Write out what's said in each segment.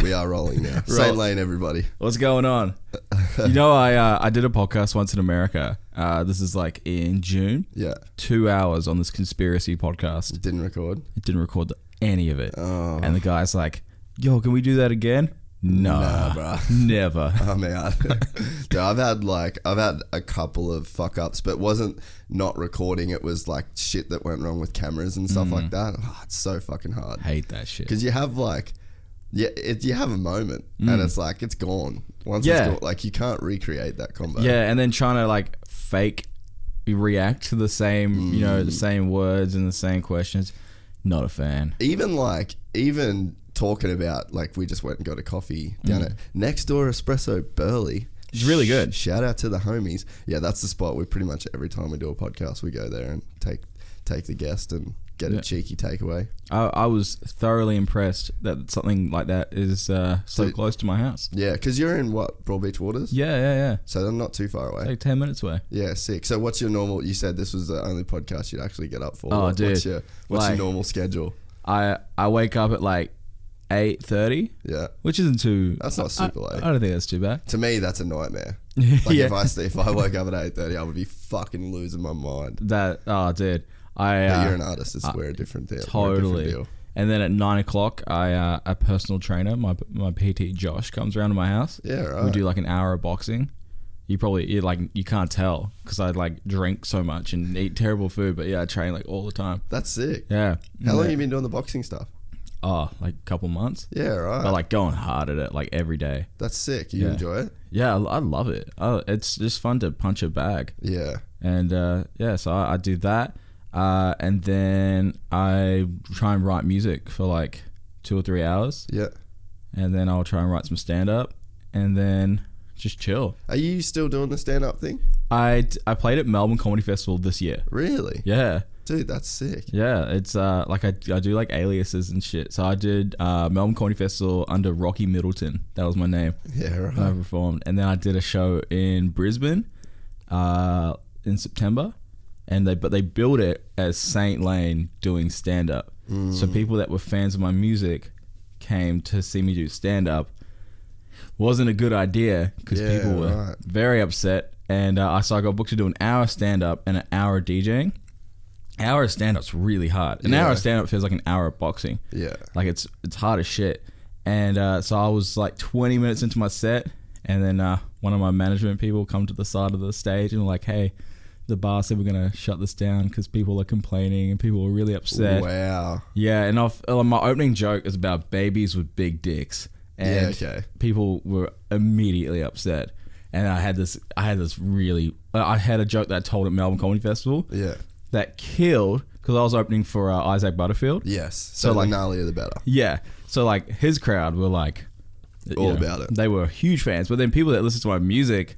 We are rolling now. Same lane, everybody. What's going on? You know, I did a podcast once in America. This is like in June. Yeah. 2 hours on this conspiracy podcast. It didn't record? It didn't record any of it. Oh. And the guy's like, yo, can we do that again? No, nah, bro. Never. I'm out. Dude, I've had a couple of fuck ups, but it wasn't not recording. It was like shit that went wrong with cameras and stuff like that. Oh, it's so fucking hard. Hate that shit. Because you have like, you have a moment and it's like, it's gone. Once it's gone, like you can't recreate that combo. Yeah, and then trying to like fake react to the same, you know, the same words and the same questions. Not a fan. Even talking about, like, we just went and got a coffee down at Next Door Espresso Burley. It's really good. Shout out to the homies. Yeah, that's the spot. We pretty much every time we do a podcast, we go there and take the guest and get a cheeky takeaway. I was thoroughly impressed that something like that is so close to my house. Yeah, because you're in what, Broad Beach Waters? Yeah. So they're not too far away. Like 10 minutes away. Yeah, sick. So what's your normal? You said this was the only podcast you'd actually get up for. Oh, dude. What's your normal schedule? I wake up at like 8:30. Yeah, which isn't too. That's not super late. I don't think that's too bad. To me, that's a nightmare. Like if I woke up at 8:30, I would be fucking losing my mind. Dude, but you're an artist. We're a different deal. Totally. Different deal. And then at 9 o'clock, a personal trainer, my PT Josh, comes around to my house. Yeah, right. We do like an hour of boxing. You can't tell because I like drink so much and eat terrible food, but yeah, I train like all the time. That's sick. Yeah. How long have you been doing the boxing stuff? Oh, like a couple months. Yeah, right. But like going hard at it like every day. That's sick. You enjoy it? Yeah, I love it. It's just fun to punch a bag. Yeah. And so I do that. And then I try and write music for like 2 or 3 hours. Yeah. And then I'll try and write some stand-up and then just chill. Are you still doing the stand-up thing? I played at Melbourne Comedy Festival this year. Really? Yeah. Dude, that's sick. Yeah, it's like I do like aliases and shit. So I did Melbourne Comedy Festival under Rocky Middleton. That was my name. Yeah, right. I performed. And then I did a show in Brisbane in September. But they built it as Saint Lane doing stand-up. So people that were fans of my music came to see me do stand-up. Wasn't a good idea because people were very upset. And so I got booked to do an hour stand-up and an hour DJing. Hour of stand-up's really hard. An hour of stand-up feels like an hour of boxing. Yeah. Like it's hard as shit. And so I was like 20 minutes into my set, and then one of my management people come to the side of the stage and were like, hey, the bar said we're going to shut this down because people are complaining and people are really upset. Wow. Yeah, and my opening joke is about babies with big dicks. And people were immediately upset. And I had a joke that I told at Melbourne Comedy Festival. Yeah. That killed because I was opening for Isaac Butterfield. Yes. So like, the gnarlier the better. Yeah. So like his crowd were like all about it. They were huge fans, but then people that listen to my music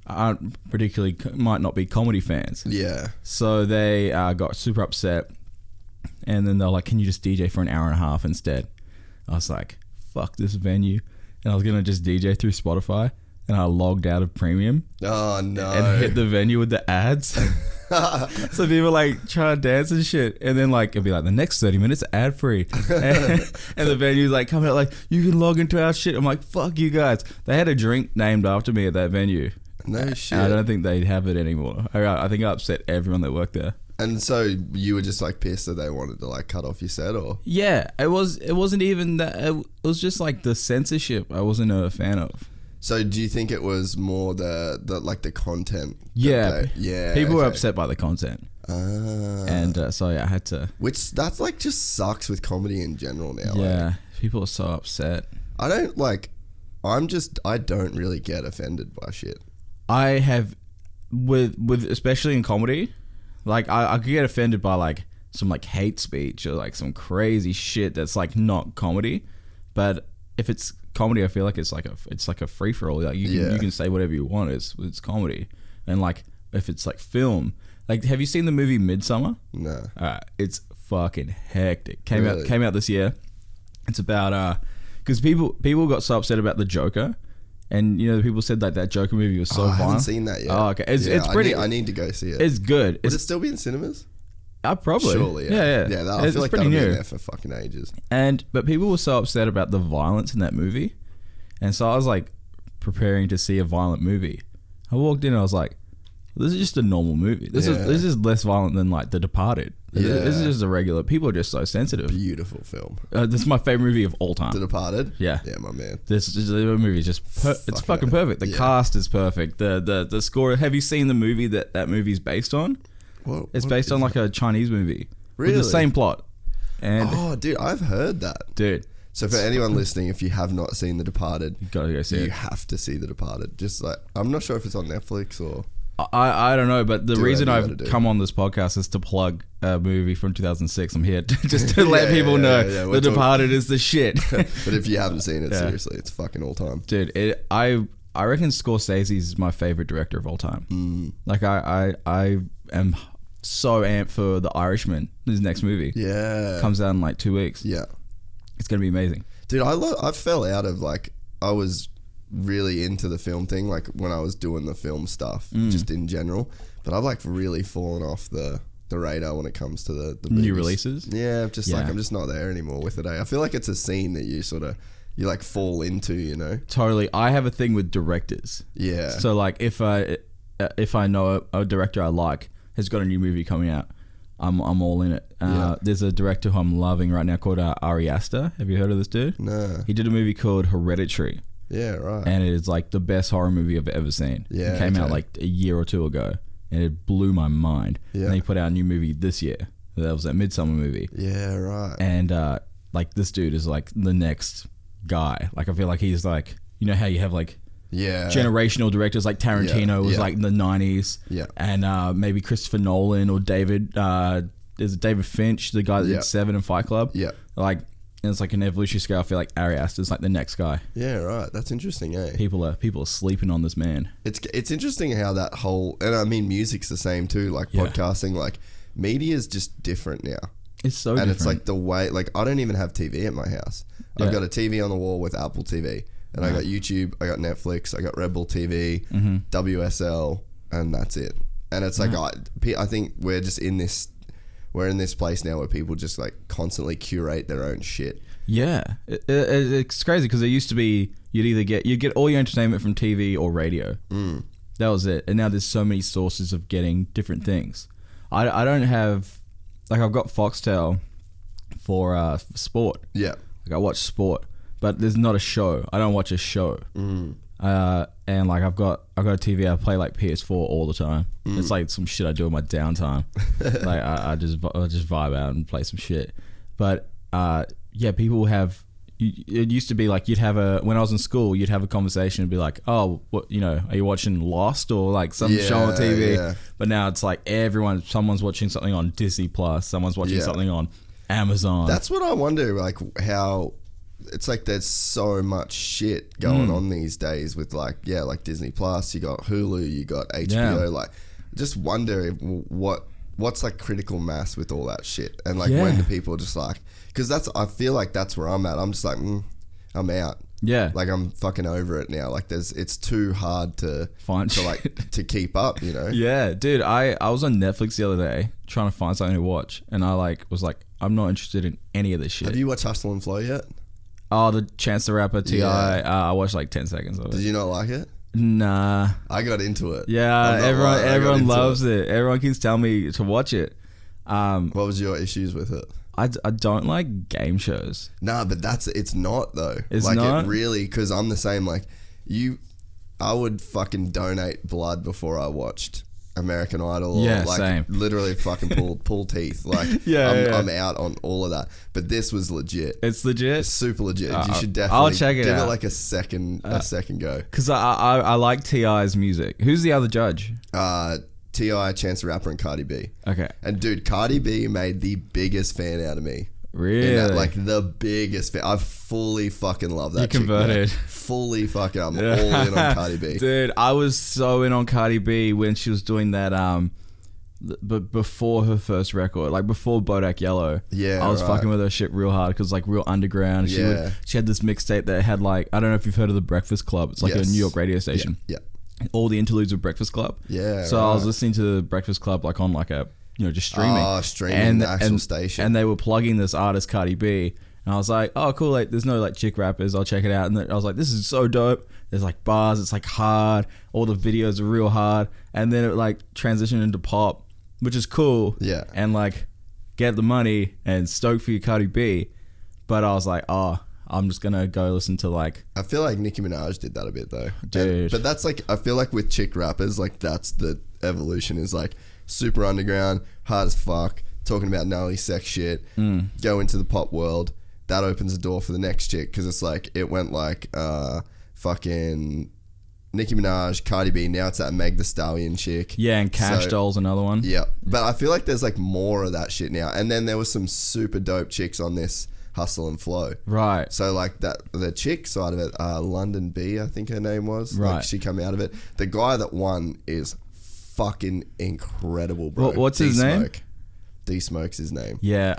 might not be comedy fans. Yeah. So they got super upset, and then they're like, "Can you just DJ for an hour and a half instead?" I was like, "Fuck this venue," and I was gonna just DJ through Spotify, and I logged out of Premium. Oh no! And hit the venue with the ads. So people like trying to dance and shit, and then like it'll be like the next 30 minutes ad free, and the venue's like coming out like, you can log into our shit. I'm like, fuck you guys. They had a drink named after me at that venue. No shit. I don't think they'd have it anymore. I think I upset everyone that worked there. And so you were just like pissed that they wanted to like cut off your set, or? Yeah, it wasn't even that. It was just like the censorship I wasn't a fan of. So do you think it was more the like the content? Yeah. People were upset by the content. And so I had to. Which that's like just sucks with comedy in general now. Yeah, people are so upset. I don't really get offended by shit. I have with especially in comedy, like I could get offended by like some like hate speech or like some crazy shit that's like not comedy, but if it's comedy, I feel like it's like a free for all. Like you can say whatever you want. It's comedy, and like if it's like film, like have you seen the movie Midsummer? No. It's fucking hectic. Came out this year. It's about because people got so upset about the Joker, and you know the people said that Joker movie was so violent. I haven't seen that yet. Oh, okay. It's pretty. I need to go see it. It's good. Would it still be in cinemas? Probably. Surely, Yeah. I It's feel like pretty that'll be new. in there for fucking ages. But people were so upset about the violence in that movie. And so I was like preparing to see a violent movie. I walked in and I was like, this is just a normal movie. This is less violent than like The Departed. Yeah. This is just a regular. People are just so sensitive. Beautiful film. This is my favorite movie of all time. The Departed? Yeah. Yeah, my man. This movie is just it's fucking perfect. The cast is perfect. The score. Have you seen the movie that movie's based on? It's based on like a Chinese movie. Really? With the same plot. And oh, dude, I've heard that. Dude. So for anyone listening, if you have not seen The Departed, You gotta go see it. you have to see The Departed. Just like, I'm not sure if it's on Netflix or... I don't know, but the reason whatever you I've gotta do. come on this podcast is to plug a movie from 2006. I'm here just to let people know The Departed is the shit. But if you haven't seen it, seriously, it's fucking all time. Dude, I reckon Scorsese is my favorite director of all time. Like I am so amped for The Irishman, his next movie. Yeah. Comes out in like 2 weeks. Yeah. It's gonna be amazing. Dude, I fell out of like, I was really into the film thing, like when I was doing the film stuff, just in general. But I've like really fallen off the radar when it comes to the New movies. releases. Yeah, like I'm just not there anymore with it. I feel like it's a scene that you like fall into, you know. Totally. I have a thing with directors. Yeah. So like if I know a director I like has got a new movie coming out, I'm all in it. There's a director who I'm loving right now called Ari Aster. Have you heard of this dude? No. He did a movie called Hereditary. Yeah, right. And it is like the best horror movie I've ever seen. Yeah, it came out like a year or two ago, and it blew my mind. Yeah. And he put out a new movie this year. That was that Midsummer movie. Yeah, right. And like this dude is like the next guy. Like I feel like he's like, you know how you have like generational directors like Tarantino was like in the 90s. Yeah. And maybe Christopher Nolan or David David Finch, the guy that did Seven and Fight Club. Yeah. Like, and it's like an evolutionary scale. I feel like Ari Aster's like the next guy. Yeah, right. That's interesting, eh? People are sleeping on this man. It's interesting how that whole, and I mean music's the same too, like podcasting, like media is just different now. It's so different. And different. it's like the way, like I don't even have TV at my house. I've got a TV on the wall with Apple TV, and I got YouTube, I got Netflix, I got Red Bull TV, WSL, and that's it. And it's like I think we're in this place now where people just like constantly curate their own shit. Yeah, it's crazy because it used to be you'd get all your entertainment from TV or radio. That was it, and now there's so many sources of getting different things. I don't have, like, I've got Foxtel for sport. Yeah, like I watch sport, but there's not a show. I don't watch a show. And like I've got a TV. I play like PS4 all the time. It's like some shit I do in my downtime. Like I just vibe out and play some shit. But people have. It used to be like when I was in school, you'd have a conversation and be like, oh, what, are you watching Lost or like some show on TV? Yeah. But now it's like someone's watching something on Disney Plus, someone's watching something on Amazon. That's what I wonder, like how it's like there's so much shit going on these days with like Disney Plus, you got Hulu, you got HBO, like just wonder what's like critical mass with all that shit, and like when do people just like, because I feel like that's where I'm at. I'm just like I'm out. Yeah, like I'm fucking over it now. Like it's too hard to find to keep up, Yeah, dude, I was on Netflix the other day trying to find something to watch, and I was like, I'm not interested in any of this shit. Have you watched Hustle and Flow yet? Oh, the Chance the Rapper T.I. I watched like 10 seconds of it. Did you not like it? Nah. I got into it. Yeah, everyone loves it. Everyone keeps telling me to watch it. What was your issues with it? I don't like game shows. Nah, but it's not though. It's like not? It really, because I'm the same. Like I would fucking donate blood before I watched American Idol. Yeah, or like same. Literally fucking pull teeth. Like I'm out on all of that. But this was legit. It's legit. It's super legit. You should definitely I'll check it give out. it like a second go. Because I like T.I.'s music. Who's the other judge? T.I., Chance the Rapper, and Cardi B. Okay. And dude, Cardi B made the biggest fan out of me. Really? Like the biggest fan. I fully fucking love that. You converted. Fully fucking. I'm all in on Cardi B. Dude, I was so in on Cardi B when she was doing that. But before her first record, like before Bodak Yellow, I was fucking with her shit real hard because like real underground. She had this mixtape that had like, I don't know if you've heard of the Breakfast Club. It's like a New York radio station. Yeah. All the interludes of Breakfast Club. Yeah. So I was listening to the Breakfast Club like on like a just streaming. Oh, streaming the actual station. And they were plugging this artist Cardi B, and I was like, oh cool, like there's no like chick rappers, I'll check it out. And I was like, this is so dope. There's like bars, it's like hard, all the videos are real hard, and then it like transitioned into pop, which is cool. Yeah. And like get the money and stoked for your Cardi B, but I was like, oh, I'm just gonna go listen to like. I feel like Nicki Minaj did that a bit though, dude. But that's like, I feel like with chick rappers, like that's the evolution, is like super underground, hard as fuck, talking about gnarly sex shit, go into the pop world. That opens the door for the next chick, because it's like it went like fucking Nicki Minaj, Cardi B. Now it's that Meg Thee Stallion chick. Yeah, and Cash Doll's another one. Yeah, but I feel like there's like more of that shit now. And then there was some super dope chicks on this Hustle and Flow. Right. So like that, the chick side of it, London B, I think her name was. Right. Like she come out of it. The guy that won is fucking incredible, bro. What's his name? D Smoke's his name. Yeah,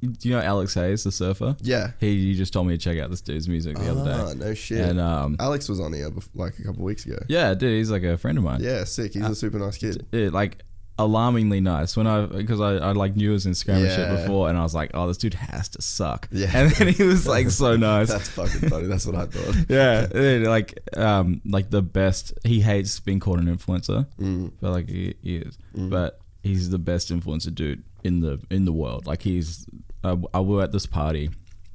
do you know Alex Hayes, the surfer? Yeah. He just told me to check out this dude's music the other day. Oh, no shit. And Alex was on here like a couple of weeks ago. yeah, dude, he's like a friend of mine. Yeah, sick. He's a super nice kid. Like alarmingly nice. Because I like knew his Instagram and shit before, and I was like, oh, this dude has to suck. Yeah. And then he was like so nice. That's fucking funny. That's what I thought. Yeah, like the best. He hates being called an influencer, but like he is. But he's the best influencer dude in the world. Like he's. I were at this party.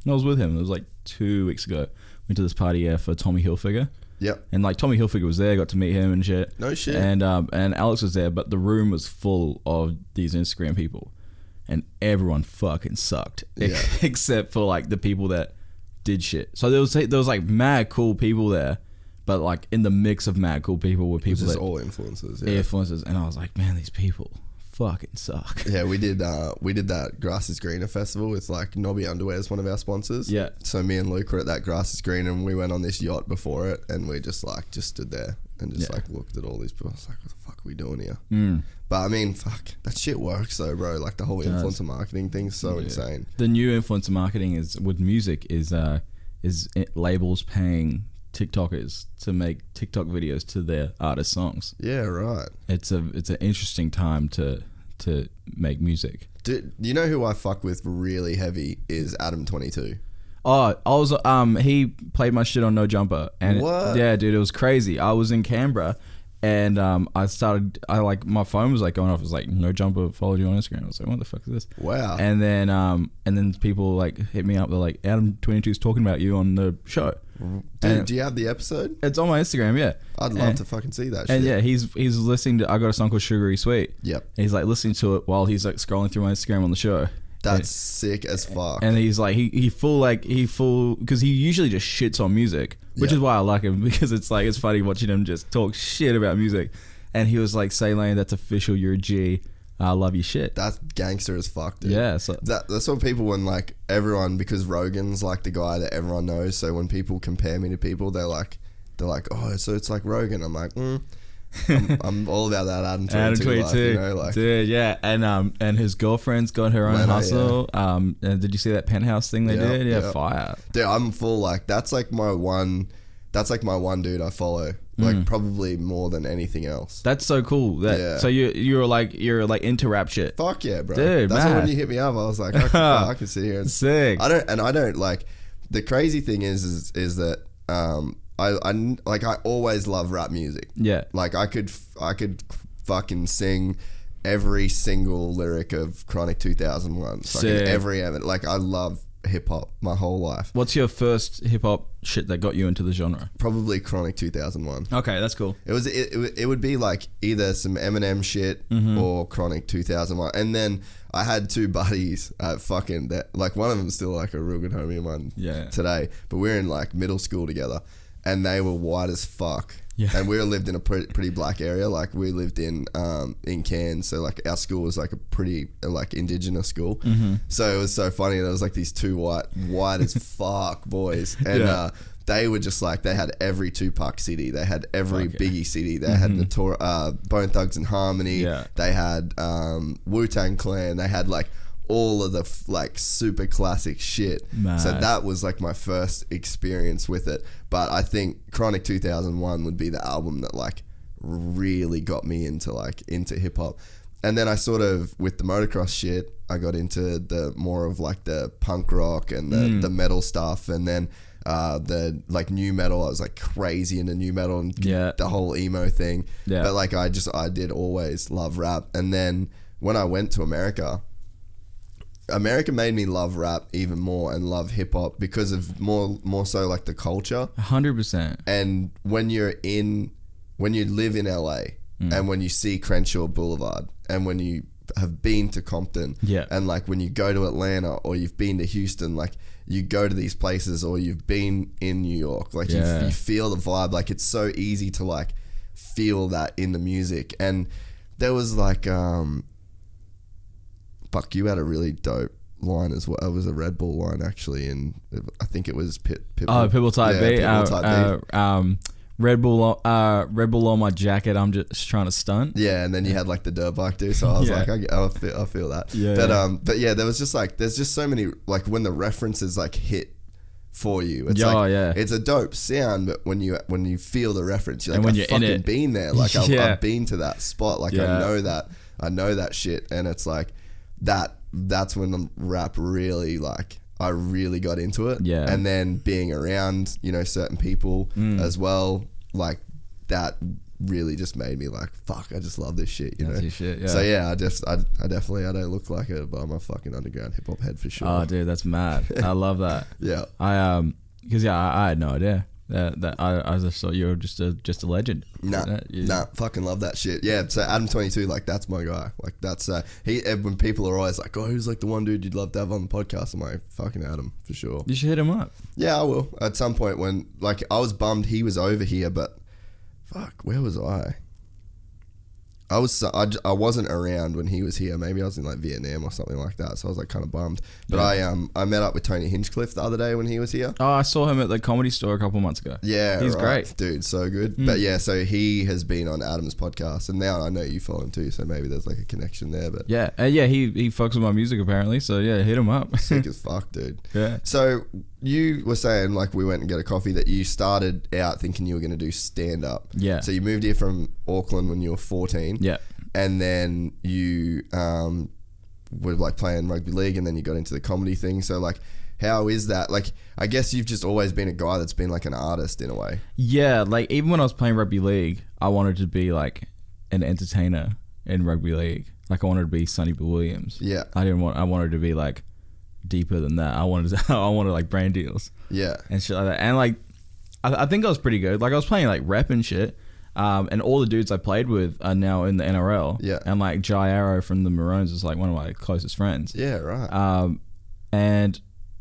I was with him. It was like 2 weeks ago. Went to this party for Tommy Hilfiger. Yep. And like Tommy Hilfiger was there. Got to meet him and shit. No shit. And Alex was there, but the room was full of these Instagram people, and everyone fucking sucked, except for like the people that did shit. So there was like mad cool people there, but like in the mix of mad cool people were people that all influencers. Yeah. Influencers, and I was like, man, these people fucking suck. Yeah, we did that Grass is Greener festival with like Nobby Underwear as one of our sponsors. Yeah. So me and Luke were at that Grass is Greener, and we went on this yacht before it, and we just stood there and just like looked at all these people. I was like, what the fuck are we doing here? But I mean, fuck, that shit works though, bro. Like the whole influencer marketing thing's so insane. The new influencer marketing is with music is labels paying TikTokers to make TikTok videos to their artist songs. Yeah, right. It's an interesting time to make music. Do you know who I fuck with really heavy is Adam22. Oh, I was he played my shit on No Jumper, and what? Yeah, dude, it was crazy. I was in Canberra, and my phone was like going off. It was like, No Jumper followed you on Instagram. I was like, what the fuck is this? Wow. And then people like hit me up. They're like, Adam22 is talking about you on the show. Dude, do you have the episode? It's on my Instagram, yeah. I'd love to fucking see that shit. And yeah, he's listening to, I got a song called Sugary Sweet. Yep. And he's like listening to it while he's like scrolling through my Instagram on the show. That's sick as fuck. And he's like, he full, because he usually just shits on music, which is why I like him, because it's like, it's funny watching him just talk shit about music. And he was like, say Lane, that's official, you're a G. I love your shit. That's gangster as fuck, dude. Yeah. So that's what people, when like everyone, because Rogan's like the guy that everyone knows. So when people compare me to people, they're like, oh, so it's like Rogan. I'm like, I'm all about that Adam22 life, you know, like, dude, yeah. And his girlfriend's got her own hustle. Yeah. And did you see that penthouse thing they did? Yeah, fire. Dude, I'm full like that's like my one dude I follow. Like probably more than anything else. That's so cool. So you're like into rap shit. Fuck yeah, bro. Dude, that's why when you hit me up, I was like, I can sit here and sick. I don't like. The crazy thing is that I always love rap music. Yeah. Like I could fucking sing every single lyric of Chronic 2001. Fucking like I love hip hop my whole life. What's your first hip hop shit that got you into the genre? Probably Chronic 2001. Okay, that's cool. It would be like either some Eminem shit or Chronic 2001. And then I had two buddies fucking that, like one of them is still like a real good homie of mine today, but we're in like middle school together, and they were white as fuck. Yeah. And we lived in a pretty black area. Like we lived in Cairns, so like our school was like a pretty like indigenous school. So it was so funny. There was like these two white as fuck boys, and they were just like, they had every Tupac CD, they had every Biggie CD, they had Bone Thugs and Harmony, they had Wu-Tang Clan, they had like all of the like super classic shit. So that was like my first experience with it. But I think Chronic 2001 would be the album that like really got me into hip hop. And then I sort of, with the motocross shit, I got into the more of like the punk rock and the metal stuff. And then the like new metal, I was like crazy into new metal and the whole emo thing. Yeah. But like I did always love rap. And then when I went to America made me love rap even more and love hip hop because of more so like the culture. 100%. And when you live in LA and when you see Crenshaw Boulevard and when you have been to Compton and like when you go to Atlanta or you've been to Houston, like you go to these places or you've been in New York, like you feel the vibe. Like it's so easy to like feel that in the music. And there was like fuck, you had a really dope line as well. It was a Red Bull line actually, and I think it was Pitbull. Oh, Pitbull Type B. Red Bull on my jacket. I'm just trying to stunt. Yeah, and then you had like the dirt bike too. So I was like, I feel that. Yeah. But yeah, there was just like, there's just so many like when the references like hit for you. It's it's a dope sound, but when you feel the reference, you're like, I've fucking been there. Like I've been to that spot. Like I know that shit, and it's like that's when the rap really like I really got into it. Yeah. And then being around, certain people as well, like that really just made me like, fuck, I just love this shit, That's your shit, yeah. So yeah, I definitely, I don't look like it, but I'm a fucking underground hip hop head for sure. Oh dude, that's mad. I love that. Yeah. Because I had no idea. That I just thought you were just a legend. Nah, fucking love that shit. Yeah, so Adam 22, like that's my guy. Like that's when people are always like, oh, who's like the one dude you'd love to have on the podcast? I'm like, fucking Adam for sure. You should hit him up. Yeah, I will at some point. When like I was bummed he was over here, but fuck, where was I? I wasn't around when he was here. Maybe I was in like Vietnam or something like that. So I was like kind of bummed. But I met up with Tony Hinchcliffe the other day when he was here. Oh, I saw him at the Comedy Store a couple months ago. Yeah, he's great, dude. So good. But yeah, so he has been on Adam's podcast, and now I know you follow him too. So maybe there's like a connection there. But yeah, he fucks with my music apparently. So yeah, hit him up. Sick as fuck, dude. Yeah. So you were saying like we went and get a coffee that you started out thinking you were going to do stand up. Yeah. So you moved here from Auckland when you were 14. Yeah. And then you were like playing rugby league, and then you got into the comedy thing. So like, how is that? Like, I guess you've just always been a guy that's been like an artist in a way. Yeah, like even when I was playing rugby league, I wanted to be like an entertainer in rugby league. Like I wanted to be Sonny Bill Williams. Yeah. I wanted to be like deeper than that. I wanted like brand deals. Yeah. And shit like that. And like, I think I was pretty good. Like I was playing like rep and shit. And all the dudes I played with are now in the NRL. Yeah. And like Jai Arrow from the Maroons is like one of my closest friends. Yeah, right.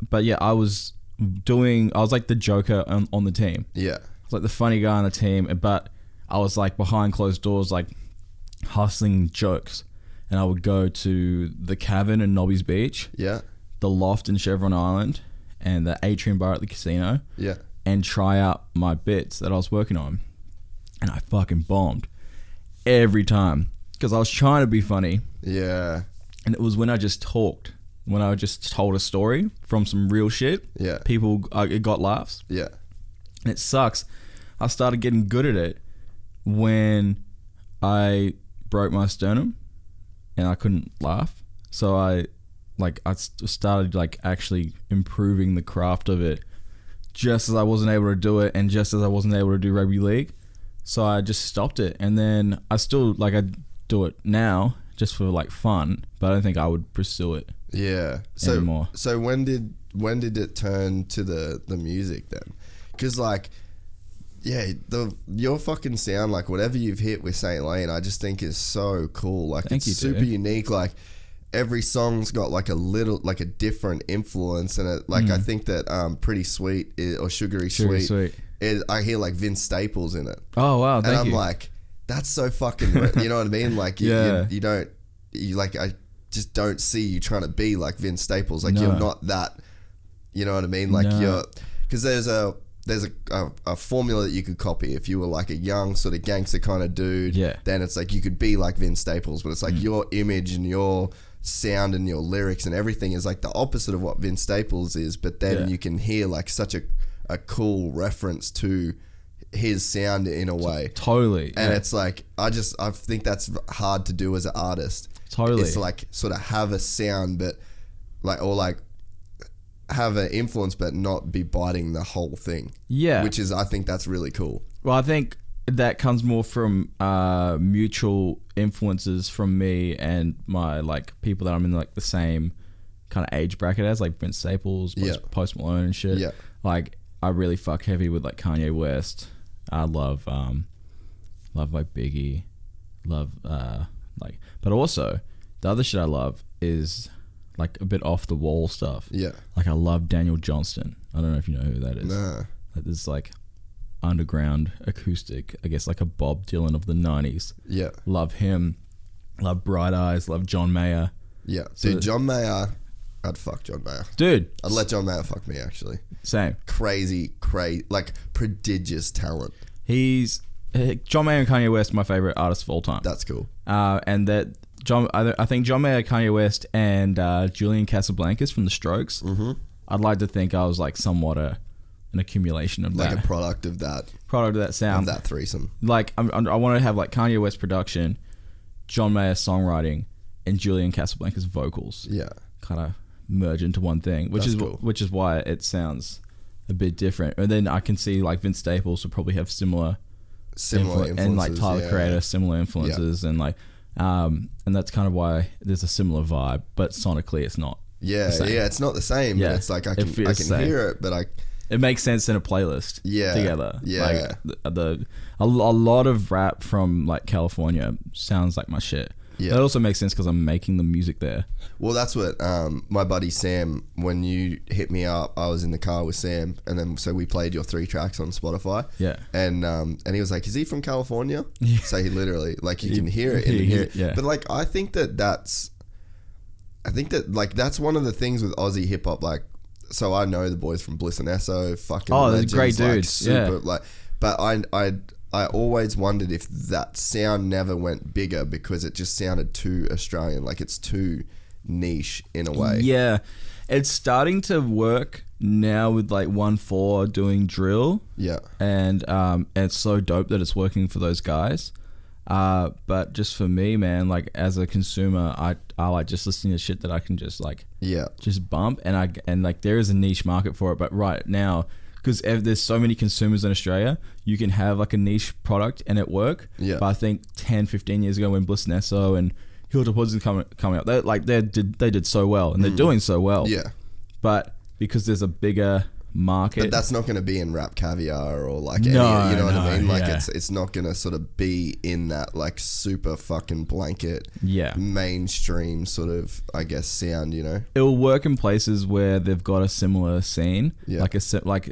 But yeah, I was like the joker on the team. Yeah. I was like the funny guy on the team, but I was like behind closed doors, like hustling jokes. And I would go to the Cavern in Nobby's Beach. Yeah. The Loft in Chevron Island. And the Atrium Bar at the casino. Yeah. And try out my bits that I was working on. And I fucking bombed every time because I was trying to be funny. Yeah. And it was when I just talked, when I just told a story from some real shit. Yeah. It got laughs. Yeah. And it sucks. I started getting good at it when I broke my sternum and I couldn't laugh. So I started like actually improving the craft of it just as I wasn't able to do it and just as I wasn't able to do rugby league. So I just stopped it, and then I still like I do it now just for like fun, but I don't think I would pursue it. Yeah. Anymore. So when did it turn to the music then? Because like, yeah, your fucking sound, like whatever you've hit with Saint Lane, I just think is so cool. Like it's super unique. Like every song's got like a different influence, and it like I think that Pretty Sweet or Sugary Sweet. I hear like Vince Staples in it. Oh wow! And I'm like, that's so fucking. You know what I mean? Like you I just don't see you trying to be like Vince Staples. Like you're not that. You know what I mean? Like you're because there's a formula that you could copy if you were like a young sort of gangster kind of dude. Yeah. Then it's like you could be like Vince Staples, but it's like your image and your sound and your lyrics and everything is like the opposite of what Vince Staples is. But then you can hear like such a cool reference to his sound in a way. Totally. And it's like, I think that's hard to do as an artist. Totally. It's like sort of have a sound, but like, or like have an influence, but not be biting the whole thing. Yeah. Which is, I think that's really cool. Well, I think that comes more from mutual influences from me and my like people that I'm in like the same kind of age bracket as, like Vince Staples, Post Malone and shit. Yeah. Like I really fuck heavy with like Kanye West. I love like Biggie, love like, but also the other shit I love is like a bit off the wall stuff. Yeah. Like I love Daniel Johnston. I don't know if you know who that is. Nah. Like, there's like underground acoustic, I guess like a Bob Dylan of the 90s. Yeah. Love him. Love Bright Eyes. Love John Mayer. Yeah. Dude, John Mayer, I'd fuck John Mayer. Dude. I'd let John Mayer fuck me, actually. Same. Crazy, like prodigious talent. He's John Mayer and Kanye West, my favorite artists of all time. That's cool. And that I think John Mayer, Kanye West, and Julian Casablancas from The Strokes. Mm-hmm. I'd like to think I was like somewhat an accumulation of like that. Like a product of that sound. Of that threesome. Like I want to have like Kanye West production, John Mayer songwriting, and Julian Casablancas vocals. Yeah. Kind of merge into one thing, which is why it sounds a bit different. And then I can see like Vince Staples would probably have similar influences, and like Tyler Creator, similar influences, and like and that's kind of why there's a similar vibe, but sonically it's not. Yeah, it's not the same. Yeah, but it's like I can hear it, but it makes sense in a playlist. Together. Yeah, like a lot of rap from like California sounds like my shit. Yeah, it also makes sense because I'm making the music there. Well, that's what my buddy Sam, when you hit me up, I was in the car with Sam, and then so we played your 3 tracks on Spotify. Yeah, and he was like, "Is he from California?" Yeah. So he literally, like, you can hear it in the music. Yeah. But like, I think that like that's one of the things with Aussie hip hop. Like, so I know the boys from Bliss and Esso, fucking legends, great dudes, like, super, like, but I always wondered if that sound never went bigger because it just sounded too Australian, like it's too niche in a way. Yeah, it's starting to work now with like 1-4 doing drill. Yeah, and it's so dope that it's working for those guys. But just for me, man, like as a consumer, I like just listening to shit that I can just like just bump, and like there is a niche market for it. But right now, because there's so many consumers in Australia, you can have like a niche product and it work. Yeah. But I think 10-15 years ago when Bliss and Esso and Hilltop Hoods are coming up, they did so well, and they're doing so well. Yeah. But because there's a bigger market, but that's not going to be in Rap Caviar or like you know what I mean, like it's not going to sort of be in that like super fucking blanket mainstream sort of, I guess, sound, you know. It'll work in places where they've got a similar scene, like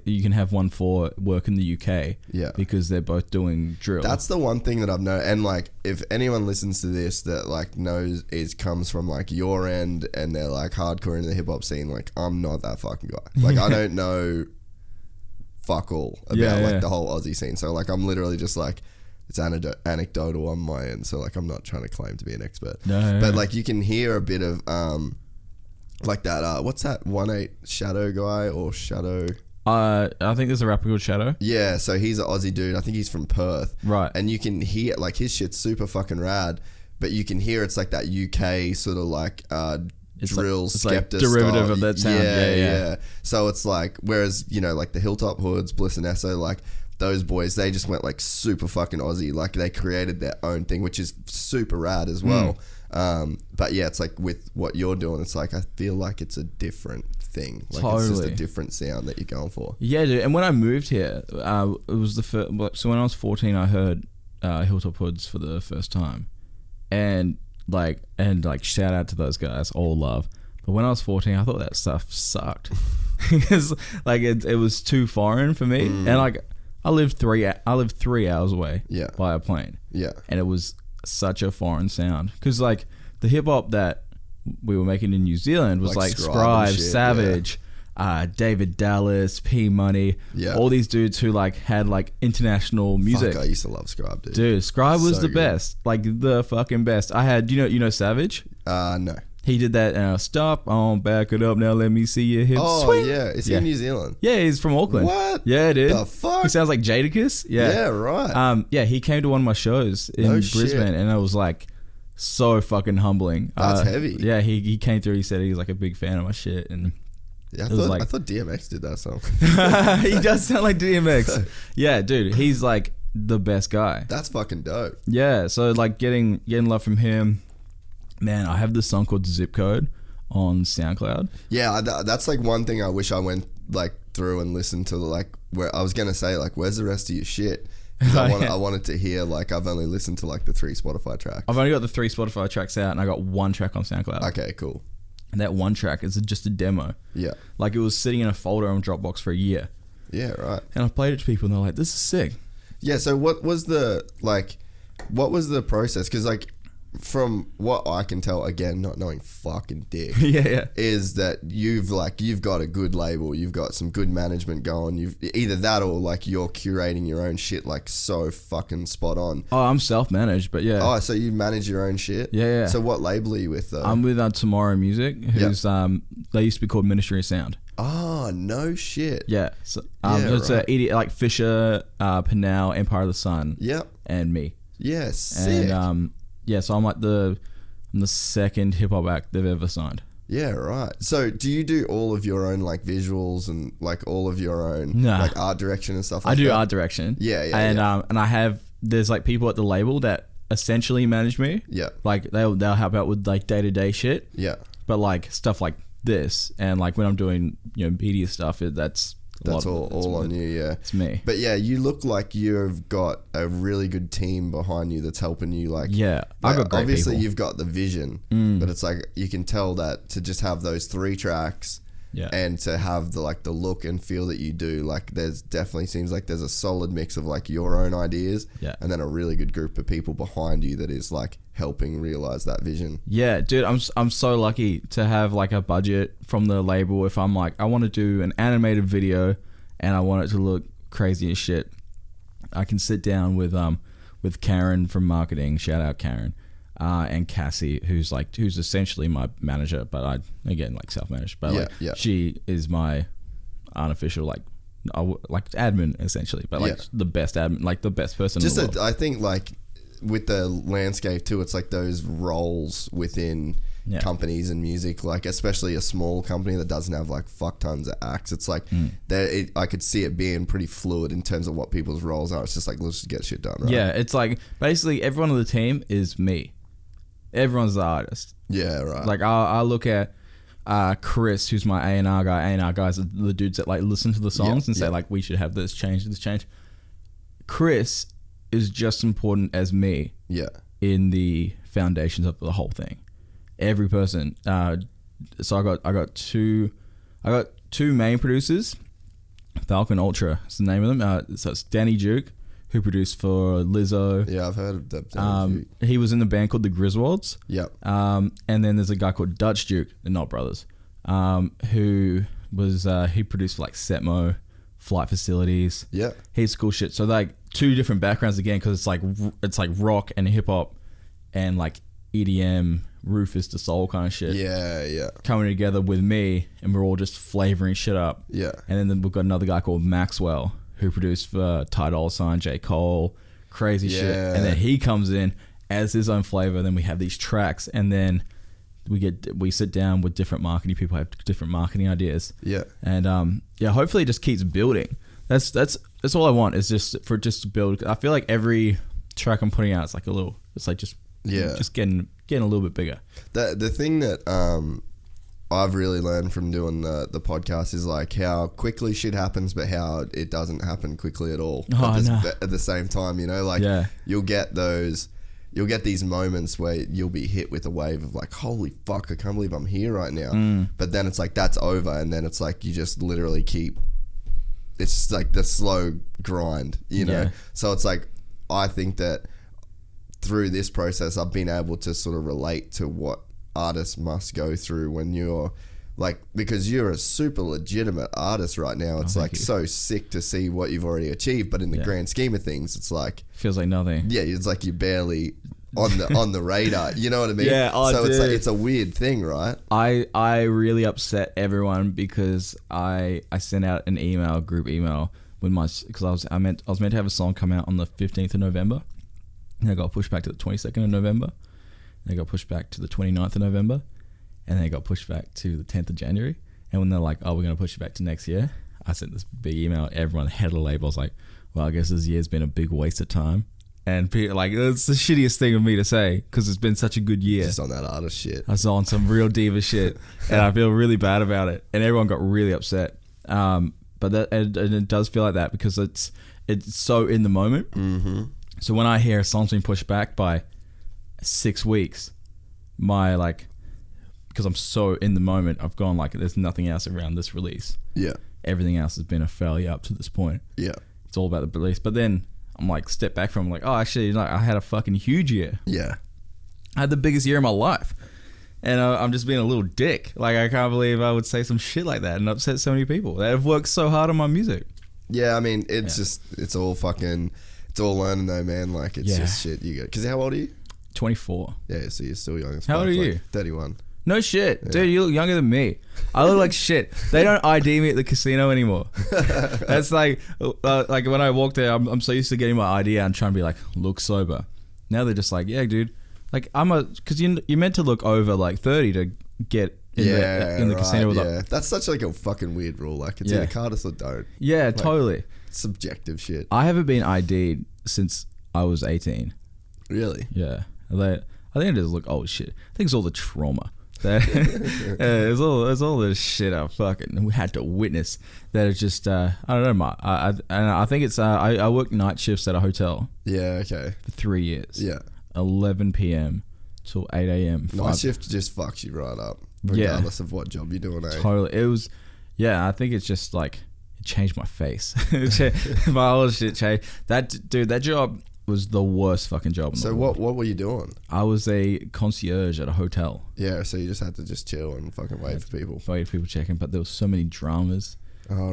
you can have 1-4 work in the UK, because they're both doing drill. That's the one thing that I've known, and like if anyone listens to this that like knows comes from like your end and they're like hardcore in the hip hop scene, like I'm not that fucking guy. Like I don't know fuck all about like the whole Aussie scene, so like I'm literally just like it's anecdotal on my end, so like I'm not trying to claim to be an expert. But like you can hear a bit of like that what's that 1-8 Shadow guy or Shadow, I think there's a rapper called Shadow. Yeah, so he's an Aussie dude. I think he's from Perth, right? And you can hear like his shit's super fucking rad, but you can hear it's like that UK sort of like drill it's Skepta like derivative style. of that sound. Yeah. So it's like, whereas, you know, like the Hilltop Hoods, Bliss and Esso, like those boys, they just went like super fucking Aussie. Like they created their own thing, which is super rad as well. But yeah, it's like with what you're doing, it's like I feel like it's a different thing. Like it's just a different sound that you're going for. Yeah, dude. And when I moved here, it was the first. So when I was 14, I heard Hilltop Hoods for the first time, and shout out to those guys, all love. But when I was 14, I thought that stuff sucked because like it was too foreign for me, and like I lived 3 hours away by a plane, and it was such a foreign sound because like the hip hop that we were making in New Zealand was like Scribe, Savage, David Dallas, P Money, all these dudes who like had like international music. Fuck, I used to love Scribe, dude. Dude, Scribe was the best, like the fucking best. I had, you know Savage? No. He did that. Stop on, back it up now. Let me see your hips. Oh swing. yeah, is he in New Zealand? Yeah, he's from Auckland. What? Yeah, dude. The fuck? He sounds like Jadakiss. Yeah. Yeah, right. Yeah, he came to one of my shows in Brisbane, and it was like so fucking humbling. That's heavy. Yeah, he came through. He said he's like a big fan of my shit, and yeah, I thought DMX did that song. he does sound like DMX. Yeah, dude, he's like the best guy. That's fucking dope. Yeah, so like getting love from him. Man, I have this song called Zip Code on SoundCloud. Yeah, that's like one thing I wish I went like through and listened to, like, where I was gonna say like, where's the rest of your shit? 'Cause I wanted to hear, like, I've only listened to like the 3 Spotify tracks. I've only got the 3 Spotify tracks out, and I got 1 track on SoundCloud. Okay, cool. And that 1 track is just a demo. Yeah. Like, it was sitting in a folder on Dropbox for a year. Yeah, right. And I played it to people, and they're like, "This is sick." Yeah. So what was the process? Because like, from what I can tell, again, not knowing fucking dick, yeah. is that you've got a good label, you've got some good management going, you've either that or like you're curating your own shit like so fucking spot on. Oh, I'm self-managed, but yeah. Oh, so you manage your own shit? Yeah. So what label are you with though? I'm with Tomorrow Music, who's they used to be called Ministry of Sound. Oh, no shit. Yeah. So, Yeah, it's right. like Fisher, Pinal, Empire of the Sun, Yep. and me. Yeah, sick. And yeah, so I'm like I'm the second hip hop act they've ever signed. Yeah, right. So do you do all of your own like visuals and like all of your own like art direction and stuff like that? I do art direction. Yeah. And I have, there's like people at the label that essentially manage me. Yeah. Like they'll help out with like day-to-day shit. Yeah. But like stuff like this, and like when I'm doing, media stuff, that's all on you, yeah. It's me. But yeah, you look like you've got a really good team behind you that's helping you. Like, yeah, like, I've got great obviously people. you've got the vision, but it's like you can tell that to just have those 3 tracks, and to have the look and feel that you do, like there's definitely seems like there's a solid mix of like your own ideas, and then a really good group of people behind you that is like helping realize that vision. Yeah, dude, I'm so lucky to have like a budget from the label. If I'm like, I want to do an animated video and I want it to look crazy as shit, I can sit down with Karen from marketing, shout out Karen, and Cassie, who's essentially my manager, but I again like self-managed, but she is my unofficial like admin essentially, but like the best admin, like the best person in the world. I think like with the landscape too, it's like those roles within companies and music, like especially a small company that doesn't have like fuck tons of acts, it's like I could see it being pretty fluid in terms of what people's roles are. It's just like, let's just get shit done, right? Yeah, it's like basically everyone on the team is me. Everyone's the artist. Yeah, right. Like I look at Chris, who's my A&R guy. A&R guys are the dudes that like listen to the songs and say like, we should have this change. Chris is just as important as me in the foundations of the whole thing. Every person. So I got two main producers. Falcon Ultra is the name of them. So it's Danny Duke, who produced for Lizzo. Yeah, I've heard of that. He was in the band called the Griswolds. Yep. And then there's a guy called Dutch Duke, the Knott Brothers, who was he produced for like Setmo, Flight Facilities. Yeah. He's cool shit. So like 2 different backgrounds again, because it's like rock and hip hop and like EDM, Rufus the Soul kind of shit. Yeah. Coming together with me, and we're all just flavoring shit up. Yeah. And then we've got another guy called Maxwell, who produced for Ty Dolla $ign, J. Cole, crazy shit. And then he comes in as his own flavor. Then we have these tracks, and then we sit down with different marketing people, have different marketing ideas. Yeah. And hopefully it just keeps building. That's all I want, is just to build. I feel like every track I'm putting out, it's just getting a little bit bigger. The thing that I've really learned from doing the podcast is like how quickly shit happens, but how it doesn't happen quickly at all at the same time, you'll get these moments where you'll be hit with a wave of like, holy fuck, I can't believe I'm here right now. But then it's like, that's over. And then it's like, you just literally it's just like the slow grind, So it's like, I think that through this process, I've been able to sort of relate to what artists must go through when you're like, because you're a super legitimate artist right now. It's like so sick to see what you've already achieved, but in the grand scheme of things, it's like, feels like nothing. Yeah, it's like you barely on the radar. You know what I mean? Yeah, so it's like, dude. it's a weird thing, right? I really upset everyone because I sent out an email, group email, with because I was meant to have a song come out on the 15th of November, and I got pushed back to the 22nd of November, and I got pushed back to the 29th of November, and then it got pushed back to the 10th of January. And when they're like, "Oh, we're gonna push it back to next year," I sent this big email. Everyone, head of the label, was like, "Well, I guess this year's been a big waste of time." And people, like, it's the shittiest thing of me to say because it's been such a good year. Just on that artist shit. I was on some real diva shit, and I feel really bad about it. And everyone got really upset. But it does feel like that because it's so in the moment. Mm-hmm. So when I hear a song's been pushed back by 6 weeks, because I'm so in the moment, I've gone like, there's nothing else around this release. Yeah. Everything else has been a failure up to this point. Yeah. It's all about the release. But then I'm like, step back from, like, oh, actually, like, I had a fucking huge year. Yeah. I had the biggest year of my life. And I'm just being a little dick. Like, I can't believe I would say some shit like that and upset so many people that have worked so hard on my music. Yeah, I mean, it's all learning though, man. Like, it's just shit you get. Because how old are you? 24. Yeah, so you're still young as How old are you? 31. No shit. Yeah. Dude, you look younger than me. I look like shit. They don't ID me at the casino anymore. That's like when I walk there, I'm so used to getting my ID out and trying to be like, look sober. Now they're just like, yeah, dude. Like, because you're meant to look over like 30 to get in the casino. Yeah, that's such like a fucking weird rule. Like, it's either Cardis or don't. Yeah, like, totally. Subjective shit. I haven't been ID'd since I was 18. Really? Yeah. I think I just look old shit. I think it's all the trauma. It's all this shit I fucking had to witness. That it's just I don't know. I think it's I worked night shifts at a hotel. Yeah. Okay. For 3 years. Yeah. 11 p.m. till 8 a.m. Night shift just fucks you right up, regardless of what job you're doing. Totally. It was. Yeah. I think it's just like it changed my face. My whole shit changed. That job was the worst fucking job in the world. So what were you doing? I was a concierge at a hotel. Yeah, so you just had to just chill and fucking wait for people. Wait for people checking, but there was so many dramas. Oh,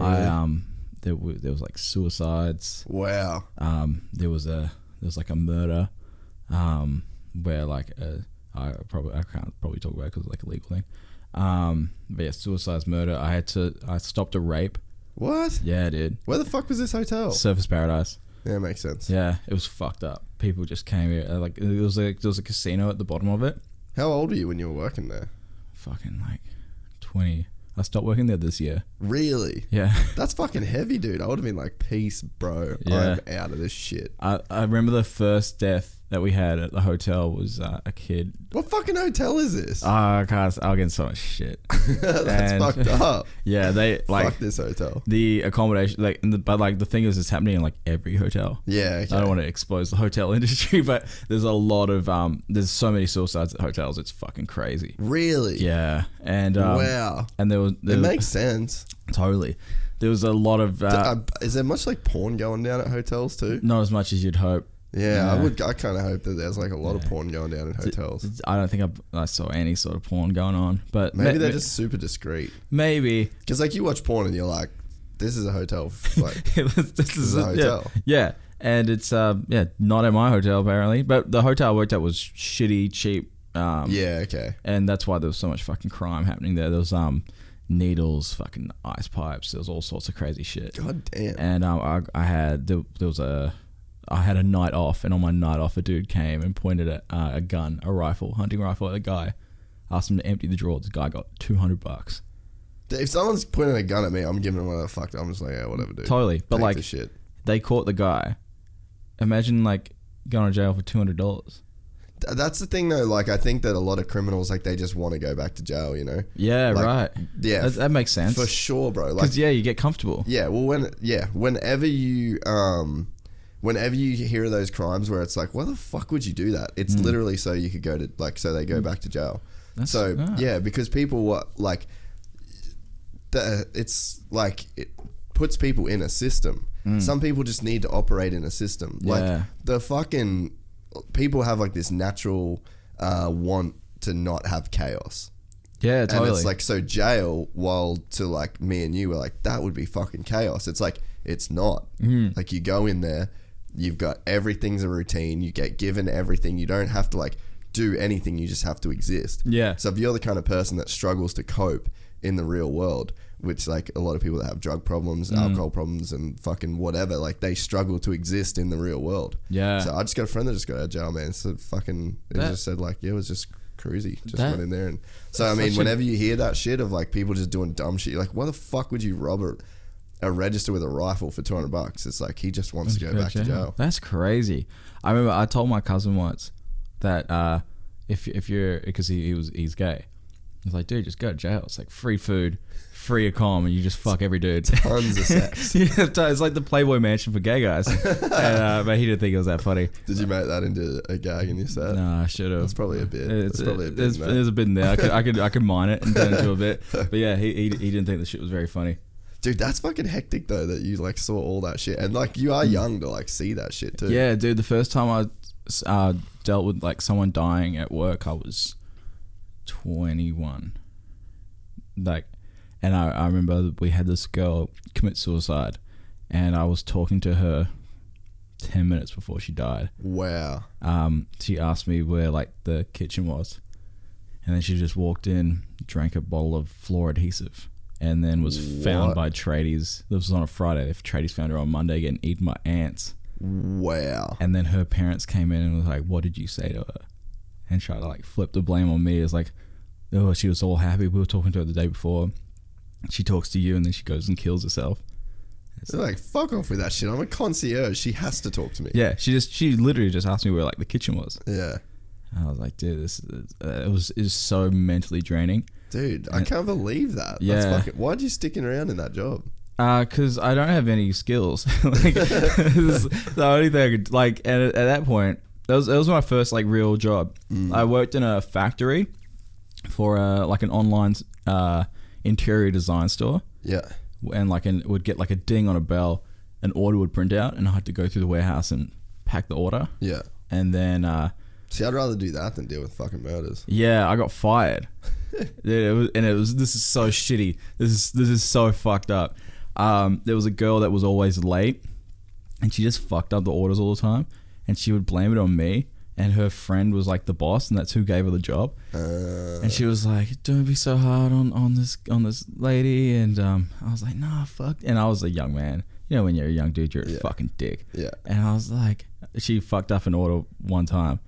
really? There was like suicides. Wow. There was like a murder, where like I can't probably talk about it because it's like a legal thing. But yeah, suicides, murder. I stopped a rape. What? Yeah, dude. Where the fuck was this hotel? Surfers Paradise. Yeah, makes sense. Yeah, it was fucked up. People just came here. Like there was a casino at the bottom of it. How old were you when you were working there? Fucking like 20. I stopped working there this year. Really? Yeah. That's fucking heavy, dude. I would have been like, peace, bro. Yeah. I'm out of this shit. I remember the first death that we had at the hotel was a kid. What fucking hotel is this? I'll get in so much shit. That's fucked up. Yeah, they like fuck this hotel. The accommodation, but the thing is, it's happening in like every hotel. Yeah, okay. I don't want to expose the hotel industry, but there's a lot of there's so many suicides at hotels. It's fucking crazy. Really? Yeah, and wow. And it makes sense. Totally. There was a lot of. Is there much like porn going down at hotels too? Not as much as you'd hope. Yeah, I kind of hope that there's like a lot of porn going down in hotels. I don't think I saw any sort of porn going on, but maybe they're just super discreet. Maybe because like you watch porn and you're like, this is a hotel. Like this is a hotel. Yeah, and it's not at my hotel apparently, but the hotel I worked at was shitty, cheap. Yeah, okay. And that's why there was so much fucking crime happening there. There was needles, fucking ice pipes. There was all sorts of crazy shit. God damn. And I had a night off, and on my night off, a dude came and pointed at a gun, a rifle, hunting rifle at a guy. Asked him to empty the drawer. The guy got $200. If someone's pointing a gun at me, I'm giving them whatever the fuck. I'm just like, yeah, whatever, dude. Totally, but take like, the shit. They caught the guy. Imagine like going to jail for $200. That's the thing, though. Like, I think that a lot of criminals, like, they just want to go back to jail. You know? Yeah, like, right. Yeah, that makes sense for sure, bro. Like, because you get comfortable. Yeah, well, whenever you hear of those crimes where it's like, why the fuck would you do that? It's literally so you could go to so they go back to jail. Yeah, because people it's like it puts people in a system. Some people just need to operate in a system. Like the fucking people have like this natural want to not have chaos. Yeah, totally. And it's like, so jail, while to like me and you were like, that would be fucking chaos. It's like, it's not. Like you go in there, You've got everything's a routine. You get given everything. You don't have to like do anything. You just have to exist. Yeah. So if you're the kind of person that struggles to cope in the real world, which like a lot of people that have drug problems, alcohol problems, and fucking whatever, like they struggle to exist in the real world. Yeah. So I just got a friend that just got out of jail, man. So fucking, it just said like, yeah, it was just crazy. Just went in there. And so, I mean, whenever you hear that shit of like people just doing dumb shit, you're like, why the fuck would you rob a register with a rifle for $200? It's like, he just wants to go back to jail. That's crazy. I remember I told my cousin once that if you're, because he's gay, he's like, dude, just go to jail. It's like free food, free accom, and you just fuck every dude. Tons of sex. Yeah, it's like the Playboy Mansion for gay guys. But he didn't think it was that funny. Did you make that into a gag in your set? No, I should have. That's probably a bit. There's a bit in there. I could mine it and turn it into a bit. But yeah, he didn't think the shit was very funny. Dude, that's fucking hectic though that you like saw all that shit, and like you are young to like see that shit too. Yeah, dude. The first time I dealt with like someone dying at work, I was 21. Like, and I remember we had this girl commit suicide, and I was talking to her 10 minutes before she died. Wow. She asked me where like the kitchen was, and then she just walked in, drank a bottle of floor adhesive, and then was found by tradies. This was on a Friday. If tradies found her on Monday getting eaten by ants. Wow. And then her parents came in and was like, what did you say to her? And tried to like flip the blame on me. It's like, oh, she was all happy. We were talking to her the day before. She talks to you and then she goes and kills herself. They're like, fuck off with that shit. I'm a concierge. She has to talk to me. Yeah, she literally just asked me where like the kitchen was. Yeah. And I was like, dude, this is so mentally draining. Dude, I can't believe that. Yeah. That's fucking, why'd you sticking around in that job? Because I don't have any skills. Like, the only thing I could like, and at that point, that was my first like real job. I worked in a factory for like an online interior design store. Yeah. And like would get like a ding on a bell, an order would print out, and I had to go through the warehouse and pack the order. Yeah. And then see, I'd rather do that than deal with fucking murders. Yeah, I got fired. This is so shitty. This is so fucked up. There was a girl that was always late, and she just fucked up the orders all the time, and she would blame it on me. And her friend was like the boss, and that's who gave her the job. And she was like, "Don't be so hard on this lady." And I was like, "Nah, fuck." And I was a young man. You know, when you're a young dude, you're a fucking dick. Yeah. And I was like, she fucked up an order one time.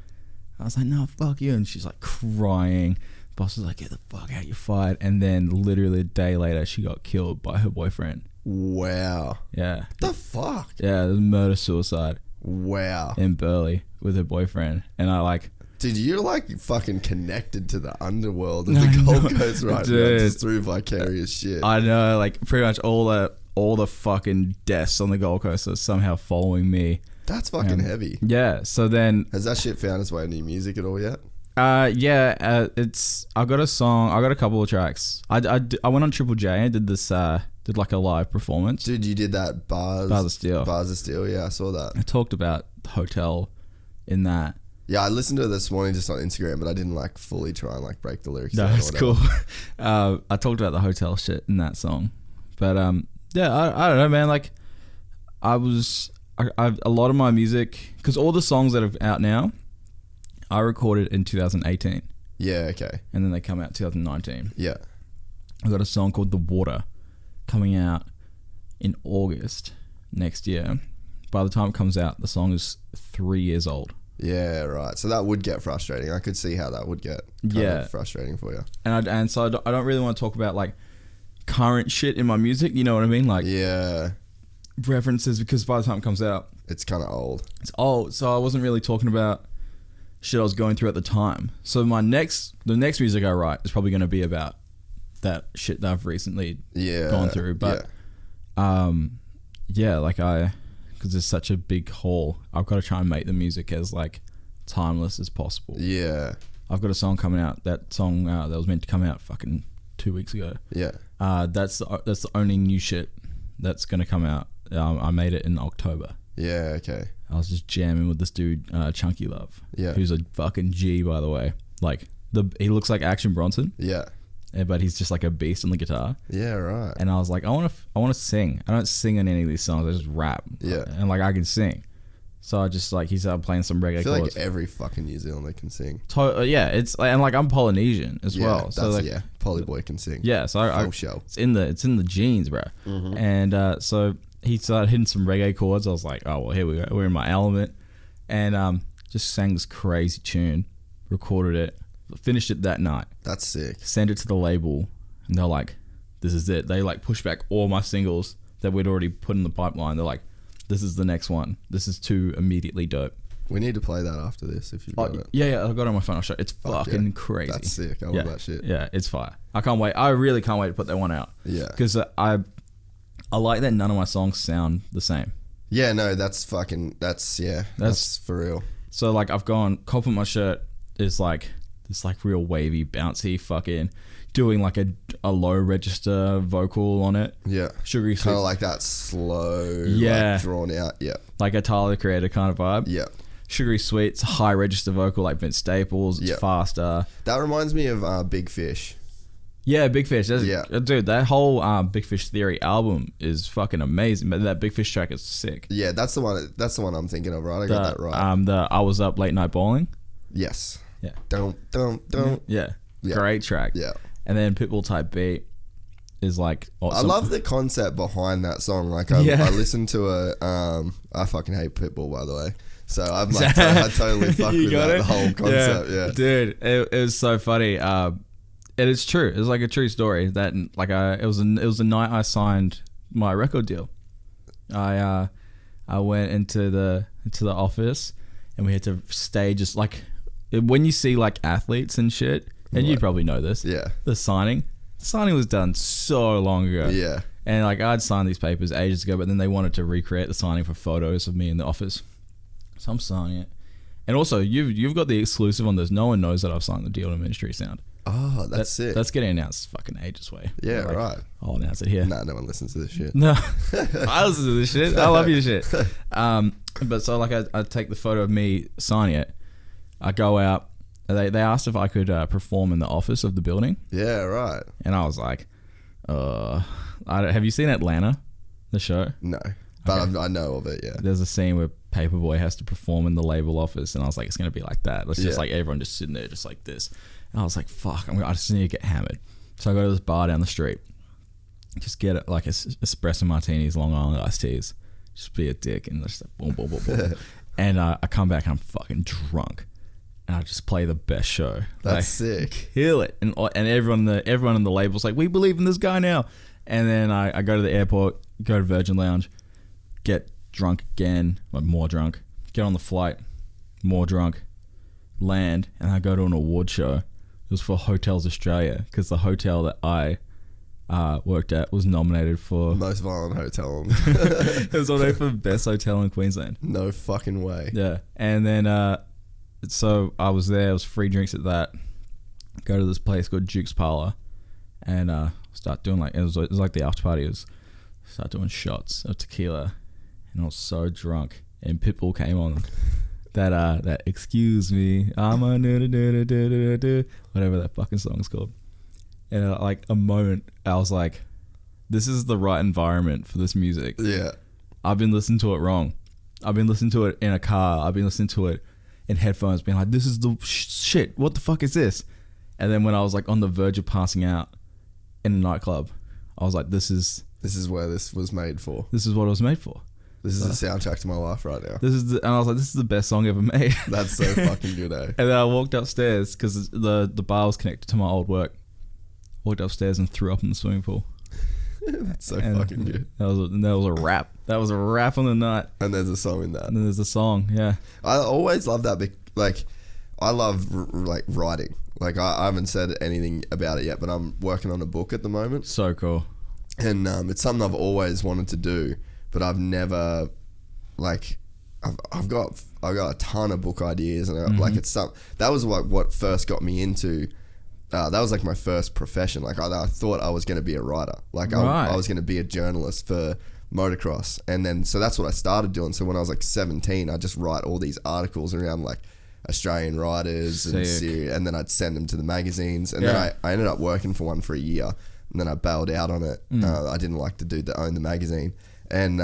I was like, "No, fuck you." And she's like crying. Boss was like, "Get the fuck out, you're fired." And then literally a day later, she got killed by her boyfriend. Wow. Yeah. What the fuck? Yeah, it was murder-suicide. Wow. In Burleigh with her boyfriend. And I like... Dude, you're like fucking connected to the underworld of the Gold Coast right now, just through vicarious shit. I know, like pretty much all the fucking deaths on the Gold Coast are somehow following me. That's fucking heavy. Yeah, so then... Has that shit found its way into your music at all yet? It's... I got a song, I got a couple of tracks. I went on Triple J and did this... did like a live performance. Dude, you did that Bars of Steel, yeah, I saw that. I talked about the hotel in that. Yeah, I listened to it this morning just on Instagram, but I didn't like fully try and like break the lyrics. No, it's cool. I talked about the hotel shit in that song. But yeah, I don't know, man. Like a lot of my music, because all the songs that are out now, I recorded in 2018. Yeah, okay. And then they come out 2019. Yeah. I got a song called The Water coming out in August next year. By the time it comes out, the song is 3 years old. Yeah, right. So that would get frustrating. I could see how that would get kind of frustrating for you. And so I don't really want to talk about like current shit in my music. You know what I mean? Like references, because by the time it comes out, it's kind of old. It's old. So I wasn't really talking about shit I was going through at the time. So the next music I write is probably going to be about that shit that I've recently gone through. But because it's such a big haul, I've got to try and make the music as like timeless as possible. Yeah. I've got a song coming out. That song that was meant to come out fucking 2 weeks ago. Yeah. That's the only new shit that's gonna come out. I made it in October. Yeah. Okay. I was just jamming with this dude, Chunky Love. Yeah. Who's a fucking G, by the way. Like he looks like Action Bronson. Yeah. But he's just like a beast on the guitar. Yeah, right. And I was like, I want to sing. I don't sing on any of these songs. I just rap. Yeah. And like I can sing. So I just like he started playing some reggae I feel chords. like every fucking New Zealander can sing. Yeah, it's and like I'm Polynesian as well. So like Polyboy can sing. Yeah, so it's in the genes, bro. Mm-hmm. And so he started hitting some reggae chords. I was like, oh well, here we go. We're in my element, and just sang this crazy tune, recorded it, finished it that night. That's sick. Sent it to the label, and they're like, this is it. They like pushed back all my singles that we'd already put in the pipeline. They're like, this is the next one. This is too immediately dope. We need to play that after this if you've got it. Yeah, I got it on my phone. I'll show it. It's fucking crazy. That's sick. I love that shit. Yeah, it's fire. I can't wait. I really can't wait to put that one out. Yeah. Because I like that none of my songs sound the same. Yeah, no, that's for real. So like I've gone, Cop on My Shirt is like this like real wavy, bouncy fucking doing like a low register vocal on it. Yeah. Sugary Sweets. Kind of like that slow, like drawn out. Yeah. Like a Tyler the Creator kind of vibe. Yeah. Sugary Sweets, high register vocal like Vince Staples. It's faster. That reminds me of Big Fish. Yeah, Big Fish. Dude, that whole Big Fish Theory album is fucking amazing. But that Big Fish track is sick. Yeah, that's the one. That's the one I'm thinking of. Right, I got that right. The I Was Up Late Night Bowling. Yes. Yeah. Don't. Yeah. Great track. Yeah. And then Pitbull Type Beat is like awesome. I love the concept behind that song. Like I listened to I fucking hate Pitbull, by the way. So I'm like I totally fuck with that, the whole concept. Yeah. Dude, it was so funny. It is true. It was like a true story that like it was the night I signed my record deal. I went into the office and we had to stay just like when you see like athletes and shit, and you probably know this. Yeah. The signing was done so long ago. Yeah. And like I'd signed these papers ages ago, but then they wanted to recreate the signing for photos of me in the office. So I'm signing it. And also you've got the exclusive on this. No one knows that I've signed the deal to Ministry Sound. Oh, that's sick. That's getting announced fucking ages away. Yeah, like, right. I'll announce it here. Nah, no one listens to this shit. No. I listen to this shit. I love your shit. But so like I take the photo of me signing it. I go out. They asked if I could perform in the office of the building. Yeah, right. And I was like, have you seen Atlanta, the show? No. But okay. I know of it, yeah. There's a scene where Paperboy has to perform in the label office, and I was like, it's going to be like that. It's just like everyone just sitting there just like this. And I was like, fuck, I just need to get hammered. So I go to this bar down the street, just get it like espresso martinis, Long Island iced teas, just be a dick, and just like, boom, boom, boom, boom. And I come back and I'm fucking drunk. And I just play the best show. That's sick. Kill it. And everyone in the label's like, we believe in this guy now. And then I go to the airport, go to Virgin Lounge, get drunk again, like more drunk, get on the flight, more drunk, land, and I go to an award show. It was for Hotels Australia, because the hotel that I worked at was nominated for most violent hotel. It was nominated for best hotel in Queensland. No fucking way. Yeah. And then so I was there. It was free drinks at that. Go to this place called Duke's Parlour, and start doing like it was like the after party. Start doing shots of tequila, and I was so drunk. And Pitbull came on. That excuse me, I'm a whatever that fucking song's called. And like a moment, I was like, this is the right environment for this music. Yeah. I've been listening to it wrong. I've been listening to it in a car. I've been listening to it in headphones, being like, this is the shit. What the fuck is this? And then when I was like on the verge of passing out in a nightclub, I was like, this is where this was made for. This is what it was made for. This is the soundtrack to my life right now. And I was like, this is the best song ever made. That's so fucking good, eh? And then I walked upstairs because the bar was connected to my old work. Walked upstairs and threw up in the swimming pool. That's so fucking good. That was a rap. That was a rap on the night. And there's a song in that. And then there's a song, yeah. I always love that. Like, I love like writing. Like, I haven't said anything about it yet, but I'm working on a book at the moment. So cool. And it's something I've always wanted to do, but I've never, like, I've got a ton of book ideas, and like that was what first got me into. That was like my first profession. Like I thought I was going to be a writer. Like I was going to be a journalist for motocross, and then so that's what I started doing. So when I was like 17, I just write all these articles around like Australian writers and then I'd send them to the magazines, and then I ended up working for one for a year, and then I bailed out on it. I didn't like the dude that owned the magazine, and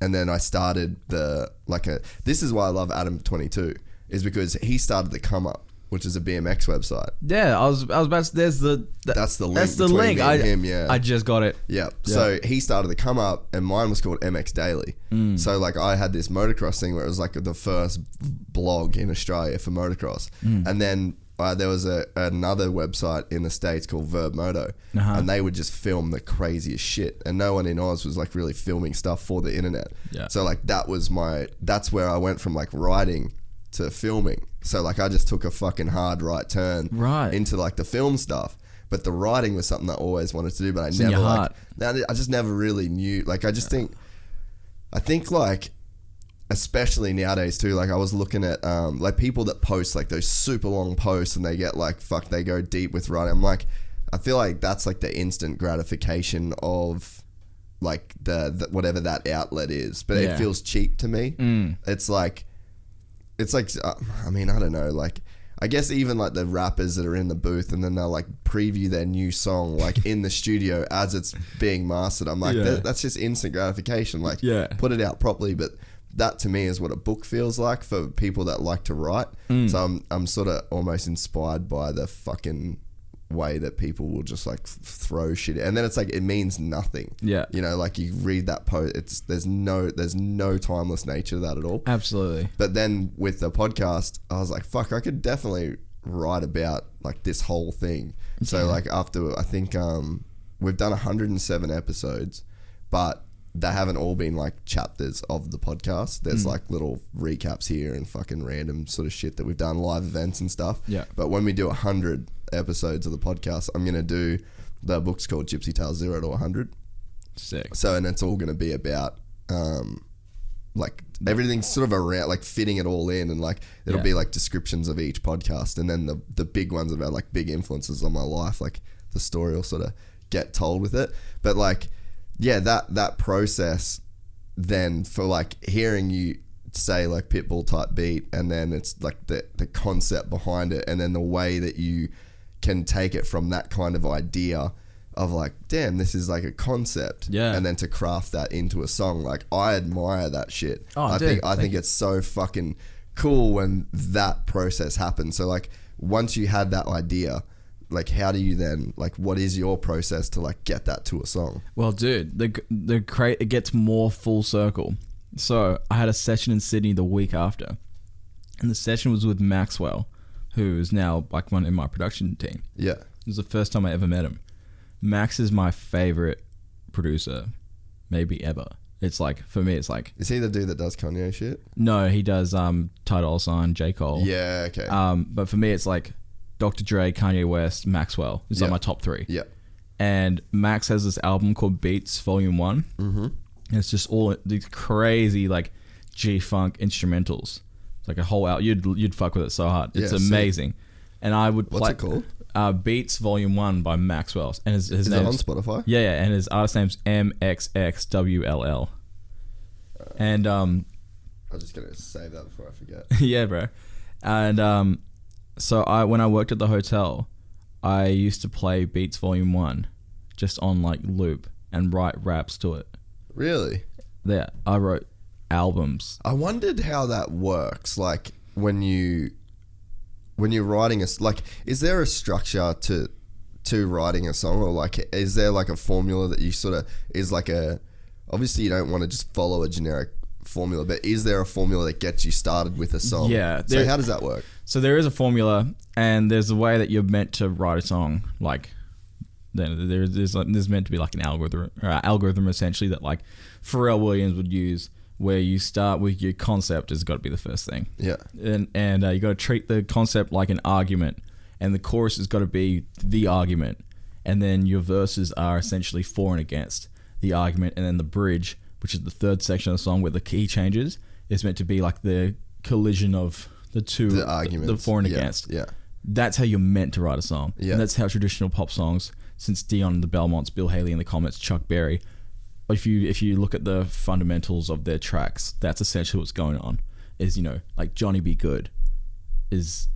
and then I started this is why I love Adam 22, is because he started the Come Up, which is a BMX website. Yeah, I was about to, that's the link. That's the link. Me and him, yeah. I just got it. Yeah. So he started the Come Up, and mine was called MX Daily. So like I had this motocross thing where it was like the first blog in Australia for motocross, and then there was another website in the States called Verb Moto, and they would just film the craziest shit, and no one in Oz was like really filming stuff for the internet. Yeah. So like that's where I went from like writing to filming. So like I just took a fucking hard right turn into like the film stuff, but the writing was something I always wanted to do, but I just never really knew. Like I think like, especially nowadays too, like I was looking at like people that post like those super long posts and they get like they go deep with writing. I'm like, I feel like that's like the instant gratification of like the whatever that outlet is, but it feels cheap to me. It's like I mean, I don't know, like I guess even like the rappers that are in the booth and then they'll like preview their new song like in the studio as it's being mastered. I'm like, that's just instant gratification. Like, put it out properly. But that to me is what a book feels like for people that like to write. So I'm sort of almost inspired by the fucking way that people will just like throw shit, and then it's like it means nothing. You know, like you read that post, there's no timeless nature to that at all. Absolutely. But then with the podcast, I was like, fuck, I could definitely write about like this whole thing. So like after I think we've done 107 episodes, but they haven't all been like chapters of the podcast. There's like little recaps here and fucking random sort of shit that we've done, live events and stuff. But when we do 100 episodes of the podcast, I'm gonna do the book's called Gypsy Tales 0 to 100. Sick. So, and it's all gonna be about like everything's sort of around like fitting it all in, and like it'll be like descriptions of each podcast, and then the big ones about like big influences on my life, like the story will sort of get told with it. But like that process then for like hearing you say like Pitbull type beat, and then it's like the concept behind it, and then the way that you can take it from that kind of idea of like, damn, this is like a concept, and then to craft that into a song. Like I admire that shit. I think it's so fucking cool when that process happens. So like once you had that idea, like how do you then like what is your process to like get that to a song? Well, dude, it gets more full circle. So I had a session in Sydney the week after, and the session was with Maxwell, who is now like one in my production team. It was the first time I ever met him. Max is my favorite producer, maybe ever. It's like, for me, it's like... Is he the dude that does Kanye shit? No, he does Ty Dolla $ign, J. Cole. Yeah, okay. But for me, it's like Dr. Dre, Kanye West, Maxwell. It's like my top three. And Max has this album called Beats Volume 1. And it's just all these crazy like G-funk instrumentals. It's like a whole out. You'd fuck with it so hard. It's amazing. And I would play... What's it called? Beats Volume 1 by Maxwell. And his is name it on Spotify? Yeah, and his artist name's MXXWLL. And I'm just gonna save that before I forget. Yeah, bro. And so when I worked at the hotel, I used to play Beats Volume 1 just on like loop and write raps to it. Really? Yeah, I wrote albums. I wondered how that works. Like when you're writing like, is there a structure to writing a song, or like, is there like a formula that you sort of is like obviously you don't want to just follow a generic formula, but is there a formula that gets you started with a song? Yeah. So how does that work? So there is a formula, and there's a way that you're meant to write a song. Like there's meant to be like an algorithm essentially that like Pharrell Williams would use, where you start with your concept has got to be the first thing. And you got to treat the concept like an argument, and the chorus has got to be the argument, and then your verses are essentially for and against the argument, and then the bridge, which is the third section of the song where the key changes, is meant to be like the collision of the arguments, the for and against. That's how you're meant to write a song. And that's how traditional pop songs, since Dion and the Belmonts, Bill Haley in the comments, Chuck Berry, if you look at the fundamentals of their tracks, that's essentially what's going on. Is, you know, like Johnny Be Good is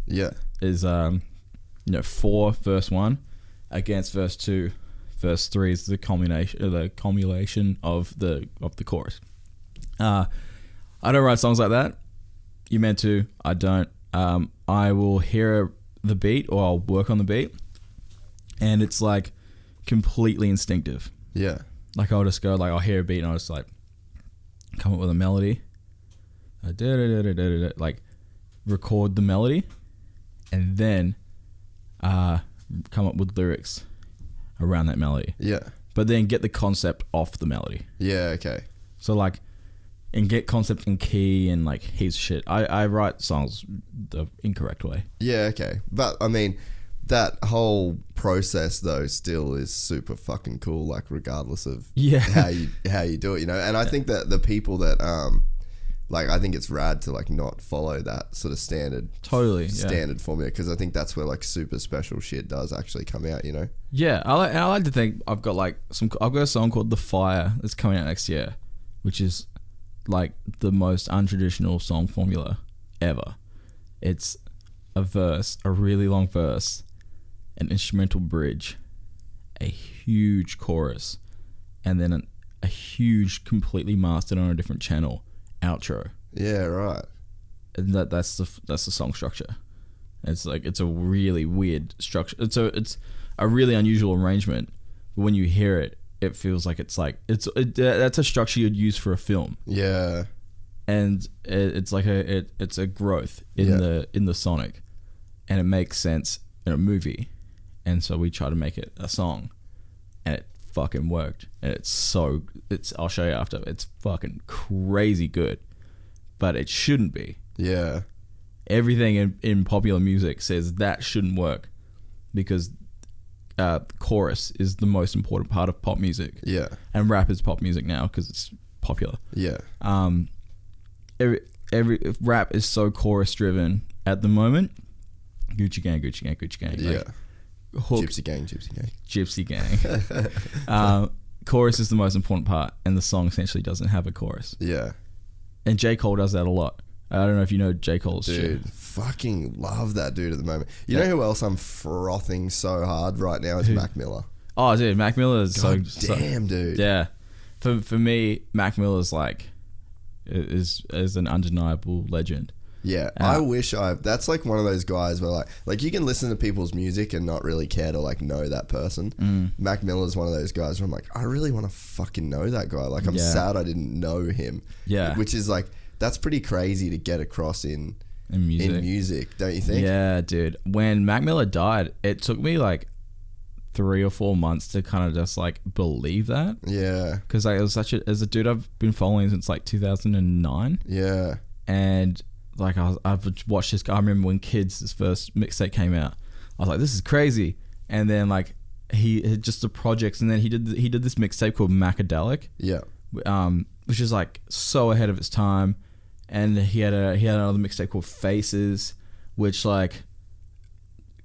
for verse 1 against verse 2, verse 3 is the culmination of the chorus. I don't write songs like that. You meant to. I don't. I will hear the beat or I'll work on the beat, and it's like completely instinctive. Yeah. Like I'll just go, like I'll hear a beat and I'll just like come up with a melody. Like record the melody and then come up with lyrics around that melody. Yeah. But then get the concept off the melody. Yeah, okay. So like, and get concept and key and like heaps of shit. I write songs the incorrect way. Yeah, okay. But I mean, that whole process though still is super fucking cool, like regardless of how you do it, you know. And I think that the people that like, I think it's rad to like not follow that sort of standard formula, because I think that's where like super special shit does actually come out, you know. Yeah, I like to think I've got a song called The Fire that's coming out next year, which is like the most untraditional song formula ever. It's a verse, a really long verse, an instrumental bridge, a huge chorus, and then a huge, completely mastered on a different channel outro. Yeah, right. And that's the song structure. It's like, it's a really weird structure. It's a really unusual arrangement, but when you hear it, it feels like that's a structure you'd use for a film. Yeah. And it's like it's a growth in the sonic, and it makes sense in a movie, and so we try to make it a song, and it fucking worked, and I'll show you after. It's fucking crazy good, but it shouldn't be. Yeah. Everything in popular music says that shouldn't work, because chorus is the most important part of pop music. Yeah. And rap is pop music now because it's popular. Yeah. Every rap is so chorus driven at the moment. Gucci gang, Gucci gang, Gucci gang. Yeah. Like, hook, Gypsy gang, Gypsy gang. Gypsy gang. Chorus is the most important part, and the song essentially doesn't have a chorus. Yeah. And J. Cole does that a lot. I don't know if you know J. Cole's shit. Dude, fucking love that dude at the moment. You know who else I'm frothing so hard right now is Mac Miller. Oh, dude, Mac Miller is damn, dude. Yeah. For me, Mac Miller's like is an undeniable legend. Yeah, I wish that's like one of those guys where like you can listen to people's music and not really care to like know that person. Mac Miller's one of those guys where I'm like, I really want to fucking know that guy. Like, I'm sad I didn't know him. Yeah. Which is like, that's pretty crazy to get across in music, don't you think? Yeah, dude. When Mac Miller died, it took me like 3 or 4 months to kind of just like believe that. Yeah. Because like, it was as a dude I've been following since like 2009. Yeah. And like I've watched this guy. I remember when his first mixtape came out, I was like, this is crazy. And then like he just the projects, and then he did this mixtape called Macadelic. Yeah. Which is like so ahead of its time. And he had another mixtape called Faces, which like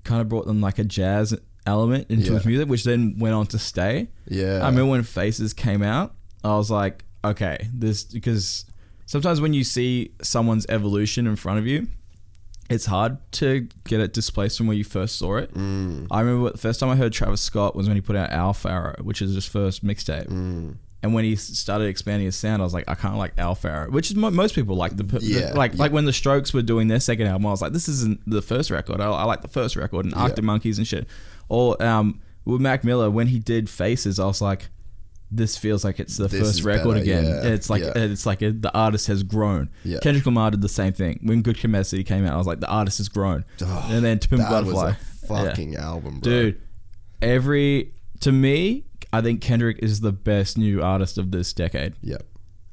kind of brought them like a jazz element into his music, which then went on to stay. Yeah. I remember when Faces came out, I was like, okay, because sometimes when you see someone's evolution in front of you, it's hard to get it displaced from where you first saw it. I remember the first time I heard Travis Scott was when he put out Alpha Arrow, which is his first mixtape. And when he started expanding his sound, I was like, I kind of like Alpha Arrow, which is most people like. Like when the Strokes were doing their second album, I was like, this isn't the first record. I like the first record, and Arctic Monkeys and shit. Or with Mac Miller, when he did Faces, I was like, this feels like it's the first record better, again. Yeah. It's like the artist has grown. Yeah. Kendrick Lamar did the same thing. When Good Kid, Mad City cimp came out, I was like, the artist has grown. Oh, and then To Pimp a Butterfly, was a fucking album, bro. Dude, to me, I think Kendrick is the best new artist of this decade. Yep.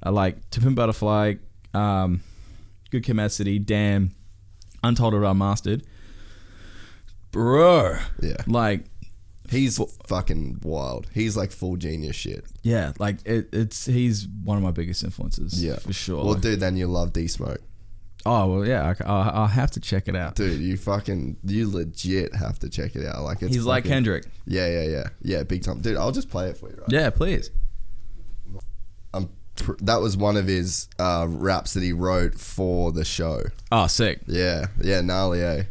I like To Pimp a Butterfly, Good Kid, Mad City, Damn, Untitled Unmastered. Bro. Yeah. Like, he's fucking wild. He's like full genius shit. Yeah, like he's one of my biggest influences. Yeah, for sure. Well, dude, then you love D-Smoke. Oh well, yeah. I'll have to check it out, dude. You legit have to check it out. Like, it's he's like Kendrick. Yeah, big time, dude. I'll just play it for you, right? Yeah, please. That was one of his raps that he wrote for the show. Oh, sick. Yeah, gnarly, eh?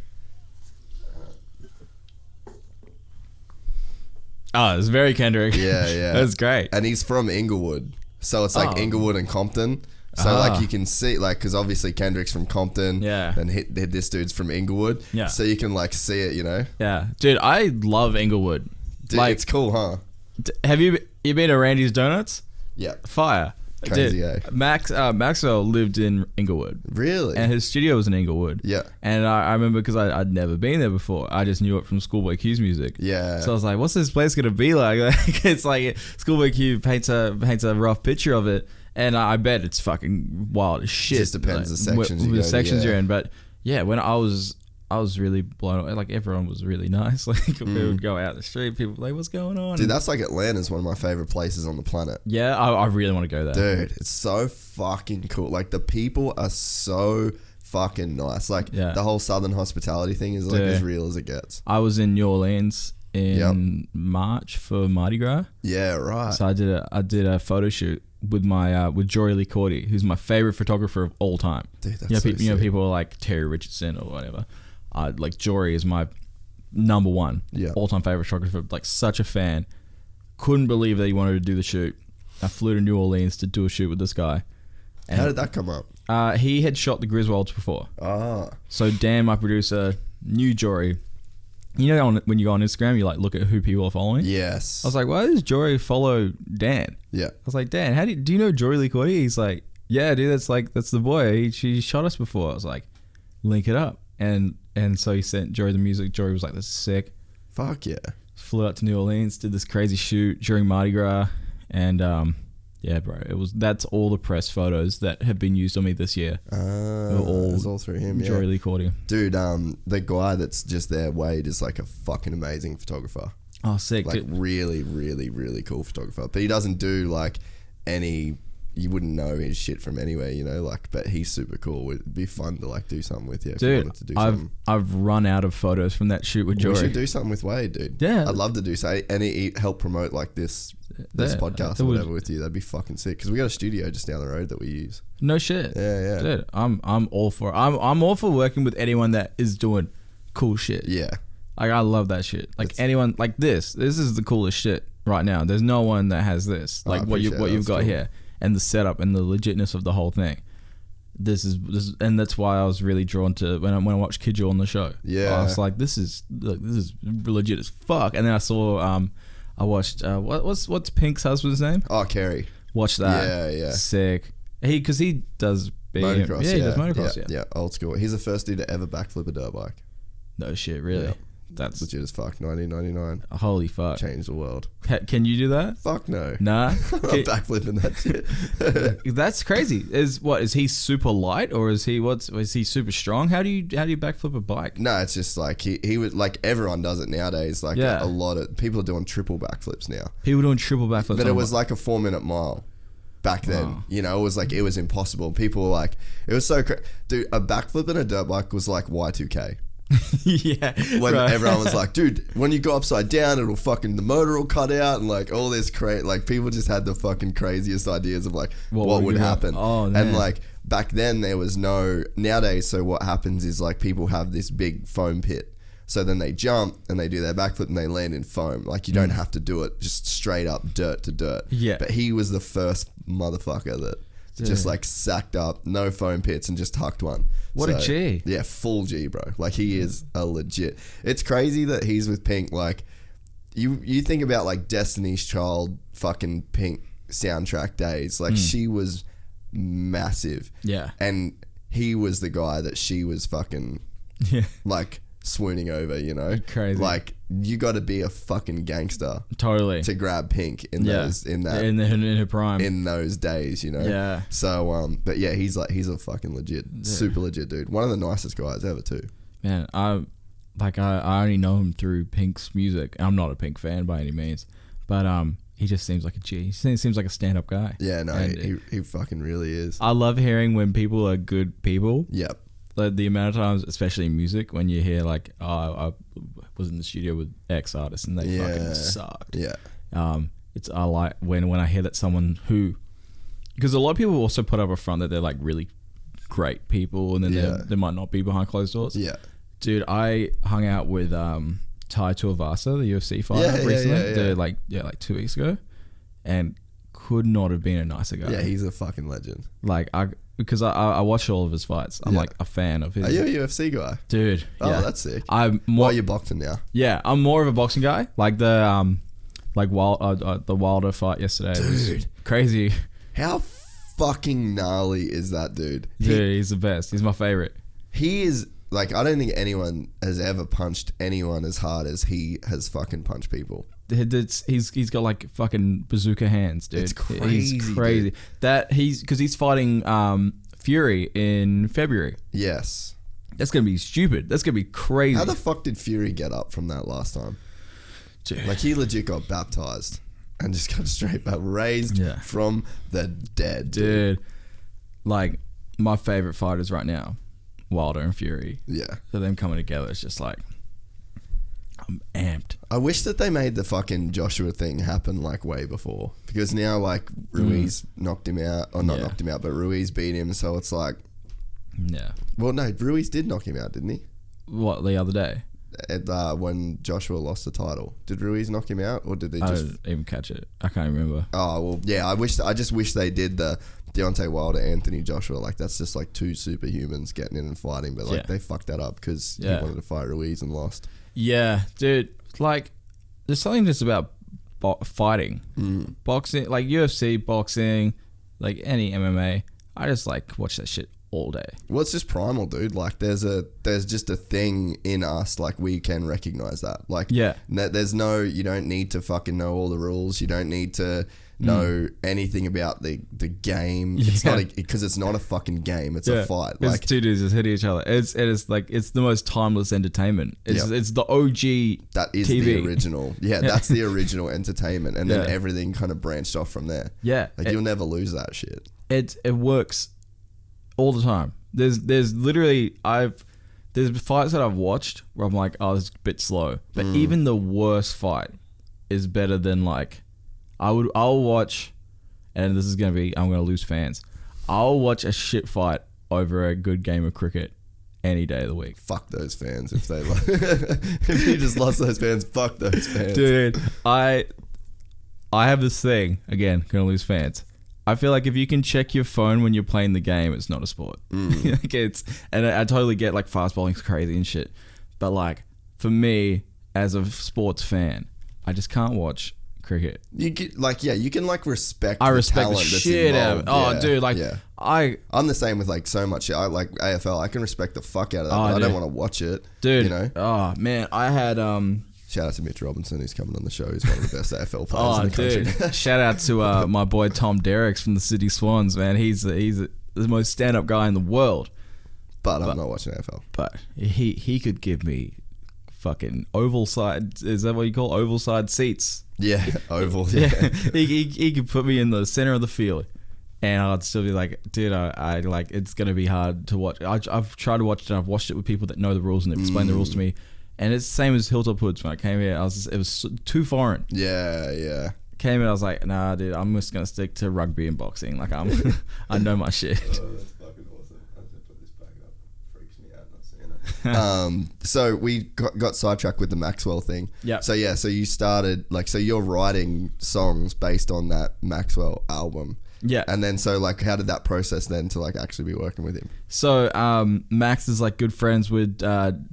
Oh, it's very Kendrick. Yeah. That's great. And he's from Inglewood. So it's like Inglewood and Compton. So like you can see like, because obviously Kendrick's from Compton, and this dude's from Inglewood, so you can like see it, you know. Yeah, dude, I love Inglewood. Dude, like, it's cool, huh? Have you been to Randy's Donuts? Yeah, fire. Crazy, dude, Maxwell lived in Inglewood. Really? And his studio was in Inglewood. Yeah. And I remember because I'd never been there before. I just knew it from Schoolboy Q's music. Yeah. So I was like, what's this place going to be like? It's like Schoolboy Q paints a rough picture of it. And I bet it's fucking wild as shit. Just depends the sections the sections you're in. But yeah, when I was really blown away. Like everyone was really nice. Like we would go out the street, people were like, what's going on? Dude, that's like Atlanta's one of my favorite places on the planet. Yeah, I really want to go there. Dude, it's so fucking cool. Like the people are so fucking nice. Like the whole Southern hospitality thing is like as real as it gets. I was in New Orleans in March for Mardi Gras. Yeah, right. So I did a photo shoot with my with Jory Lee Cordy, who's my favorite photographer of all time. Dude, that's you know, people are like Terry Richardson or whatever. Like Jory is my number one all-time favorite photographer. Like such a fan. Couldn't believe that he wanted to do the shoot. I flew to New Orleans to do a shoot with this guy. And how did that come up? He had shot the Griswolds before. Ah. So Dan, my producer, knew Jory. You know, when you go on Instagram, you like look at who people are following. Yes. I was like, why does Jory follow Dan? Yeah. I was like, Dan, do you know Jory Lee Cordy? He's like, yeah, dude, that's the boy. She shot us before. I was like, link it up. And so he sent Jory the music. Jory was like, this is sick. Fuck yeah. Flew out to New Orleans, did this crazy shoot during Mardi Gras. And yeah, bro, that's all the press photos that have been used on me this year. It was all through him, Jory Lee Cordy. Dude, the guy that's just there, Wade, is like a fucking amazing photographer. Oh, sick. Like really, really, really cool photographer. But he doesn't do like any... You wouldn't know his shit from anywhere, you know, like, but he's super cool. It'd be fun to like do something with you. Dude, if you wanted to do I've something. I've run out of photos from that shoot with Jory. We should do something with Wade, dude. Yeah. I'd love to do so. And he help promote like this podcast or whatever with you. That'd be fucking sick. Because we got a studio just down the road that we use. No shit. Yeah. Dude, I'm all for it. I'm all for working with anyone that is doing cool shit. Yeah. Like I love that shit. Like anyone like this is the coolest shit right now. There's no one that has this. Like what you've got here. And the setup and the legitness of the whole thing. This is and that's why I was really drawn to when I watched Kidjo on the show. Yeah, I was like, this is legit as fuck. And then I saw I watched what's Pink's husband's name? Oh, Kerry. Watch that. Yeah. Sick. Because he does motocross. Yeah, he does motocross. Yeah, old school. He's the first dude to ever backflip a dirt bike. No shit, really. Yeah. That's legit as fuck. 1999. Holy fuck. Changed the world. Can you do that? Fuck no. Nah. I'm backflipping that shit. That's crazy. Is he super light or is he super strong? How do you backflip a bike? No, it's just like he would, like everyone does it nowadays. Like a lot of people are doing triple backflips now. People doing triple backflips. But it was like a 4-minute mile. Back then, wow. You know, it was like, it was impossible. People were like, it was so dude, a backflip in a dirt bike was like Y2K. Yeah, when everyone was like, dude, when you go upside down, it'll fucking, the motor will cut out, and like all this like people just had the fucking craziest ideas of like what would happen. Oh, man. And like back then there was no, nowadays, so what happens is like people have this big foam pit, so then they jump and they do their backflip and they land in foam. Like you don't have to do it just straight up dirt to dirt. Yeah, but he was the first motherfucker that just like sacked up, no foam pits, and just hucked one. What a G. Yeah, full G, bro. Like he is a legit. It's crazy that he's with Pink. Like you think about like Destiny's Child fucking Pink soundtrack days. Like she was massive. Yeah. And he was the guy that she was fucking like swooning over, you know? Crazy. Like you got to be a fucking gangster totally to grab Pink in those in her prime in those days, you know. Yeah. So but yeah, he's a fucking legit, super legit dude. One of the nicest guys ever too. Man, I only know him through Pink's music. I'm not a Pink fan by any means, but he just seems like a G. He seems like a stand-up guy. Yeah, no, he fucking really is. I love hearing when people are good people. Yep. Like the amount of times, especially in music, when you hear like, I was in the studio with X artists and they fucking sucked. Yeah. I like when I hear that someone who, because a lot of people also put up a front that they're like really great people and then they might not be behind closed doors. Yeah. Dude, I hung out with Tai Tuivasa, the UFC fighter, recently. Like 2 weeks ago, and could not have been a nicer guy. Yeah, he's a fucking legend. Like because I watch all of his fights. I'm like a fan of his. Are you a UFC guy? Dude. Oh, yeah. that's sick. Why are you boxing now? Yeah, I'm more of a boxing guy. Like the the Wilder fight yesterday was crazy. How fucking gnarly is that dude? Dude, he's the best. He's my favorite. He is like, I don't think anyone has ever punched anyone as hard as he has fucking punched people. He's got like fucking bazooka hands, dude. It's crazy. He's crazy. Dude. That he's fighting Fury in February. Yes. That's gonna be stupid. That's gonna be crazy. How the fuck did Fury get up from that last time? Dude. Like, he legit got baptized and just got straight back, raised from the dead. Dude, like, my favorite fighters right now, Wilder and Fury. Yeah. So them coming together, it's just like, I'm amped. I wish that they made the fucking Joshua thing happen like way before, because now like Ruiz knocked him out, or not knocked him out, but Ruiz beat him, so it's like, well, no, Ruiz did knock him out, didn't he? What, the other day? When Joshua lost the title, did Ruiz knock him out, or did they just? I didn't even catch it. I can't remember. Oh well, yeah. I just wish they did the Deontay Wilder, Anthony Joshua. Like, that's just like two superhumans getting in and fighting, but like they fucked that up because he wanted to fight Ruiz and lost. Yeah, dude. Like, there's something just about fighting, boxing, like UFC, boxing, like any MMA. I just like watch that shit all day. Well, it's just primal, dude. Like, there's just a thing in us, like, we can recognize that. Like, there's no, you don't need to fucking know all the rules. You don't need to know anything about the game. It's not because it's not a fucking game. It's a fight. Like, it's two dudes just hitting each other. It is like, it's the most timeless entertainment. It's the OG. That is TV. the original. Yeah, that's the original entertainment, and then everything kind of branched off from there. Yeah, like, you'll never lose that shit. It works all the time. There's literally there's fights that I've watched where I'm like, oh, it's a bit slow, but even the worst fight is better than, like, I'll watch, and this is gonna be, I'm gonna lose fans. I'll watch a shit fight over a good game of cricket any day of the week. Fuck those fans if they if you just lost those fans. Fuck those fans, dude. I have this thing, again, gonna lose fans. I feel like if you can check your phone when you're playing the game, it's not a sport. Like, and I totally get, like, fast bowling's crazy and shit, but like, for me as a sports fan, I just can't watch cricket. You can respect. I respect the shit out of it. Oh, dude, like, I'm the same with, like, so much shit. I like AFL. I can respect the fuck out of that, but I don't want to watch it, dude. You know? Oh man, I had shout out to Mitch Robinson, who's coming on the show. He's one of the best AFL players in the country. Dude. Shout out to my boy Tom Derricks from the City Swans, man. He's the most stand-up guy in the world. But I'm not watching AFL. But he could give me fucking oval side. Is that what you call oval side seats? Yeah, oval. Yeah. He could put me in the center of the field, and I'd still be like, dude, I like, it's gonna be hard to watch. I've tried to watch it. And I've watched it with people that know the rules and they've explained the rules to me. And it's the same as Hilltop Hoods. When I came here, it was too foreign. Yeah. Came in, I was like, nah, dude, I'm just gonna stick to rugby and boxing. Like, I know my shit. Oh, that's fucking awesome. I have to put this back up. It freaks me out not seeing it. So we got sidetracked with the Maxwell thing. Yeah. So you started, like, so you're writing songs based on that Maxwell album. Yeah. And then, so, like, how did that process then to, like, actually be working with him? So Max is, like, good friends with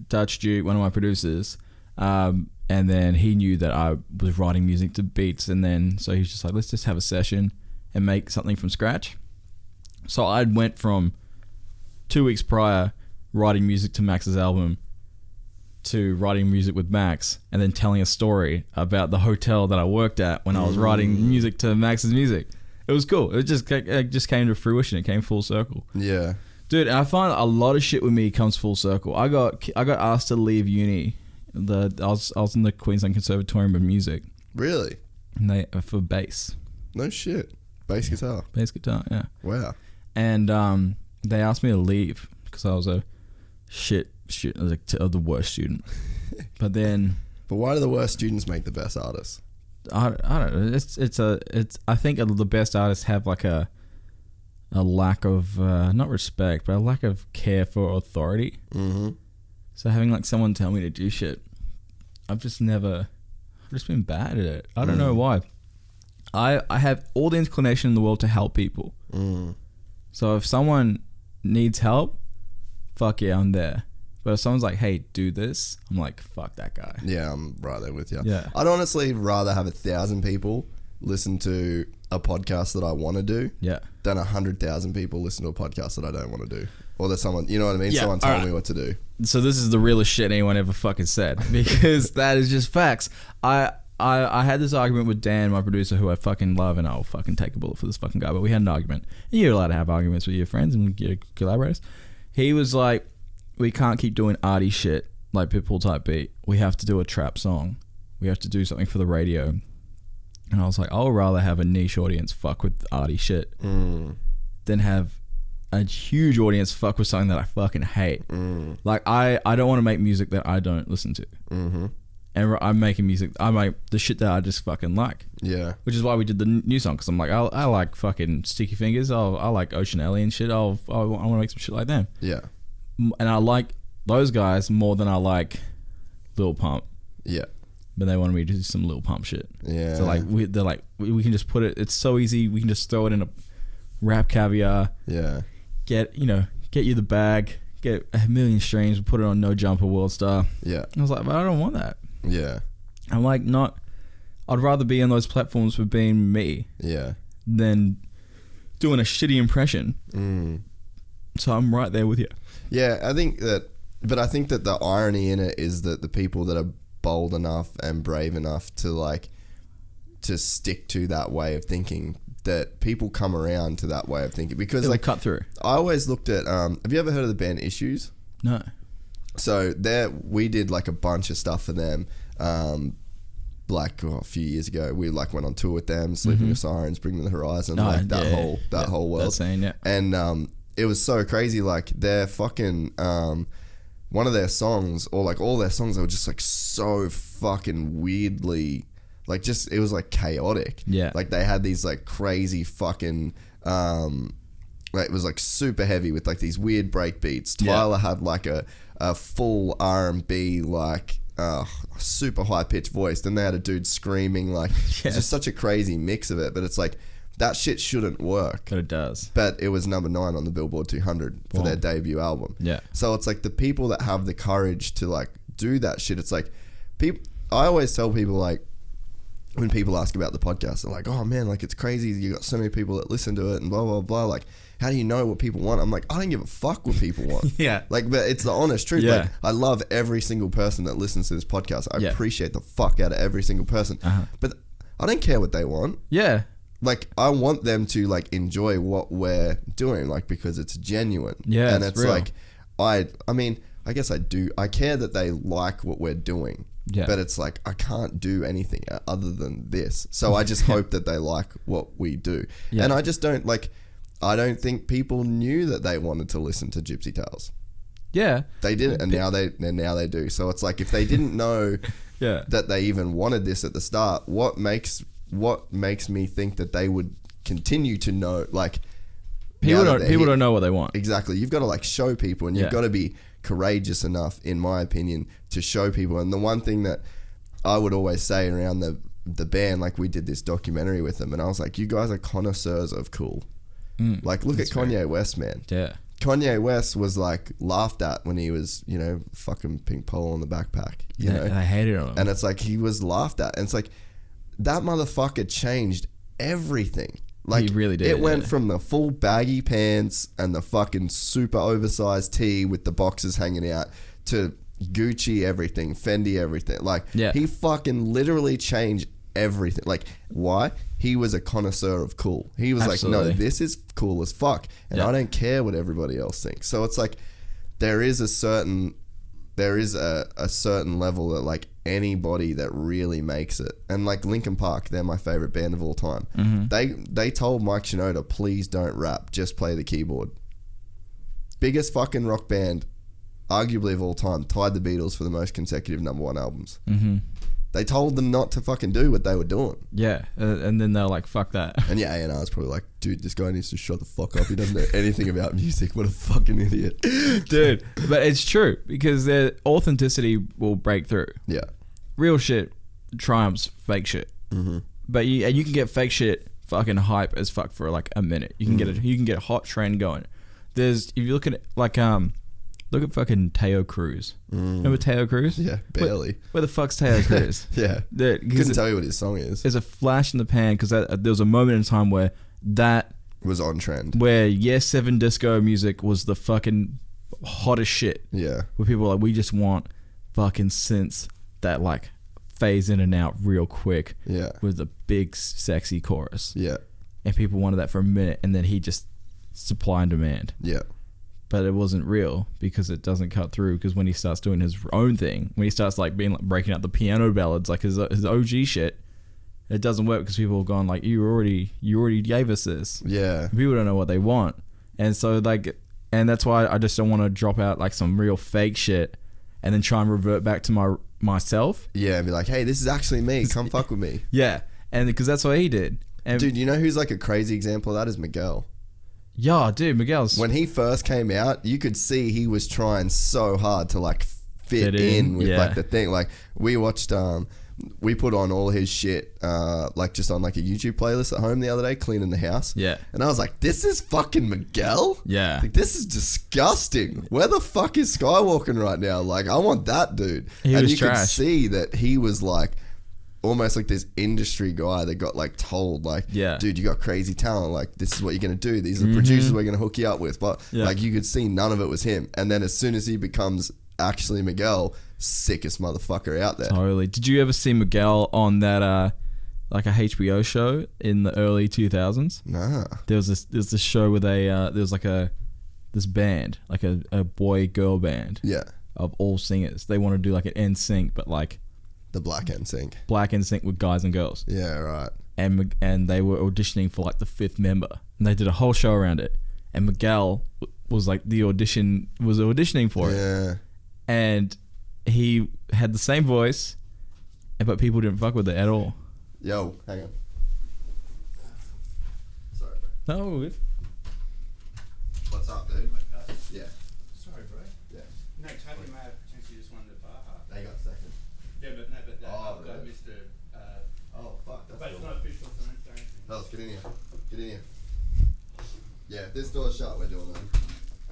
Dutch Duke, one of my producers. And then he knew that I was writing music to beats, and then so he's just like, let's just have a session and make something from scratch. So I went from 2 weeks prior writing music to Max's album to writing music with Max, and then telling a story about the hotel that I worked at when I was writing music to Max's music. It was cool. It just came to fruition. It came full circle. Yeah, dude. And I find a lot of shit with me comes full circle. I got asked to leave uni. I was in the Queensland Conservatorium of Music. Really? And for bass. No shit. Bass guitar. Bass guitar. Yeah. Wow. And they asked me to leave because I was a shit student, like the worst student. But why do the worst students make the best artists? I don't know. I think the best artists have like a lack of not respect, but a lack of care for authority. Mm-hmm. So having like someone tell me to do shit, I've just been bad at it. I don't know why. I have all the inclination in the world to help people. So if someone needs help, fuck yeah, I'm there. But if someone's like, hey, do this, I'm like, fuck that guy. Yeah, I'm right there with you. Yeah. I'd honestly rather have 1,000 people listen to a podcast that I want to do than 100,000 people listen to a podcast that I don't want to do. Or that someone, you know what I mean? Someone told me what to do. So this is the realest shit anyone ever fucking said, because that is just facts. I had this argument with Dan, my producer, who I fucking love, and I'll fucking take a bullet for this fucking guy, but we had an argument. And you're allowed to have arguments with your friends and your collaborators. He was like, we can't keep doing arty shit like Pitbull type beat. We have to do a trap song. We have to do something for the radio. And I was like, I'll rather have a niche audience fuck with arty shit than have a huge audience fuck with something that I fucking hate. Like I don't want to make music that I don't listen to. And I'm making music, I make the shit that I just fucking like. Yeah. Which is why we did the new song, because I'm like, I like fucking Sticky Fingers. I like Ocean Alley and shit. I want to make some shit like them. Yeah. And I like those guys more than I like Lil Pump. Yeah. But they wanted me to do some Lil Pump shit. Yeah. So like they're like, we can just put it. It's so easy. We can just throw it in a Rap Caviar. Yeah. Get you the bag. Get 1 million streams. Put it on No Jumper World Star. Yeah. I was like, but I don't want that. Yeah. I'm like, I'd rather be on those platforms for being me. Yeah. Than doing a shitty impression. So I'm right there with you. Yeah, I think that the irony in it is that the people that are bold enough and brave enough to stick to that way of thinking, that people come around to that way of thinking, because it'll cut through. I always looked at have you ever heard of the band Issues? No. So we did like a bunch of stuff for them a few years ago. We like went on tour with them, Sleeping with Sirens, Bring Me the Horizon, that whole world. That scene, yeah. And it was so crazy, like their fucking one of their songs, or like all their songs, they were just like so fucking weirdly, like just, it was like chaotic. Yeah. Like they had these like crazy fucking like it was like super heavy with like these weird break beats. Tyler had like a full R&B like super high pitched voice. Then they had a dude screaming, like it's just such a crazy mix of it. But it's like that shit shouldn't work. But it does. But it was number 9 on the Billboard 200 for their debut album. Yeah. So it's like the people that have the courage to like do that shit. It's like I always tell people, like, when people ask about the podcast, they're like, oh man, like it's crazy, you got so many people that listen to it and blah blah blah, like how do you know what people want? I'm like, I don't give a fuck what people want. Yeah. Like, but it's the honest truth. Yeah. Like, I love every single person that listens to this podcast. I appreciate the fuck out of every single person. But I don't care what they want. Yeah. Like, I want them to like enjoy what we're doing, like, because it's genuine. Yeah. And it's real. Like, I mean, I guess I do. I care that they like what we're doing. Yeah. But it's like, I can't do anything other than this. So I just hope that they like what we do. Yeah. And I just don't like, I don't think people knew that they wanted to listen to Gypsy Tales. Yeah. They didn't, and now they do. So it's like, if they didn't know that they even wanted this at the start, what makes me think that they would continue to know, like, people don't know what they want. Exactly. You've got to like show people, and you've got to be courageous enough, in my opinion, to show people. And the one thing that I would always say around the band, like, we did this documentary with them, and I was like, you guys are connoisseurs of cool. Like, look at Kanye West, man. Yeah. Kanye West was like laughed at when he was, fucking pink polo on the backpack. You know? I hated him. And it's like, he was laughed at. And it's like, that motherfucker changed everything. Like, he really did. It went from the full baggy pants and the fucking super oversized tee with the boxes hanging out to Gucci everything, Fendi everything. Like, he fucking literally changed everything. Like, why? He was a connoisseur of cool. He was like, no, this is cool as fuck, and I don't care what everybody else thinks. So it's like, there is a certain level that, like, anybody that really makes it, and like Linkin Park, they're my favorite band of all time. They told Mike Shinoda, please don't rap, just play the keyboard. Biggest fucking rock band arguably of all time, tied the Beatles for the most consecutive #1 albums. They told them not to fucking do what they were doing. Yeah, and then they're like, fuck that. And yeah, A&R's probably like, dude, this guy needs to shut the fuck up. He doesn't know anything about music. What a fucking idiot. Dude, but it's true, because their authenticity will break through. Yeah. Real shit triumphs fake shit. but you can get fake shit fucking hype as fuck for like a minute. You can get a hot trend going. If you look at like look at fucking Teo Cruz. Remember Teo Cruz? Yeah, barely. Where the fuck's Teo Cruz? Yeah, couldn't tell you what his song is. There's a flash in the pan because there was a moment in time where that was on trend. Where Yes 7 disco music was the fucking hottest shit. Yeah, where people were like, we just want fucking synths that like phase in and out real quick. Yeah, with the big sexy chorus. Yeah, and people wanted that for a minute, and then he just supply and demand. Yeah. But it wasn't real because it doesn't cut through. Because when he starts doing his own thing, when he starts like being like breaking out the piano ballads, like his OG shit, it doesn't work because people have gone like, you already gave us this. Yeah. People don't know what they want, and so like, and that's why I just don't want to drop out like some real fake shit, and then try and revert back to myself. Yeah, and be like, hey, this is actually me. Come fuck with me. Yeah, and because that's what he did. And dude, you know who's like a crazy example of that is Miguel. Yeah, dude, Miguel's... When he first came out, you could see he was trying so hard to like fit in with like the thing. Like we watched, we put on all his shit, like just on like a YouTube playlist at home the other day, cleaning the house. Yeah. And I was like, this is fucking Miguel? Yeah. Like, this is disgusting. Where the fuck is Skywalking right now? Like, I want that dude. And you could see that he was like, almost like this industry guy that got like told like, dude, you got crazy talent, like this is what you're gonna do, these are the producers we're gonna hook you up with, but like you could see none of it was him. And then as soon as he becomes actually Miguel, sickest motherfucker out there. Totally. Did you ever see Miguel on that like a HBO show in the early 2000s? Nah. There's this show where they there was like this band, like a boy girl band, of all singers. They want to do like an NSYNC, but like the Black NSYNC. Black NSYNC with guys and girls. Yeah, right. And they were auditioning for like the 5th member, and they did a whole show around it. And Miguel was like auditioning for it. Yeah. And he had the same voice, but people didn't fuck with it at all. Yo, hang on. Sorry, bro. No. What's up, dude? Yeah. Sorry, bro. Yeah. No, Tony may have potentially just won the Baja. They got second. Yeah, but I've got really? Mr. Oh, fuck. That's But it's cool. not official, so don't say anything. Fellas, get in here. Get in here. Yeah, if this door's shut, we're doing that.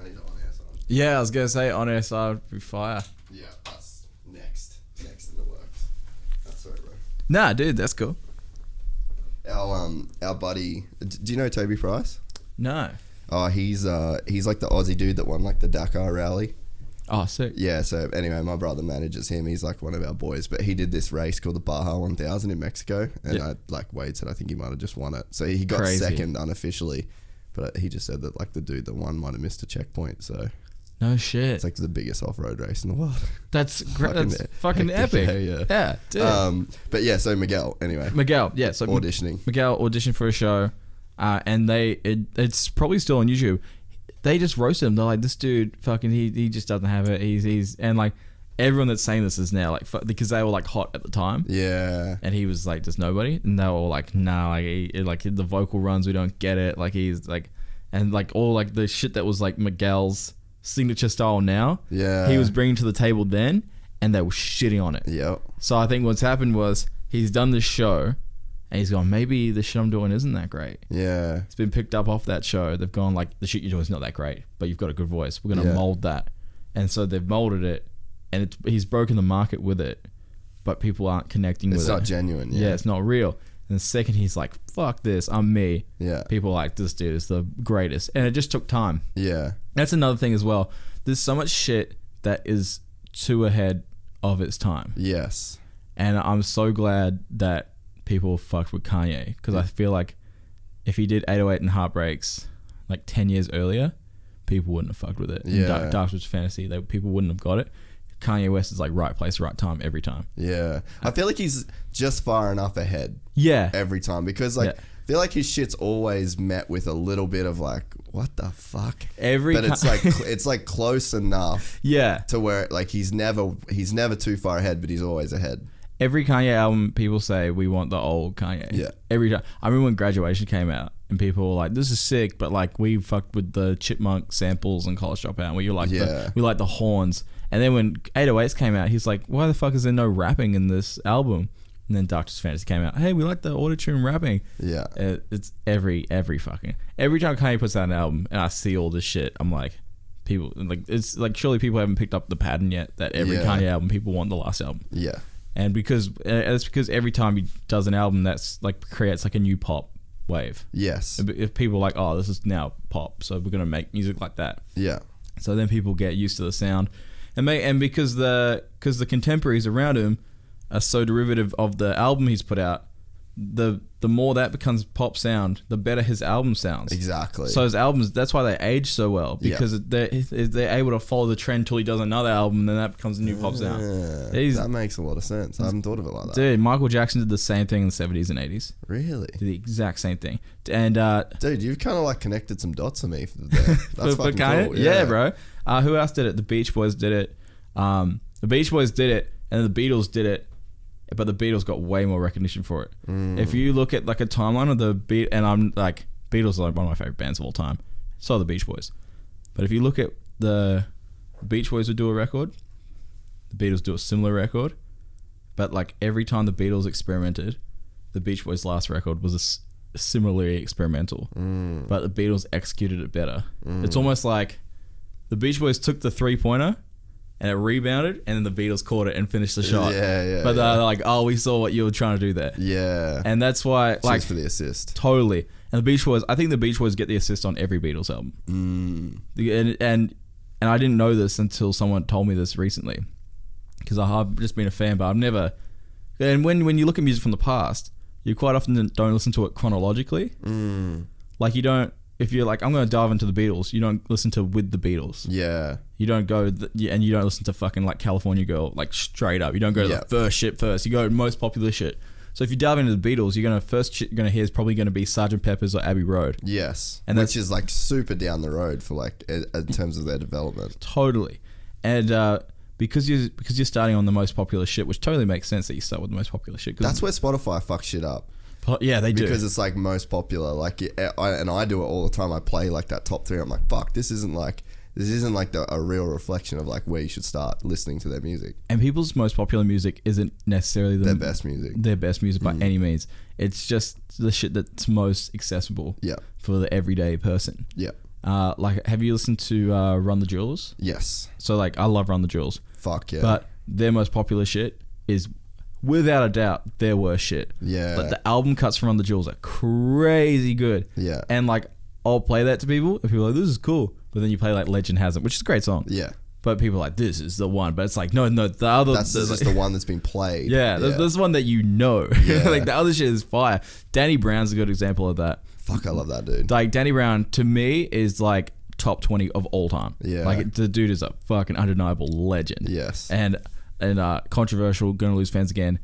I need to on-air something. Yeah, I was gonna say on air side would be fire. Yeah, that's next in the works. That's sorry, bro. Nah, dude, that's cool. Our buddy, do you know Toby Price? No. Oh, he's like the Aussie dude that won like the Dakar rally. Oh, sick. Yeah, so anyway, my brother manages him. He's like one of our boys, but he did this race called the Baja 1000 in Mexico, and I like Wade said I think he might have just won it. So he got second unofficially, but he just said that like the dude that won might have missed a checkpoint. So no shit. it's like the biggest off-road race in the world. That's great. That's fucking epic. Yeah, dude. But yeah, so Miguel anyway. Miguel, yeah, so auditioning. Miguel auditioned for a show, and it's probably still on YouTube. They just roasted him. They're like, this dude fucking he just doesn't have it. He's and like everyone that's saying this is now like because they were like hot at the time. Yeah. And he was like just nobody, and they were all like, nah, like the vocal runs, we don't get it. Like he's like, and like all like the shit that was like Miguel's signature style now. Yeah. He was bringing to the table then, and they were shitting on it. Yep. So I think what's happened was he's done this show. And he's gone, maybe the shit I'm doing isn't that great. Yeah. It's been picked up off that show. They've gone like, the shit you're doing is not that great, but you've got a good voice. We're going to mold that. And so they've molded it, and he's broken the market with it, but people aren't connecting with it. It's not genuine. Yeah. It's not real. And the second he's like, fuck this, I'm me. Yeah. People are like, this dude is the greatest. And it just took time. Yeah. That's another thing as well. There's so much shit that is too ahead of its time. Yes. And I'm so glad that people fucked with Kanye, because I feel like if he did 808 and Heartbreaks like 10 years earlier, people wouldn't have fucked with it. Yeah. Dark Switch Fantasy, people wouldn't have got it. Kanye West is like right place, right time every time. Yeah. I feel like he's just far enough ahead. Yeah. Every time, because like I feel like his shit's always met with a little bit of like, what the fuck? But it's like close enough. Yeah. To where like he's never too far ahead, but he's always ahead. Every Kanye album, people say we want the old Kanye. Yeah. Every time. I remember when Graduation came out, and people were like, "This is sick," but like we fucked with the Chipmunk samples and College Dropout. Where you're like, we like the horns. And then when 808s came out, he's like, "Why the fuck is there no rapping in this album?" And then Darkest Fantasy came out. Hey, we like the auto-tune rapping. Yeah. It's every time Kanye puts out an album and I see all this shit, I'm like, people like it's like surely people haven't picked up the pattern yet that every Kanye album people want the last album. Yeah. And because it's because every time he does an album, that's like creates like a new pop wave. Yes. If people are like, oh, this is now pop, so we're gonna make music like that. Yeah. So then people get used to the sound, and because the contemporaries around him are so derivative of the album he's put out, the more that becomes pop sound, the better his album sounds. Exactly. So his albums, that's why they age so well, because they're able to follow the trend till he does another album, and then that becomes a new pop sound. That makes a lot of sense. I haven't thought of it like that. Dude, Michael Jackson did the same thing in the 70s and 80s. Really? Did the exact same thing. And dude, you've kind of like connected some dots for me for there. That's fucking cool. Yeah, bro. Who else did it? The Beach Boys did it. The Beach Boys did it, and the Beatles did it. But the Beatles got way more recognition for it. If you look at like a timeline of the Beat, and I'm like, Beatles are like one of my favorite bands of all time. So are the Beach Boys. But if you look at the Beach Boys would do a record, the Beatles do a similar record. But like every time the Beatles experimented, the Beach Boys' last record was similarly experimental. But the Beatles executed it better. It's almost like the Beach Boys took the 3-pointer and it rebounded, and then the Beatles caught it and finished the shot. But they're like, oh, we saw what you were trying to do there. Yeah. And that's why, like, for the assist. Totally. And the Beach Boys, I think the Beach Boys get the assist on every Beatles album. And I didn't know this until someone told me this recently, because I've just been a fan, but I've never. And when you look at music from the past, you quite often don't listen to it chronologically. Like you don't. If you're like, I'm going to dive into the Beatles, you don't listen to With the Beatles. Yeah. You don't go, and you don't listen to fucking like California Girl, like straight up. You don't go to the first shit first. You go most popular shit. So if you dive into the Beatles, you're going to, first shit you're going to hear is probably going to be Sgt. Pepper's or Abbey Road. Yes. And which is like super down the road for like, in terms of their development. Totally. And because you're starting on the most popular shit, which totally makes sense that you start with the most popular shit. That's where Spotify fucks shit up. Yeah, they do. Because it's like most popular. Like, and I do it all the time. I play like that top 3. I'm like, fuck, this isn't like a real reflection of like where you should start listening to their music. And people's most popular music isn't necessarily their best music. Their best music by any means. It's just the shit that's most accessible for the everyday person. Yeah. Like, have you listened to Run the Jewels? Yes. So like, I love Run the Jewels. Fuck yeah. But their most popular shit is, without a doubt, their worst shit. Yeah. But the album cuts from Run the Jewels are crazy good. Yeah. And like, I'll play that to people, and people are like, this is cool. But then you play like Legend Has It, which is a great song. Yeah. But people are like, this is the one. But it's like, no, the other... That's just the one that's been played. Yeah, there's one that you know. Yeah. Like, the other shit is fire. Danny Brown's a good example of that. Fuck, I love that dude. Like, Danny Brown, to me, is like top 20 of all time. Yeah. Like, the dude is a fucking undeniable legend. Yes. And controversial, gonna lose fans again.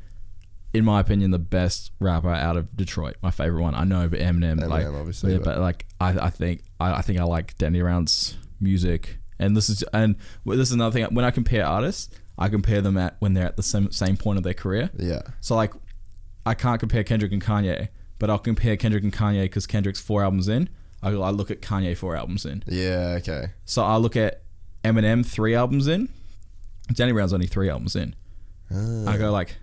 In my opinion, the best rapper out of Detroit, my favorite one. I know, but Eminem, like, obviously, yeah, but like, I think I like Danny Brown's music, and this is another thing. When I compare artists, I compare them when they're at the same point of their career. Yeah. So like, I can't compare Kendrick and Kanye, but I'll compare Kendrick and Kanye because Kendrick's 4 albums in. I look at Kanye 4 albums in. Yeah. Okay. So I look at Eminem 3 albums in. Danny Brown's only 3 albums in. I go like,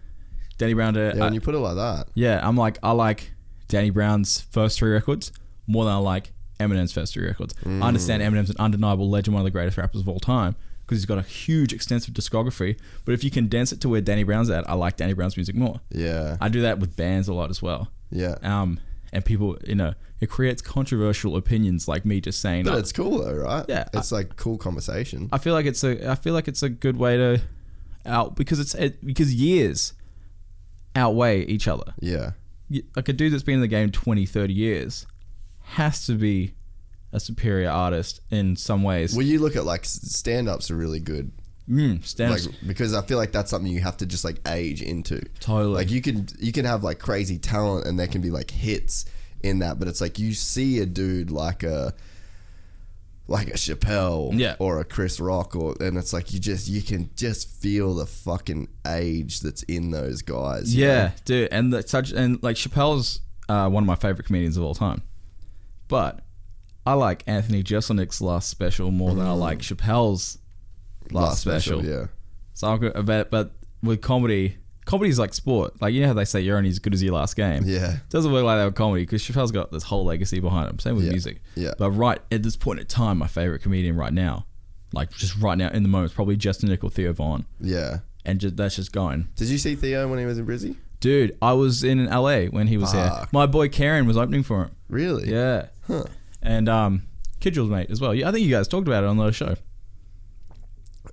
Danny Brown to... Yeah, when you put it like that. Yeah, I'm like, I like Danny Brown's first 3 records more than I like Eminem's first 3 records. I understand Eminem's an undeniable legend, one of the greatest rappers of all time, because he's got a huge, extensive discography. But if you condense it to where Danny Brown's at, I like Danny Brown's music more. Yeah. I do that with bands a lot as well. Yeah. And people, it creates controversial opinions like me just saying... But it's cool though, right? Yeah. It's like cool conversation. I feel like it's a good way to... because years... outweigh each other. Yeah. Like a dude that's been in the game 20, 30 years has to be a superior artist in some ways. Well, you look at like stand-ups are really good. Stand-ups. Like, because I feel like that's something you have to just like age into. Totally. Like you can have like crazy talent and there can be like hits in that, but it's like you see a dude like a Chappelle or a Chris Rock, and it's like you can just feel the fucking age that's in those guys. Yeah, dude, and like Chappelle's one of my favorite comedians of all time, but I like Anthony Jeselnik's last special more than I like Chappelle's last special. Yeah, so but with comedy, comedy's like sport. Like, you know how they say you're only as good as your last game. Yeah. It doesn't work like that with comedy because Chappelle's got this whole legacy behind him. Same with music. Yeah. But right at this point in time, my favorite comedian right now, like just right now in the moment, is probably Justin Nick or Theo Vaughn. Yeah. And that's just going. Did you see Theo when he was in Brizzy? Dude, I was in LA when he was here. My boy Karen was opening for him. Really? Yeah. Huh. And Kidgel's mate as well. Yeah, I think you guys talked about it on the show.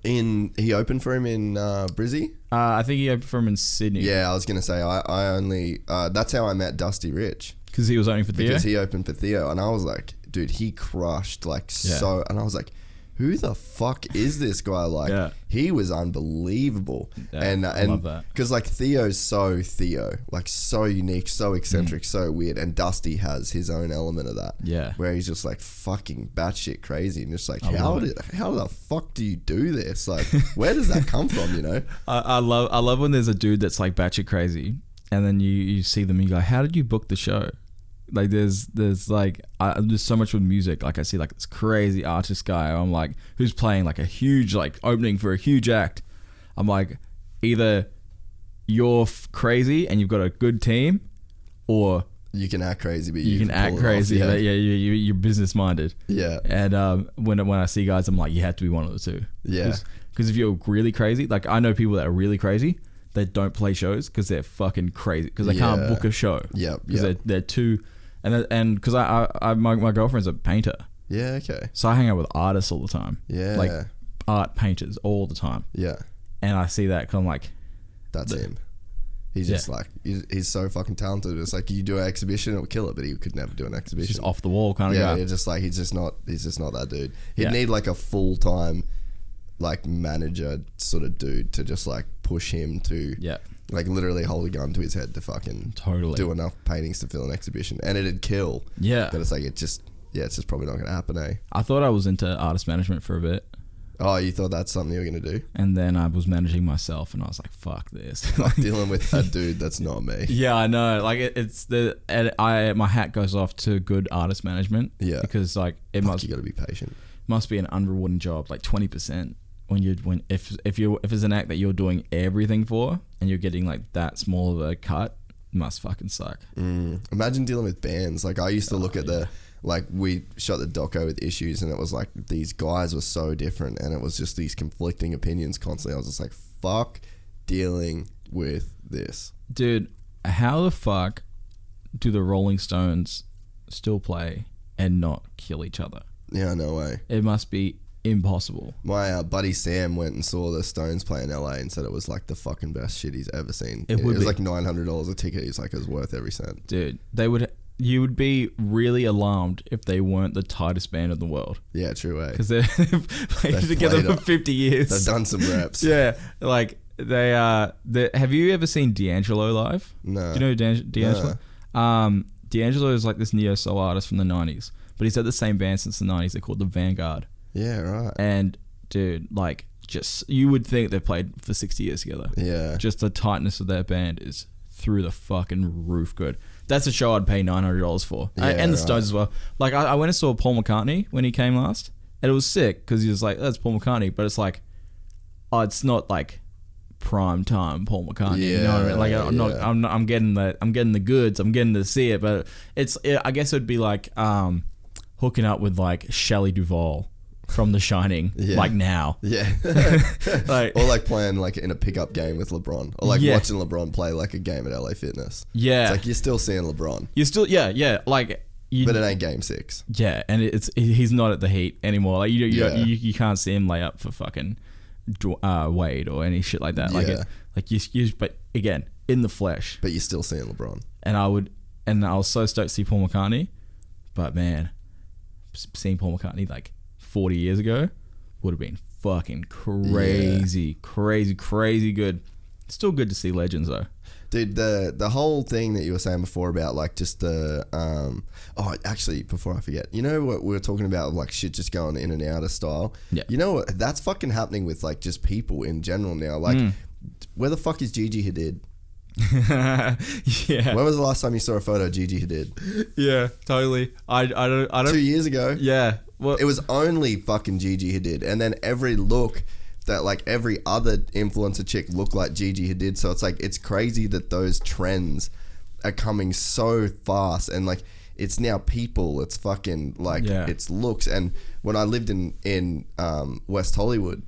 He opened for him in Brizzy? I think he opened for him in Sydney. Yeah, I was going to say, I only... that's how I met Dusty Rich. Because he was opening for Theo? Because he opened for Theo. And I was like, dude, he crushed so... And I was like, who the fuck is this guy? Like, he was unbelievable. Yeah, and I love that. Because, like, Theo's so Theo. Like, so unique, so eccentric, so weird. And Dusty has his own element of that. Yeah. Where he's just, like, fucking batshit crazy. And just like, how the fuck do you do this? Like, where does that come from, you know? I love when there's a dude that's, like, batshit crazy. And then you see them and you go, how did you book the show? Like there's so much with music. Like I see like this crazy artist guy. I'm like, who's playing like a huge like opening for a huge act. I'm like, either you're crazy and you've got a good team, or you can act crazy, but you can act crazy. Yeah, you're business minded. Yeah. And when I see guys, I'm like, you have to be one of the two. Yeah. Because if you're really crazy, like I know people that are really crazy, they don't play shows because they're fucking crazy because they can't book a show. Yeah. Because they're too. And because my girlfriend's a painter. Yeah, okay. So I hang out with artists all the time. Yeah. Like art painters all the time. Yeah. And I see that because I'm like... That's him. He's just like... He's so fucking talented. It's like you do an exhibition, it'll kill it, but he could never do an exhibition. Just off the wall kind of guy. Yeah, just like he's just not that dude. He'd need like a full-time like manager sort of dude to just like push him to... Yeah. Like literally hold a gun to his head to fucking do enough paintings to fill an exhibition, and it'd kill. Yeah, but it's like it's just probably not gonna happen, eh? I thought I was into artist management for a bit. Oh, you thought that's something you were gonna do? And then I was managing myself, and I was like, "Fuck this!" Like dealing with a dude that's not me. Yeah, I know. Like my hat goes off to good artist management. Yeah, because like you gotta be patient. Must be an unrewarding job, like 20%. If it's an act that you're doing everything for and you're getting like that small of a cut, it must fucking suck. Imagine dealing with bands. Like I used to look at we shot the doco with Issues, and it was like these guys were so different, and it was just these conflicting opinions constantly. I was just like, fuck dealing with this. Dude, how the fuck do the Rolling Stones still play and not kill each other? Yeah, no way. It must be impossible. My buddy Sam went and saw the Stones play in LA and said it was like the fucking best shit he's ever seen. It was like $900 a ticket. He's like, it was worth every cent. Dude, you would be really alarmed if they weren't the tightest band in the world. Yeah, true, eh? Because they've played together for 50 years. They've done some reps. Yeah, like they have you ever seen D'Angelo live? No. Do you know D'Angelo? No. D'Angelo is like this neo soul artist from the 90s, but he's had the same band since the 90s. They're called the Vanguard. Yeah, right. And dude, like, just you would think they played for 60 years together. Yeah. Just the tightness of their band is through the fucking roof good. That's a show I'd pay $900 for. Yeah, and the Stones as well. Like, I went and saw Paul McCartney when he came last, and it was sick because he was like, that's Paul McCartney, but it's like, oh, it's not like prime time Paul McCartney. Yeah, you know what I mean? Like, I'm getting the goods. I'm getting to see it, but I guess it'd be like hooking up with like Shelley Duvall from The Shining, like now. Yeah. Like, or like playing like in a pickup game with LeBron. Or like watching LeBron play like a game at LA Fitness. Yeah. It's like you're still seeing LeBron. You're still, like... but it ain't game 6. Yeah, and he's not at the Heat anymore. Like you can't see him lay up for fucking Wade or any shit like that. But again, in the flesh. But you're still seeing LeBron. And I was so stoked to see Paul McCartney, but man, seeing Paul McCartney like 40 years ago would have been fucking crazy good. Still good to see legends though. Dude, the whole thing that you were saying before about like just the actually before I forget, you know what we were talking about, like shit just going in and out of style. Yeah. You know what, that's fucking happening with like just people in general now. Like where the fuck is Gigi Hadid? Yeah. When was the last time you saw a photo of Gigi Hadid? Yeah, totally. I don't 2 years ago. Yeah. Well, it was only fucking Gigi Hadid, and then every look that like every other influencer chick looked like Gigi Hadid. So it's like, it's crazy that those trends are coming so fast, and like it's now people, it's fucking like it's looks. And when I lived in West Hollywood,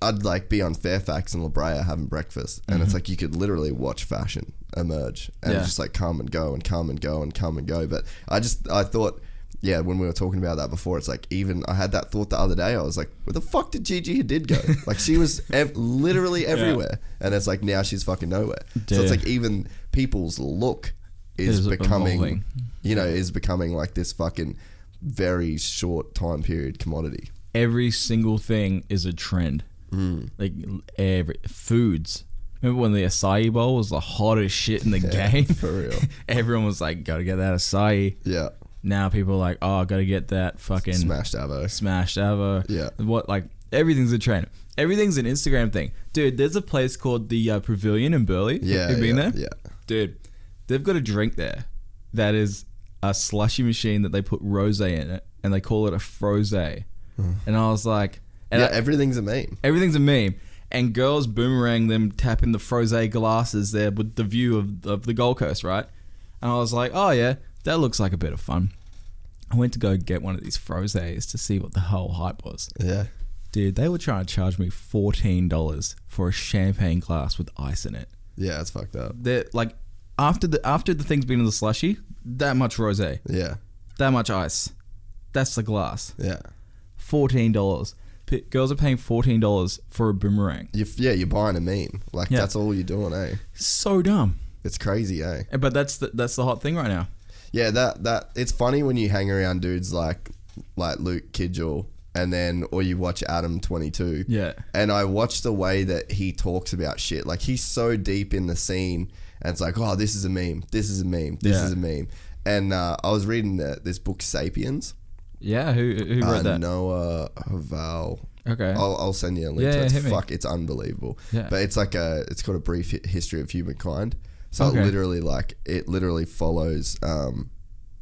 I'd like be on Fairfax and La Brea having breakfast, and it's like you could literally watch fashion emerge, and it's just like come and go and come and go and come and go. But I thought, yeah, when we were talking about that before, it's like, even I had that thought the other day. I was like, where the fuck did Gigi Hadid go? Like, she was literally everywhere, and it's like now she's fucking nowhere. So it's like even people's look is becoming evolving. You know, is becoming like this fucking very short time period commodity. Every single thing is a trend. Like every foods. Remember when the acai bowl was the hottest shit in the game? For real. Everyone was like, gotta get that acai. Yeah. Now people are like, oh, gotta get that fucking smashed avo. Yeah. What, like, everything's a trend. Everything's an Instagram thing. Dude, there's a place called the Pavilion in Burleigh. Yeah. Have you been there? Yeah. Dude, they've got a drink there that is a slushy machine that they put rosé in it, and they call it a frosé. And I was like... And everything's a meme. Everything's a meme. And girls boomerang them tapping the frosé glasses there with the view of the Gold Coast, right? And I was like, oh yeah, that looks like a bit of fun. I went to go get one of these frosés to see what the whole hype was. Yeah. Dude, they were trying to charge me $14 for a champagne glass with ice in it. Yeah, it's fucked up. They're like, after the thing's been in the slushy, that much rosé. Yeah. That much ice. That's the glass. Yeah. $14. Girls are paying $14 for a boomerang. You're buying a meme. Like, that's all you're doing, eh? So dumb. It's crazy, eh? But that's the hot thing right now. Yeah, that it's funny when you hang around dudes like Luke Kidgel, and then, or you watch Adam 22. Yeah. And I watch the way that he talks about shit. Like, he's so deep in the scene, and it's like, oh, this is a meme. This is a meme. This is a meme. And I was reading this book, Sapiens. Yeah, who wrote that? Noah Haval. Okay. I'll send you a link to it. It's unbelievable. Yeah. But it's like it's got a brief history of humankind. So it literally follows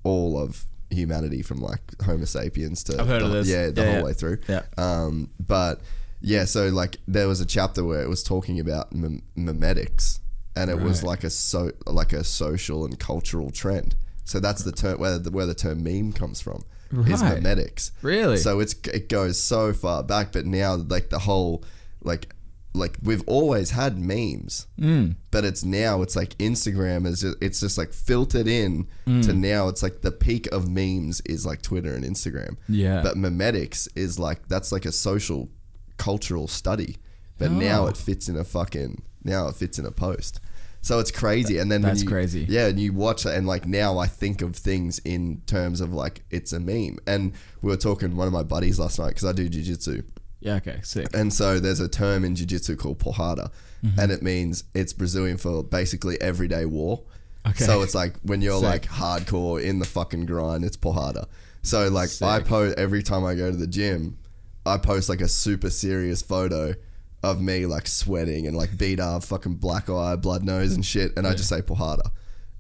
all of humanity from like Homo sapiens to I've heard of this. the whole way through. Yeah. But yeah, so like there was a chapter where it was talking about memetics, and it was like a social and cultural trend. So that's the term where the term meme comes from. Is memetics. Really? So it goes so far back, but now like the whole like we've always had memes, but it's like Instagram it's just like filtered in to now. It's like the peak of memes is like Twitter and Instagram. Yeah. But memetics is like, that's like a social cultural study, but now it fits in a post. So it's crazy. And then that's crazy. Yeah, and you watch it, and like now I think of things in terms of like it's a meme. And we were talking to one of my buddies last night because I do jiu-jitsu. Yeah, okay, sick. And so there's a term in jiu-jitsu called porrada, and it means it's Brazilian for basically everyday war. Okay. So it's like when you're like hardcore in the fucking grind, it's porrada. So like I post every time I go to the gym, I post like a super serious photo of me like sweating and like beat up, fucking black eye, blood nose and shit, and I just say porrada,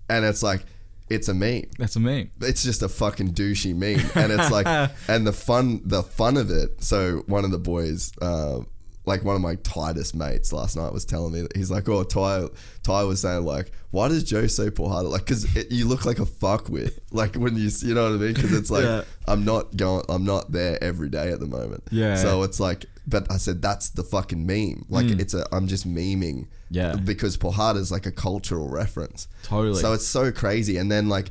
and it's like, it's a meme. That's a meme. It's just a fucking douchey meme, and it's like, and the fun of it. So one of the boys, like one of my tightest mates last night was telling me that he's like, oh, Ty was saying like, why does Joe say porrada? Like, because you look like a fuckwit, like when you know what I mean? Because it's like I'm not there every day at the moment. Yeah. So it's like, but I said that's the fucking meme. Like I'm just memeing. Yeah. Because porrada is like a cultural reference. Totally. So it's so crazy, and then like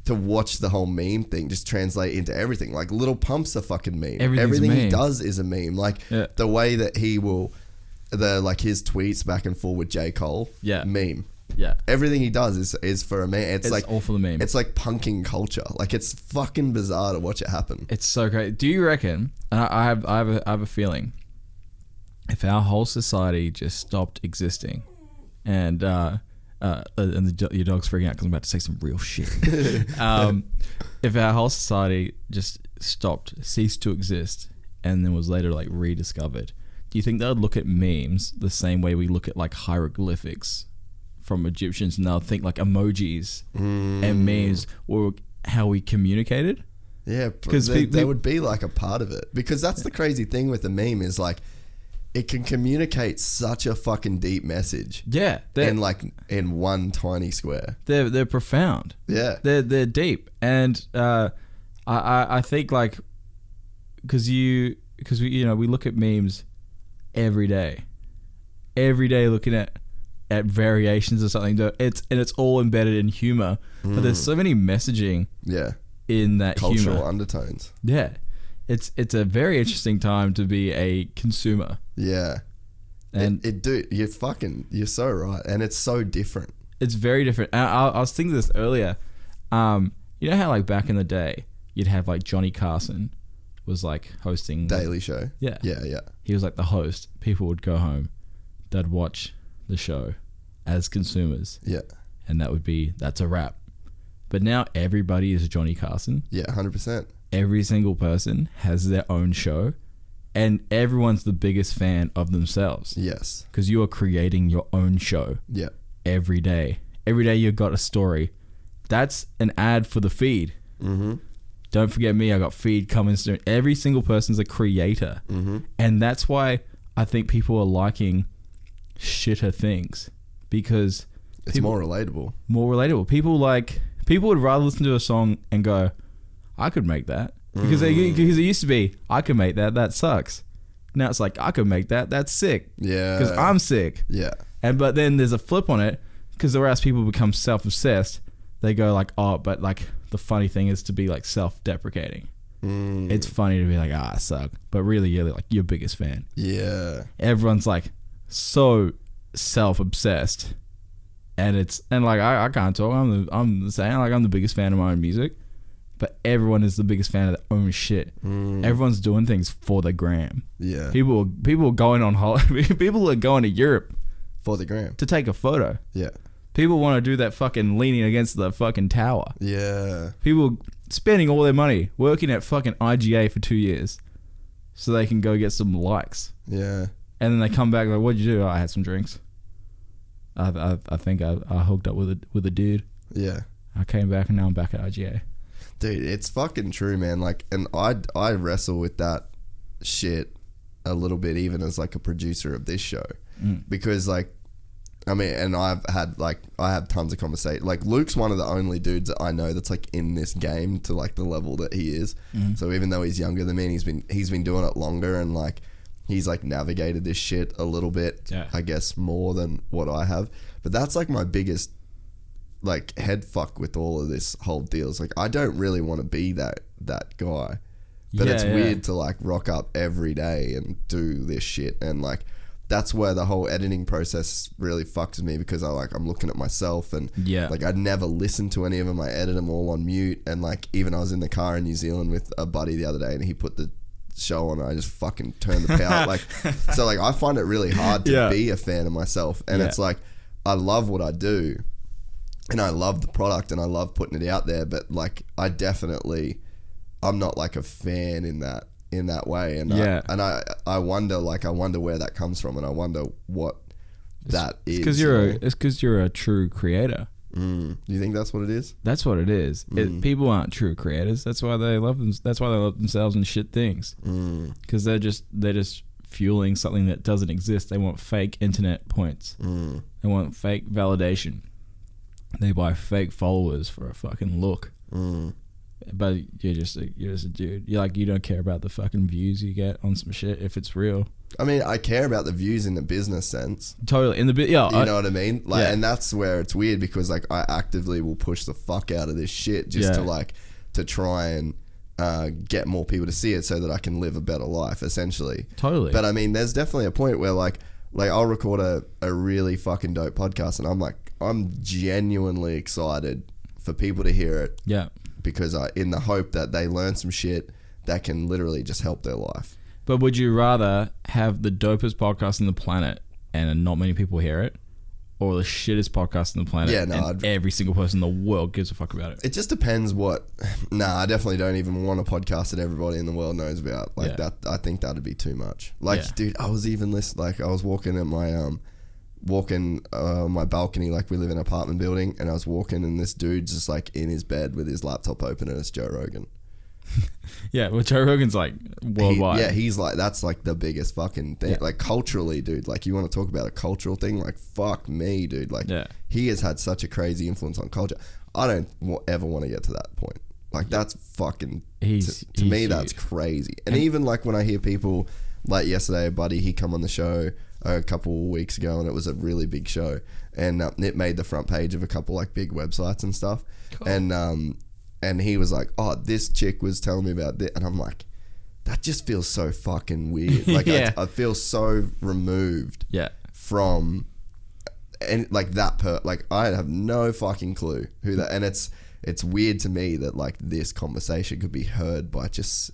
to watch the whole meme thing just translate into everything. Like Little Pump's a fucking meme. Everything he does is a meme. Like the way that he will, like his tweets back and forth with J. Cole. Yeah. Meme. Yeah. Everything he does is for a meme. It's like all for the meme. It's like punking culture. Like it's fucking bizarre to watch it happen. It's so great. Do you reckon? And I have a feeling. If our whole society just stopped existing, and your dog's freaking out because I'm about to say some real shit. If our whole society just ceased to exist, and then was later like rediscovered, do you think they would look at memes the same way we look at like hieroglyphics from Egyptians, and they'll think like emojis and memes were how we communicated? Yeah, because they would be like a part of it. Because that's the crazy thing with the meme is like, it can communicate such a fucking deep message. Yeah, in one tiny square. They're profound. Yeah, they're deep, and I think like because we look at memes every day, looking at variations of something. It's all embedded in humor, but there's so many messaging. Yeah, in that cultural humor. undertones. Yeah, it's a very interesting time to be a consumer. Yeah, and dude, you're so right, and it's so different. It's very different. I was thinking this earlier. You know how like back in the day, you'd have like Johnny Carson was like hosting Daily Show. Yeah. Yeah. He was like the host. People would go home, they'd watch the show as consumers. Yeah. And that's a wrap. But now everybody is Johnny Carson. Yeah, 100%. Every single person has their own show, and everyone's the biggest fan of themselves. Yes. Because you are creating your own show. Yeah. Every day. Every day you've got a story. That's an ad for the feed. Mm-hmm. Don't forget me, I got feed coming soon. Every single person's a creator. Mm-hmm. And that's why I think people are liking shitter things. Because it's more relatable. More relatable. People would rather listen to a song and go, I could make that. Because it used to be, I could make that. That sucks. Now it's like, I could make that. That's sick. Yeah. Because I'm sick. Yeah. But then there's a flip on it, because whereas people become self-obsessed, they go like, oh, but like the funny thing is to be like self-deprecating. It's funny to be like, I suck. But really, you're like your biggest fan. Yeah. Everyone's like so self-obsessed. And like I can't talk. I'm saying like I'm the biggest fan of my own music, but everyone is the biggest fan of their own shit. Everyone's doing things for the gram. Yeah. People are going on holiday. People are going to Europe for the gram to take a photo. Yeah. People want to do that fucking leaning against the fucking tower. Yeah. People spending all their money working at fucking IGA for 2 years so they can go get some likes. Yeah. And then they come back like, what'd you do? Oh, I had some drinks. I think I hooked up with a dude. Yeah. I came back and now I'm back at IGA. Dude, it's fucking true, man. Like, and I wrestle with that shit a little bit, even as like a producer of this show, because like, I mean, and I have tons of conversation. Like, Luke's one of the only dudes that I know that's like in this game to like the level that he is. So even though he's younger than me, and he's been doing it longer, and like he's like navigated this shit a little bit, I guess more than what I have. But that's like my biggest like head fuck with all of this whole deal. It's like, I don't really want to be that guy, but it's weird to like rock up every day and do this shit. And like, that's where the whole editing process really fucks me, because I'm looking at myself, and like I never listen to any of them. I edit them all on mute. And like, even I was in the car in New Zealand with a buddy the other day, and he put the show on, and I just fucking turned the power. Like, so like I find it really hard to be a fan of myself. And it's like, I love what I do, and I love the product, and I love putting it out there, but like I'm not like a fan in that way. And I wonder where that comes from, and I wonder what that is. It's because you're a true creator. You think that's what it is? That's what it is. People aren't true creators. That's why they love them. That's why they love themselves and shit things. Because they're just fueling something that doesn't exist. They want fake internet points. They want fake validation. They buy fake followers for a fucking look. But you're just a dude. You don't care about the fucking views you get on some shit if it's real. I mean, I care about the views in the business sense. Totally. You know what I mean? Like, and that's where it's weird, because like I actively will push the fuck out of this shit just to try and get more people to see it, so that I can live a better life, essentially. Totally. But I mean, there's definitely a point where like I'll record a really fucking dope podcast, and I'm genuinely excited for people to hear it. Yeah. Because in the hope that they learn some shit that can literally just help their life. But would you rather have the dopest podcast on the planet and not many people hear it, or the shittest podcast on the planet and every single person in the world gives a fuck about it? It just depends what... Nah, I definitely don't even want a podcast that everybody in the world knows about. Like that, I think that'd be too much. Like, dude, I was even listening... Like, I was walking at my... my balcony, like we live in an apartment building, and I was walking, and this dude's just like in his bed with his laptop open, and it's Joe Rogan. Yeah, well, Joe Rogan's like worldwide. He's like, that's like the biggest fucking thing. Yeah. Like culturally, dude, like you want to talk about a cultural thing, like fuck me, dude. Like he has had such a crazy influence on culture. I don't ever want to get to that point. Like that's fucking, to me, that's crazy. And even like when I hear people, like yesterday, a buddy, he come on the show a couple weeks ago and it was a really big show. And it made the front page of a couple like big websites and stuff. Cool. And he was like, oh, this chick was telling me about this. And I'm like, that just feels so fucking weird. Like I feel so removed from, and like that like I have no fucking clue who that, and it's weird to me that like this conversation could be heard by just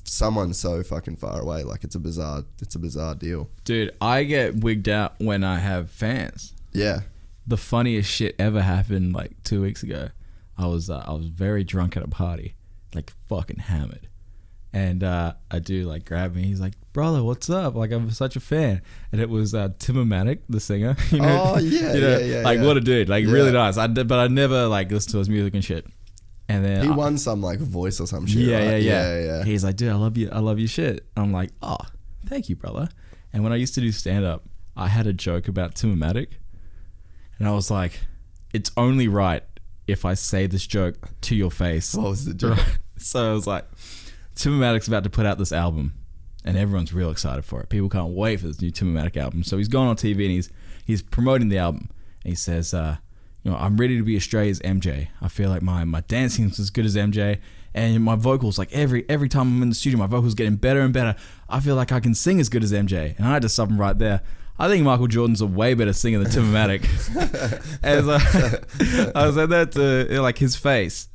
someone so fucking far away. Like it's a bizarre deal. Dude, I get wigged out when I have fans. Yeah. The funniest shit ever happened like 2 weeks ago. I was very drunk at a party, like fucking hammered. And a dude like grabbed me. He's like, brother, what's up? Like, I'm such a fan. And it was Timbermatic, the singer. You know? Oh, yeah, Like, what a dude. Like, really nice. But I never, like, listened to his music and shit. And then he won some, like, Voice or some shit, right? Yeah. He's like, dude, I love your shit. I'm like, oh, thank you, brother. And when I used to do stand-up, I had a joke about Timbermatic. And I was like, it's only right if I say this joke to your face. What was the joke? So I was like, Timbermatic's about to put out this album and everyone's real excited for it. People can't wait for this new Timbermatic album. So he's gone on TV and he's promoting the album. And he says, I'm ready to be Australia's MJ. I feel like my dancing's as good as MJ, and my vocals, like every time I'm in the studio, my vocals getting better and better. I feel like I can sing as good as MJ. And I had to stop him right there. I think Michael Jordan's a way better singer than Timbermatic. And I was like that to like his face.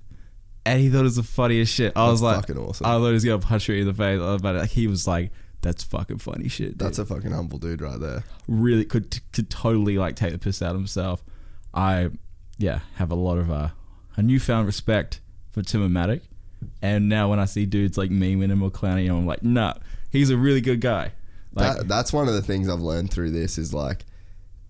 And he thought it was the funniest shit. I was like, fucking awesome. I thought he was going to punch me in the face. But like, he was like, that's fucking funny shit, dude. That's a fucking humble dude right there. Really could totally like take the piss out of himself. I have a lot of a newfound respect for Timbermatic. And now when I see dudes like memeing him or clowning him, I'm like, nah, he's a really good guy. Like, that's one of the things I've learned through this is like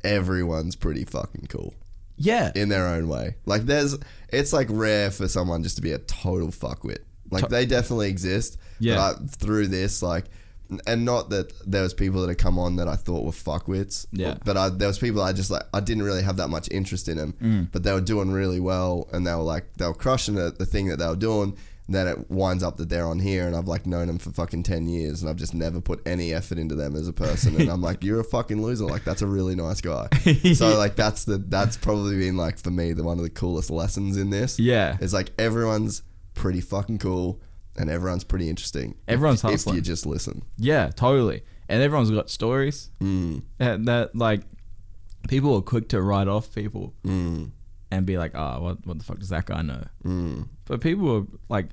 everyone's pretty fucking cool. Yeah. In their own way. Like it's like rare for someone just to be a total fuckwit. Like they definitely exist. Yeah. But through this, like, and not that there was people that had come on that I thought were fuckwits. Yeah. But there was people I just like, I didn't really have that much interest in them, but they were doing really well and they were crushing the thing that they were doing. Then it winds up that they're on here and I've like known them for fucking 10 years and I've just never put any effort into them as a person and I'm like, you're a fucking loser. Like that's a really nice guy. So like that's probably been like for me one of the coolest lessons in this. Yeah. It's like everyone's pretty fucking cool and everyone's pretty interesting. Everyone's hustling. If you just listen. Yeah, totally. And everyone's got stories. And that like people are quick to write off people and be like, oh, what the fuck does that guy know? But people are like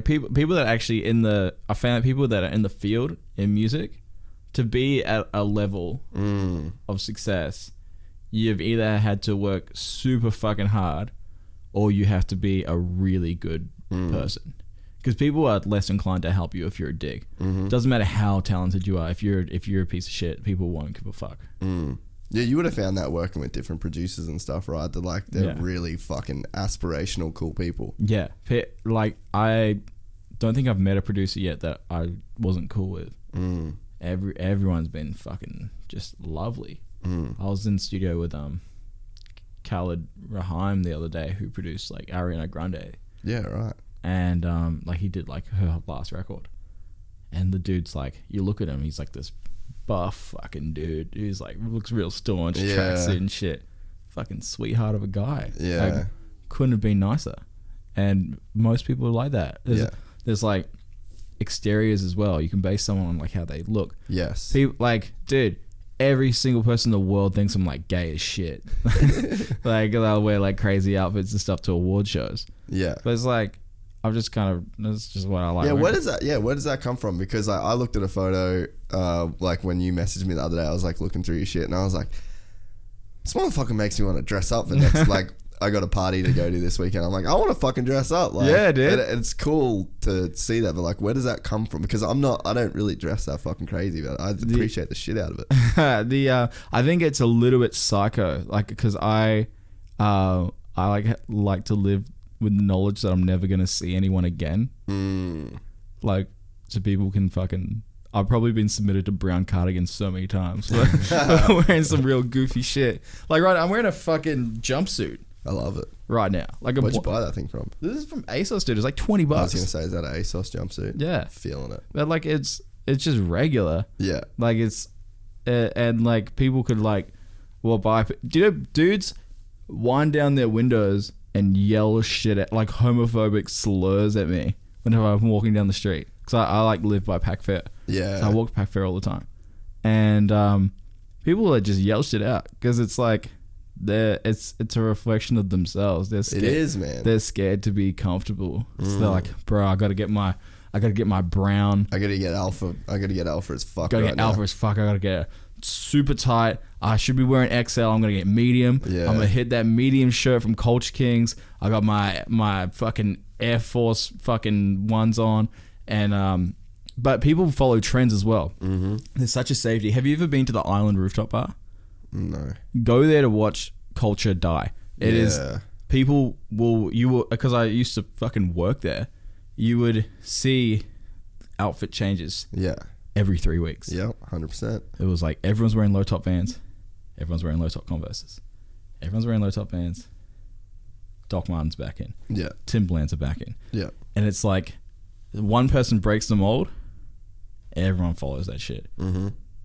people that are actually I found that people that are in the field in music, to be at a level of success, you've either had to work super fucking hard or you have to be a really good person. Because people are less inclined to help you if you're a dick. Doesn't matter how talented you are. If you're a piece of shit, people won't give a fuck. Yeah, you would have found that working with different producers and stuff, right? They're really fucking aspirational, cool people. Yeah. Like, I don't think I've met a producer yet that I wasn't cool with. Everyone's been fucking just lovely. I was in the studio with Khaled Rahim the other day, who produced like Ariana Grande. Yeah, right. And like he did like her last record. And the dude's like, you look at him, he's like this buff fucking dude who's like looks real staunch, tracksuit and shit. Fucking sweetheart of a guy. Yeah. Like, couldn't have been nicer. And most people are like that. There's like exteriors as well. You can base someone on like how they look. Yes. People, like, dude, every single person in the world thinks I'm like gay as shit. Like they'll wear like crazy outfits and stuff to award shows. Yeah. But it's like, I'm just kind of, that's just what I like. Yeah, where does that come from? Because I looked at a photo, like when you messaged me the other day, I was like looking through your shit and I was like, this motherfucker makes me want to dress up the next, like, I got a party to go to this weekend. I'm like, I want to fucking dress up. Like, yeah, dude. It's cool to see that, but like, where does that come from? Because I don't really dress that fucking crazy, but I appreciate the shit out of it. I think it's a little bit psycho, like, because I like to live with the knowledge that I'm never gonna see anyone again. Like, so people can fucking. I've probably been submitted to brown cardigans so many times for wearing some real goofy shit. Like, right, I'm wearing a fucking jumpsuit. I love it. Right now, like, Where'd you buy that thing from? This is from ASOS, dude. It's like $20. I was gonna say, is that an ASOS jumpsuit? Yeah, feeling it. but like, it's just regular. Yeah, like it's, and like people could like, well, buy. Do you know dudes wind down their windows and yell shit at like homophobic slurs at me whenever I'm walking down the street? Because I like live by Pac Fair. Yeah. So I walk Pac Fair all the time. And people that just yell shit out because it's like it's a reflection of themselves. They're scared. It is, man. They're scared to be comfortable. So they're like, bro, I gotta get my brown. I gotta get alpha. I gotta get alpha as fuck. Gotta get alpha as fuck. I gotta get super tight. I should be wearing XL. I'm gonna get medium. Yeah. I'm gonna hit that medium shirt from Culture Kings. I got my fucking Air Force fucking ones on. And but people follow trends as well. There's such a safety. Have you ever been to the Island Rooftop Bar? No. Go there to watch culture die. It is. People will because I used to fucking work there. You would see outfit changes. Yeah. Every 3 weeks. Yeah, 100%. It was like everyone's wearing low top Vans, everyone's wearing low top Converses, everyone's wearing low top Vans. Doc Martens back in. Yeah. Timberlands are back in. Yeah. And it's like one person breaks the mold, everyone follows that shit.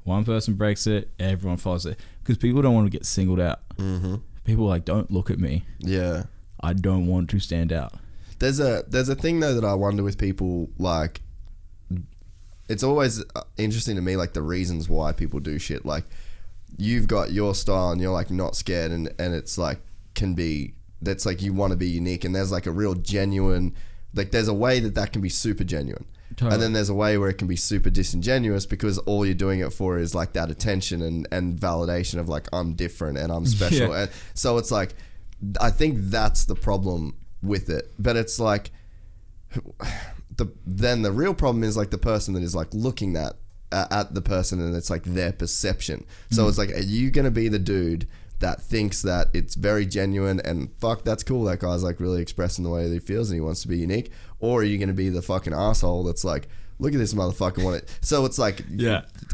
One person breaks it, everyone follows it. Because people don't want to get singled out. People are like, don't look at me. Yeah. I don't want to stand out. There's a thing though that I wonder with people, like, it's always interesting to me, like the reasons why people do shit. Like, you've got your style and you're like not scared, and it's like that's like you want to be unique, and there's like a real genuine, like there's a way that can be super genuine. Totally. And then there's a way where it can be super disingenuous because all you're doing it for is like that attention and validation of like, I'm different and I'm special. And so it's like, I think that's the problem with it. But it's like, then the real problem is like the person that is like looking at the person, and it's like their perception. So it's like, are you going to be the dude that thinks that it's very genuine and fuck, that's cool, that guy's like really expressing the way that he feels and he wants to be unique? Or are you going to be the fucking asshole that's like, look at this motherfucker want it? So it's like,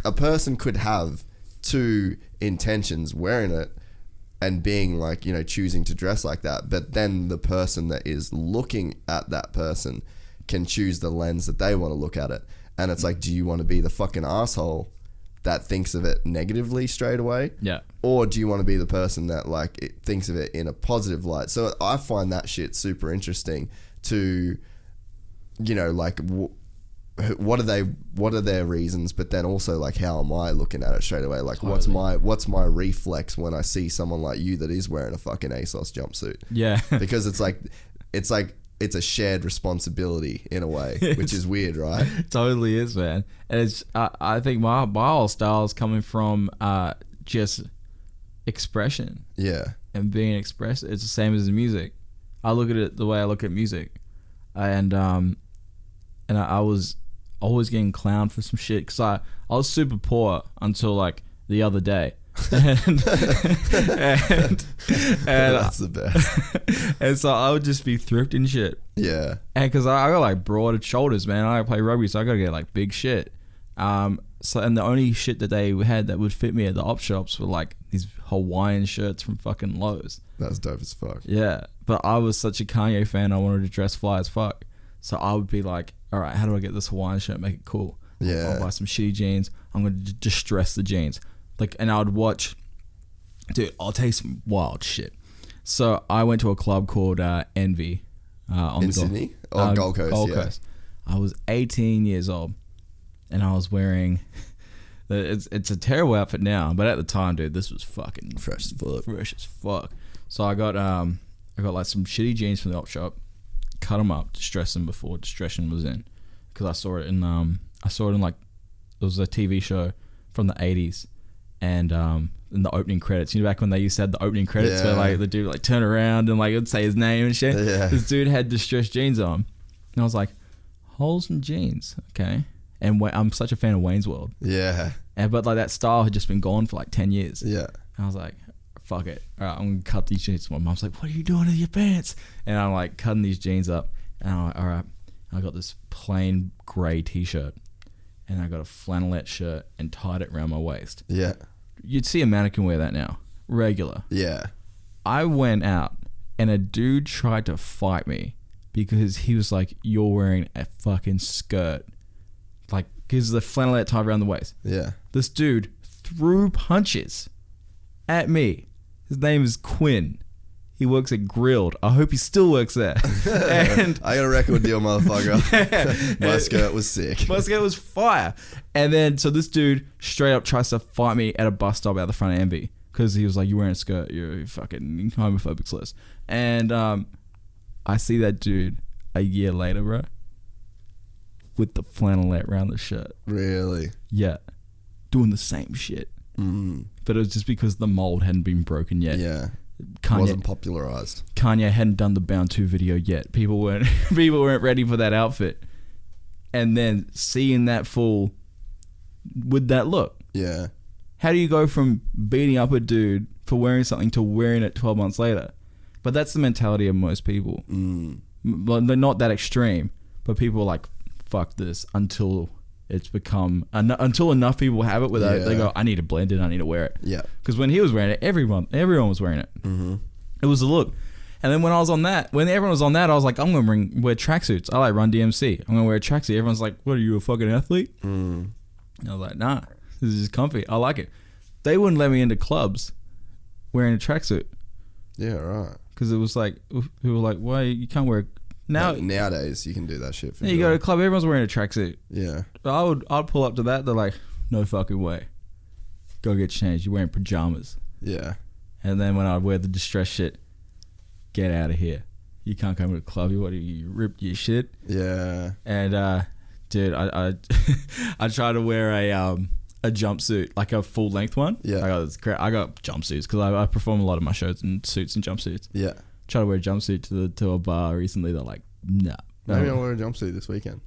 a person could have two intentions wearing it and being like, you know, choosing to dress like that, but then the person that is looking at that person can choose the lens that they want to look at it. And it's like, do you want to be the fucking asshole that thinks of it negatively straight away? Yeah. Or do you want to be the person that like it thinks of it in a positive light? So I find that shit super interesting to, you know, like what are their reasons, but then also like, how am I looking at it straight away? Like, totally. what's my reflex when I see someone like you that is wearing a fucking ASOS jumpsuit? Yeah. Because it's a shared responsibility in a way, which is weird, right? Totally is, man. And it's I think my whole style is coming from just expression. Yeah. And being expressed. It's the same as the music. I look at it the way I look at music, and I was always getting clowned for some shit because I was super poor until like the other day. and that's the best. And so I would just be thrifting shit. Yeah. And because I got like broad shoulders, man. I play rugby, so I gotta get like big shit. So and the only shit that they had that would fit me at the op shops were like these Hawaiian shirts from fucking Lowe's. That's dope as fuck. Yeah, but I was such a Kanye fan. I wanted to dress fly as fuck. So I would be like, all right, how do I get this Hawaiian shirt, make it cool? Yeah. I'll buy some shitty jeans. I'm gonna distress the jeans. Like, and I would watch, dude, I'll tell you some wild shit. So I went to a club called Envy in Sydney? Gold Coast. Gold Coast. I was 18 years old, and I was wearing, it's a terrible outfit now, but at the time, dude, this was fucking fresh as fuck. So I got like some shitty jeans from the op shop, cut them up, distressed them before distressing was in, because I saw it in like, it was a TV show from the 80s. And in the opening credits, you know, back when they used to have the opening credits where like the dude like turn around and like it would say his name and shit. Yeah. This dude had distressed jeans on, and I was like, wholesome jeans, okay. And I'm such a fan of Wayne's World. Yeah. But like that style had just been gone for like 10 years. Yeah. And I was like, fuck it. All right, I'm gonna cut these jeans. My mom's like, what are you doing to your pants? And I'm like cutting these jeans up, and I'm like, all right. I got this plain grey t-shirt, and I got a flannelette shirt and tied it around my waist. Yeah. You'd see a mannequin wear that now, regular. Yeah. I went out, and a dude tried to fight me because he was like, "You're wearing a fucking skirt." Like, because the flannelette tied around the waist. Yeah. This dude threw punches at me. His name is Quinn. He works at Grilled. I hope he still works there. And I got a record deal, motherfucker. My skirt was sick. my skirt was fire. And then, so this dude straight up tries to fight me at a bus stop out the front of Envy because he was like, "You're wearing a skirt. You're fucking homophobic slurs." And I see that dude a year later, bro, with the flannelette around the shirt. Really? Yeah. Doing the same shit. But it was just because the mold hadn't been broken yet. Yeah. Kanye Wasn't popularized. Kanye hadn't done the Bound 2 video yet. People weren't ready for that outfit. And then seeing that fool with that look. Yeah. How do you go from beating up a dude for wearing something to wearing it 12 months later? But that's the mentality of most people. Well, they're not that extreme, but people are like, fuck this, until it's become until enough people have it where they go, I need to blend in, I need to wear it. Yeah. Because when he was wearing it, everyone was wearing it. It was the look. And then when everyone was on that, I was like, I'm gonna wear tracksuits. I like Run DMC. I'm gonna wear a tracksuit. Everyone's like, what are you, a fucking athlete? And I was like, nah, this is just comfy. I like it. They wouldn't let me into clubs wearing a tracksuit. Yeah, right. Because it was like, people were like, why you can't wear nowadays you can do that shit for you go to a club, everyone's wearing a tracksuit. Yeah. I'd pull up to that, they're like, no fucking way. Go get changed. You're wearing pajamas. Yeah. And then when I wear the distress shit, get out of here. You can't come to the club. You ripped your shit. Yeah. And dude, I I try to wear a jumpsuit, like a full length one. Yeah. I got jumpsuits because I perform a lot of my shows in suits and jumpsuits. Yeah. Try to wear a jumpsuit to a bar recently. They're like, nah. Maybe I'll wear a jumpsuit this weekend.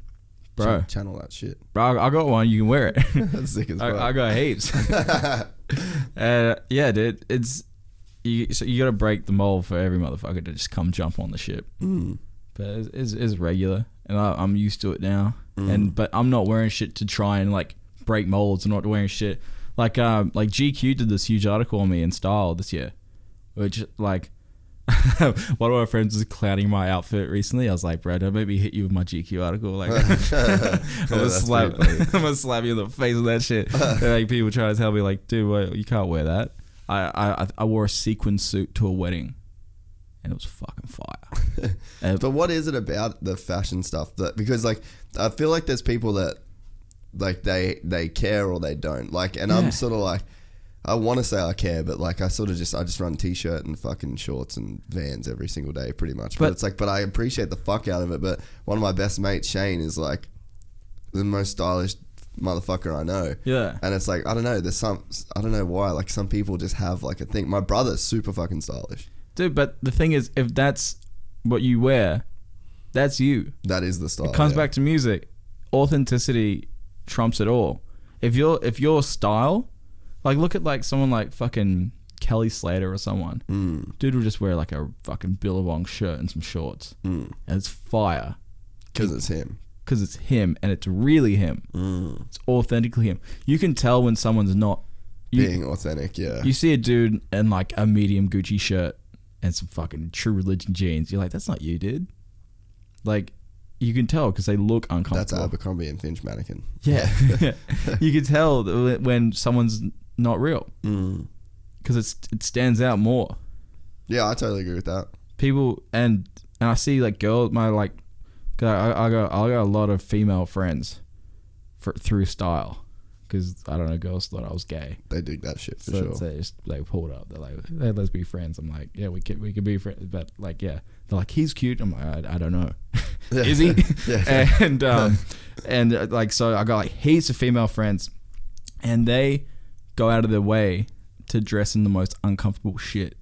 Bro. Channel that shit. Bro, I got one. You can wear it. That's sick as fuck. I got heaps. Yeah, dude. So you got to break the mold for every motherfucker to just come jump on the ship. But it's regular, and I'm used to it now. But I'm not wearing shit to try and like break molds. I'm not wearing shit like GQ did this huge article on me in Style this year, which like one of my friends was clowning my outfit recently. I was like, bro, don't make me hit you with my GQ article. Like, I'm gonna slap you in the face with that shit. And, like, people try to tell me like, dude, wait, you can't wear that. I wore a sequin suit to a wedding, and it was fucking fire. But what is it about the fashion stuff because like I feel like there's people that like they care or they don't like, and I'm sort of like, I want to say I care, but like I just run t-shirt and fucking shorts and Vans every single day pretty much. But it's like, but I appreciate the fuck out of it. But one of my best mates, Shane, is like the most stylish motherfucker I know. Yeah. And it's like, I don't know, I don't know why, like some people just have like a thing. My brother's super fucking stylish. Dude, but the thing is, if that's what you wear, that's you. That is the style. It comes back to music. Authenticity trumps it all. If your style, like look at like someone like fucking Kelly Slater or someone. Dude will just wear like a fucking Billabong shirt and some shorts. And it's fire. Because it's him. Because it's him, and it's really him. It's authentically him. You can tell when someone's not being authentic. Yeah. You see a dude in like a medium Gucci shirt and some fucking True Religion jeans. You're like, that's not you, dude. Like, you can tell because they look uncomfortable. That's Abercrombie and Finch mannequin. Yeah. You can tell when someone's not real because it stands out more. Yeah, I totally agree with that. People and I see like girls, I got a lot of female friends through Style because I don't know, girls thought I was gay. They dig that shit for So sure. they pulled up. They're like, hey, let's be friends. I'm like, yeah, we could be friends, but like, yeah. They're like, he's cute. I'm like, I don't know. Is he? Yeah. And like, so I got like heaps of female friends, and they go out of their way to dress in the most uncomfortable shit,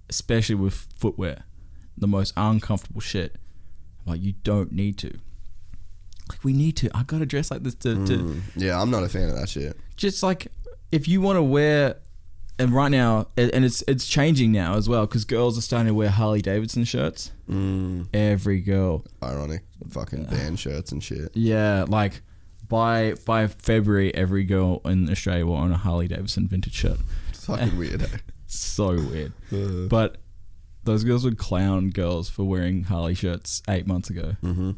especially with footwear, the most uncomfortable shit. Like, you don't need to. Like, we need to. I gotta dress like this to Yeah, I'm not a fan of that shit. just like, if you want to wear And right now, and it's changing now as well, because girls are starting to wear Harley Davidson shirts. Every girl. Ironic. Fucking band shirts and shit. Yeah, like by February, every girl in Australia will own a Harley Davidson vintage shirt. It's fucking weird. Eh? So weird. But those girls would clown girls for wearing Harley shirts 8 months ago. Mm-hmm.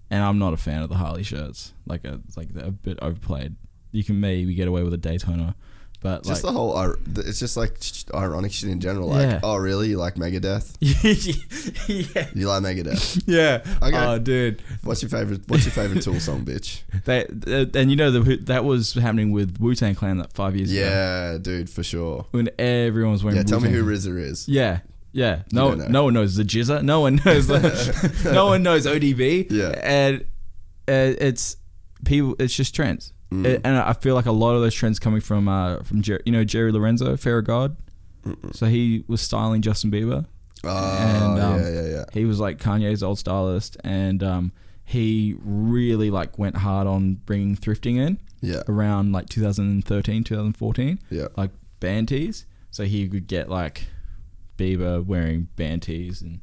And I'm not a fan of the Harley shirts. Like they're a bit overplayed. You can maybe get away with a Daytona. But just like, the whole, it's just like ironic shit in general. Like, oh really? You like Megadeth? Yeah. You like Megadeth? Yeah. Okay. Oh, dude. What's your favorite Tool song, bitch? And you know that was happening with Wu-Tang Clan that 5 years ago. Yeah, dude, for sure. When everyone was wearing. Yeah, tell me Wu-Tang. who RZA is. Yeah. Yeah. No one knows the Jizza. No one knows. No one knows ODB. Yeah. And it's people. It's just trends. And I feel like a lot of those trends coming from Jerry Lorenzo, Fair God. So he was styling Justin Bieber. Yeah. He was like Kanye's old stylist, and he really like went hard on bringing thrifting in. Yeah. Around like 2013, 2014. Yeah. Like band tees. So he would get like Bieber wearing band tees and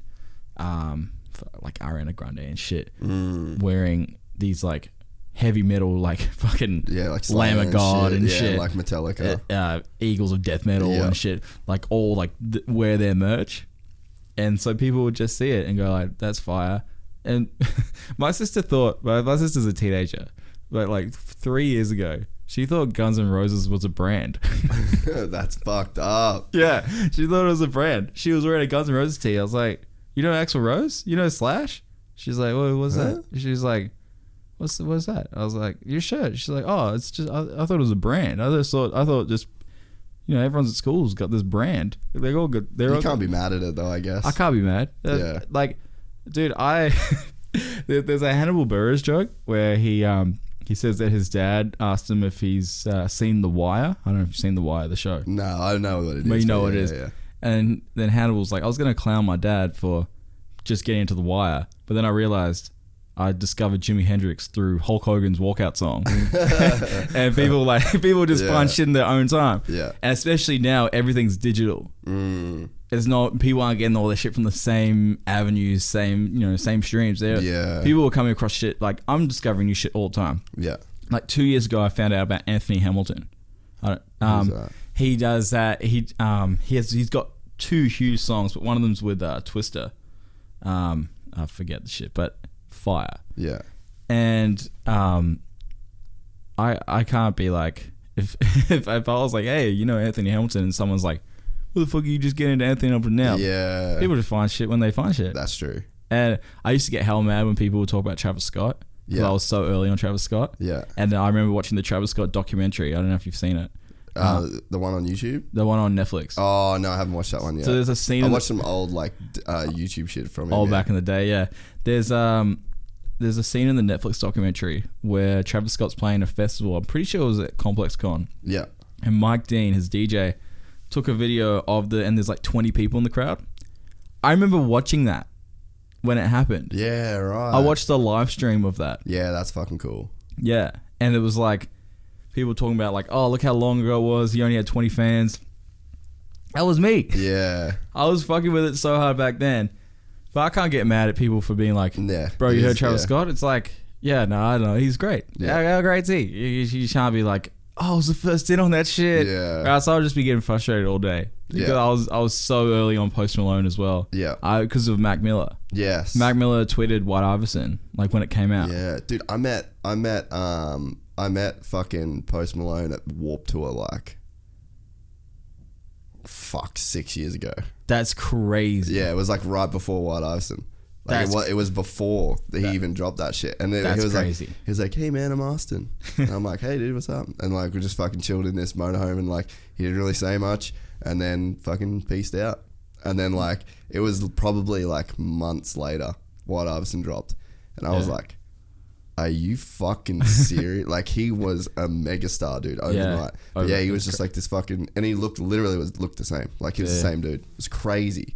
like Ariana Grande and shit wearing these like heavy metal like fucking like Lamb of God and shit, like Metallica, Eagles of Death Metal and shit, like all like wear their merch. And so people would just see it and go like, that's fire. And my sister's a teenager, but like 3 years ago she thought Guns N' Roses was a brand. That's fucked up. Yeah, she thought it was a brand. She was wearing a Guns N' Roses tee. I was like, you know Axl Rose? You know Slash? She's like, what's that? She's like, what's that? I was like, your shirt. She's like, oh, it's just, I thought it was a brand. I thought just, everyone's at school's got this brand. They're all good. You can't be mad at it though, I guess. I can't be mad. Yeah. Like, dude, there's a Hannibal Buress joke where he says that his dad asked him if he's seen The Wire. I don't know if you've seen The Wire, the show. No, I don't know what it is. But you know what it is. Yeah. And then Hannibal's like, I was going to clown my dad for just getting into The Wire. But then I realized I discovered Jimi Hendrix through Hulk Hogan's walkout song. And people just find shit in their own time. Yeah. And especially now, everything's digital. It's not, people aren't getting all their shit from the same avenues, same streams. People are coming across shit. Like, I'm discovering new shit all the time. Yeah. Like 2 years ago, I found out about Anthony Hamilton. He does that. He's got two huge songs, but one of them's with Twister. I forget the shit, but fire. Yeah. And I can't be like, if I was like, hey, Anthony Hamilton, and someone's like, what the fuck are you just getting into Anthony Hamilton now? Yeah. People just find shit when they find shit. That's true. And I used to get hell mad when people would talk about Travis Scott. Yeah. I was so early on Travis Scott. Yeah. And I remember watching the Travis Scott documentary. I don't know if you've seen it. The one on YouTube? The one on Netflix. Oh, no, I haven't watched that one yet. So there's a scene. I watched some old YouTube shit from him. Back in the day, yeah. There's a scene in the Netflix documentary where Travis Scott's playing a festival. I'm pretty sure it was at Complex Con. Yeah. And Mike Dean, his DJ, took a video and there's like 20 people in the crowd. I remember watching that when it happened. Yeah, right. I watched the live stream of that. Yeah, that's fucking cool. Yeah. And it was like, people talking about like, oh, look how long ago it was. He only had 20 fans. That was me. Yeah. I was fucking with it so hard back then. But I can't get mad at people for being like, bro, you heard Travis Scott? It's like, yeah, no, I don't know. He's great. Yeah. How great is he? You can't be like, oh, I was the first in on that shit. Yeah. Right, so I'll just be getting frustrated all day. Because I was so early on Post Malone as well. Yeah. Because of Mac Miller. Yes. Mac Miller tweeted White Iverson, like when it came out. Yeah. Dude, I met fucking Post Malone at Warped Tour like 6 years ago. That's crazy. Yeah, it was like right before White Iverson. Like it was before he even dropped that shit. And then he was crazy. He was like, hey man, I'm Austin. And I'm like, hey dude, what's up? And like we just fucking chilled in this motorhome and like he didn't really say much and then fucking peaced out. And then like it was probably like months later White Iverson dropped. And I was like, are you fucking serious? Like he was a megastar, dude, overnight. But yeah, he was just like this fucking, and he looked the same. Like he was the same dude. It was crazy.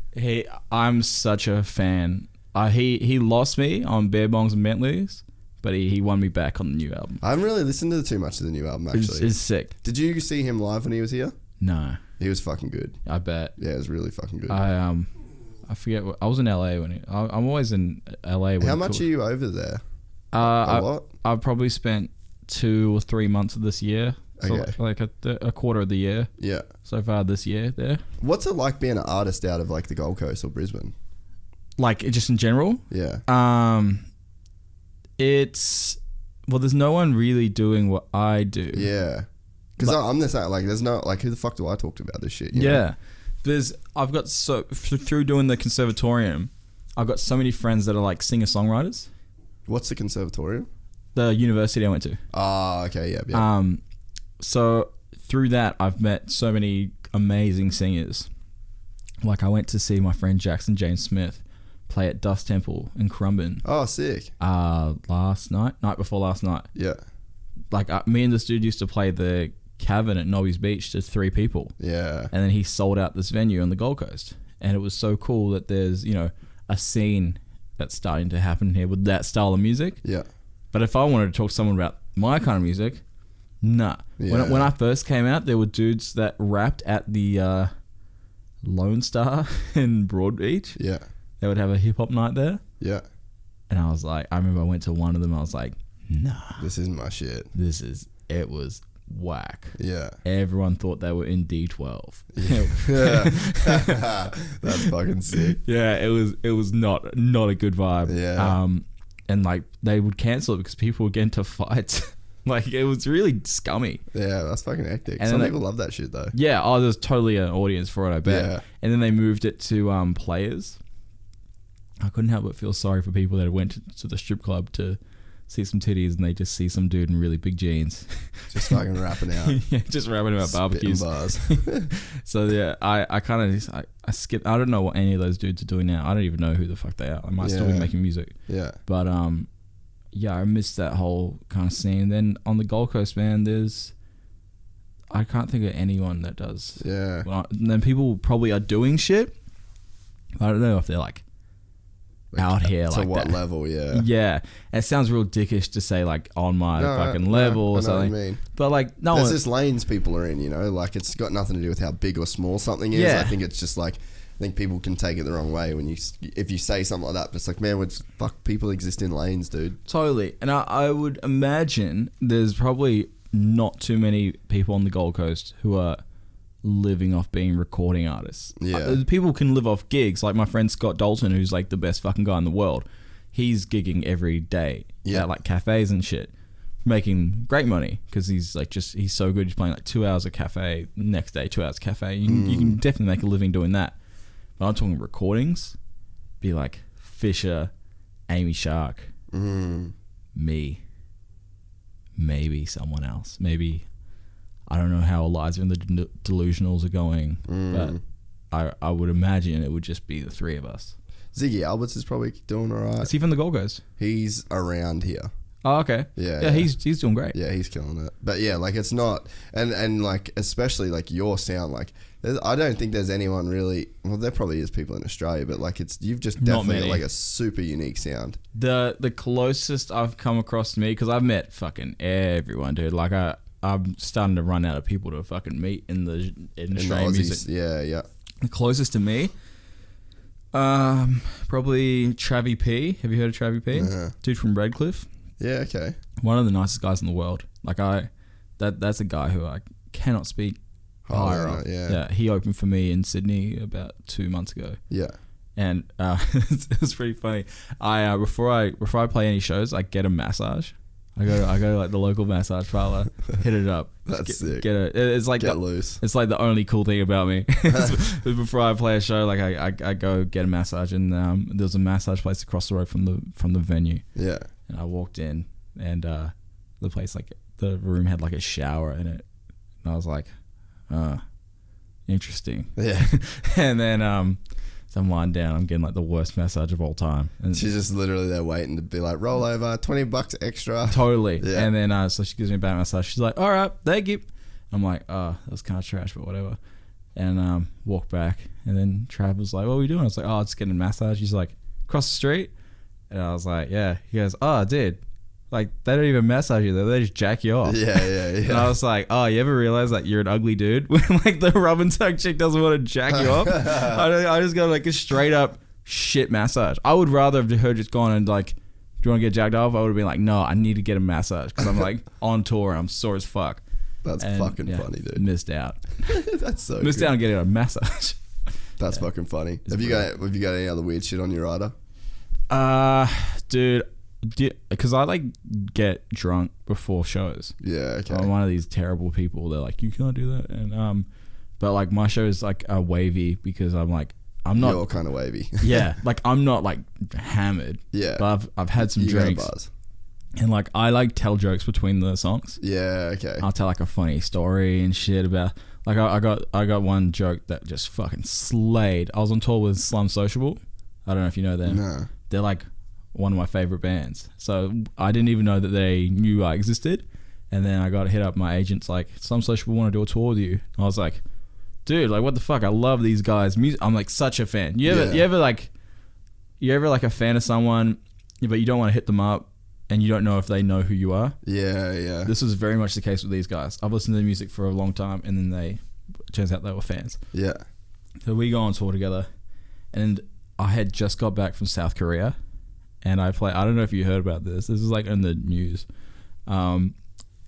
I'm such a fan. He lost me on Bear Bongs and Bentleys, but he won me back on the new album. I haven't really listened to too much of the new album actually. It's sick. Did you see him live when he was here? No. He was fucking good. I bet. Yeah, it was really fucking good. I forget. I was in LA I'm always in LA. How much are you over there? A lot? I've probably spent 2 or 3 months of this year. So Okay. like a quarter of the year Yeah. so far this year there. What's it like being an artist out of like the Gold Coast or Brisbane? Like just in general, Yeah. it's there's no one really doing what I do. Yeah. Because I'm the same. Like, there's no like, who the fuck do I talk to about this shit? You know? I've got through doing the conservatorium, I've got so many friends that are like singer-songwriters. What's the conservatorium? The university I went to. Oh, okay, yeah. So through that, I've met so many amazing singers. Like I went to see my friend Jackson James Smith play at Dust Temple in Currumbin. Oh, sick. Night before last night. Yeah. Like me and this dude used to play the Cavern at Nobby's Beach to 3 people. Yeah. And then he sold out this venue on the Gold Coast. And it was so cool that there's, a scene that's starting to happen here with that style of music. Yeah. But if I wanted to talk to someone about my kind of music, nah. Yeah. When I first came out, there were dudes that rapped at the Lone Star in Broadbeach. Yeah. They would have a hip hop night there. Yeah. And I was like, I remember I went to one of them. I was like, nah. This isn't my shit. It was whack. Yeah. Everyone thought they were in D12. Yeah. That's fucking sick. Yeah, it was not a good vibe. Yeah. And like they would cancel it because people would get into fights. Like it was really scummy. Yeah, that's fucking hectic. And Some then people love that shit though. Yeah, there's totally an audience for it, I bet. Yeah. And then they moved it to Players. I couldn't help but feel sorry for people that went to the strip club to see some titties and they just see some dude in really big jeans. Just fucking rapping out. Yeah, just rapping about Spitting barbecues. bars. So yeah, I kind of I skip. I don't know what any of those dudes are doing now. I don't even know who the fuck they are. I might still be Yeah. making music. Yeah. But yeah, I missed that whole kind of scene. Then on the Gold Coast, man, I can't think of anyone that does. Yeah. Well, and then people probably are doing shit. I don't know if they're like out here to like what that. level? Yeah. Yeah, it sounds real dickish to say like on my fucking level or I know something. what you mean. But like no There's one. just lanes people are in, like it's got nothing to do with how big or small something is. Yeah. I think it's just like, I think people can take it the wrong way if you say something like that. But it's like, man, fuck, people exist in lanes, dude. Totally. And I would imagine there's probably not too many people on the Gold Coast who are living off being recording artists. Yeah. People can live off gigs. Like my friend Scott Dalton, who's like the best fucking guy in the world. He's gigging every day at like cafes and shit, making great money because he's like he's so good. He's playing like 2 hours of cafe, next day 2 hours cafe. You can definitely make a living doing that. But I'm talking recordings, be like Fisher, Amy Shark, me, maybe someone else. Maybe, I don't know how Eliza and the Delusionals are going, but I would imagine it would just be the 3 of us. Ziggy Alberts is probably doing all right. Is he from the Gold Coast? He's around here. Oh, okay. Yeah. He's doing great. Yeah, he's killing it. But yeah, like it's not, and like especially like your sound, like I don't think there's anyone really. Well, there probably is people in Australia, but like you've just Not definitely got many. like a super unique sound. The closest I've come across to me, because I've met fucking everyone, dude. Like I'm starting to run out of people to fucking meet in Australian music. Yeah. The closest to me, probably Travie P. Have you heard of Travie P? Uh-huh. Dude from Redcliffe. Yeah, okay. One of the nicest guys in the world. Like that's a guy who I cannot speak higher of. Yeah. He opened for me in Sydney about 2 months ago. Yeah. And it was pretty funny. I before I play any shows, I get a massage. I go to like the local massage parlor, hit it up. That's sick. It's like Get loose. It's like the only cool thing about me. Before I play a show, like I go get a massage, and there's a massage place across the road from the venue. Yeah. And I walked in, and the place, like the room had like a shower in it, and I was like, interesting. Yeah. And then so I'm lying down, I'm getting like the worst massage of all time. And She's just literally there waiting to be like, roll over, $20 extra. totally. Yeah. And then so she gives me a back massage. She's like, all right, thank you. I'm like, that was kind of trash, but whatever. And walk back. And then Trav was like, what are we doing? I was like, just getting a massage. He's like, across the street? And I was like, yeah. He goes, I did. Like, they don't even massage you, they just jack you off. Yeah. And I was like, oh, you ever realize that you're an ugly dude when like the rub and tug chick doesn't want to jack you off? I just got like a straight up shit massage. I would rather have her just gone and like, do you want to get jacked off? I would have been like, no, I need to get a massage because I'm like on tour. I'm sore as fuck. That's fucking funny, dude. Missed out. That's so Missed good. out on getting a massage. That's fucking funny. Have you got any other weird shit on your rider? Dude, because I like get drunk before shows. Yeah, okay. I'm one of these terrible people. They're like, you can't do that, and but like my show is like a wavy because I'm not. You're kind of wavy. Yeah, like I'm not like hammered. Yeah, but I've had some drinks. Buzz. And like I like tell jokes between the songs. Yeah, okay. I'll tell like a funny story and shit about like I got one joke that just fucking slayed. I was on tour with Slum Sociable. I don't know if you know them. No. They're like one of my favorite bands. So I didn't even know that they knew I existed. And then I got hit up my agents like, Slum Sociable want to do a tour with you. And I was like, dude, like what the fuck? I love these guys. Music. I'm like such a fan. You ever like a fan of someone, but you don't want to hit them up and you don't know if they know who you are? Yeah. This was very much the case with these guys. I've listened to their music for a long time and then it turns out they were fans. Yeah. So we go on tour together and I had just got back from South Korea and I don't know if you heard about this. This is like in the news. I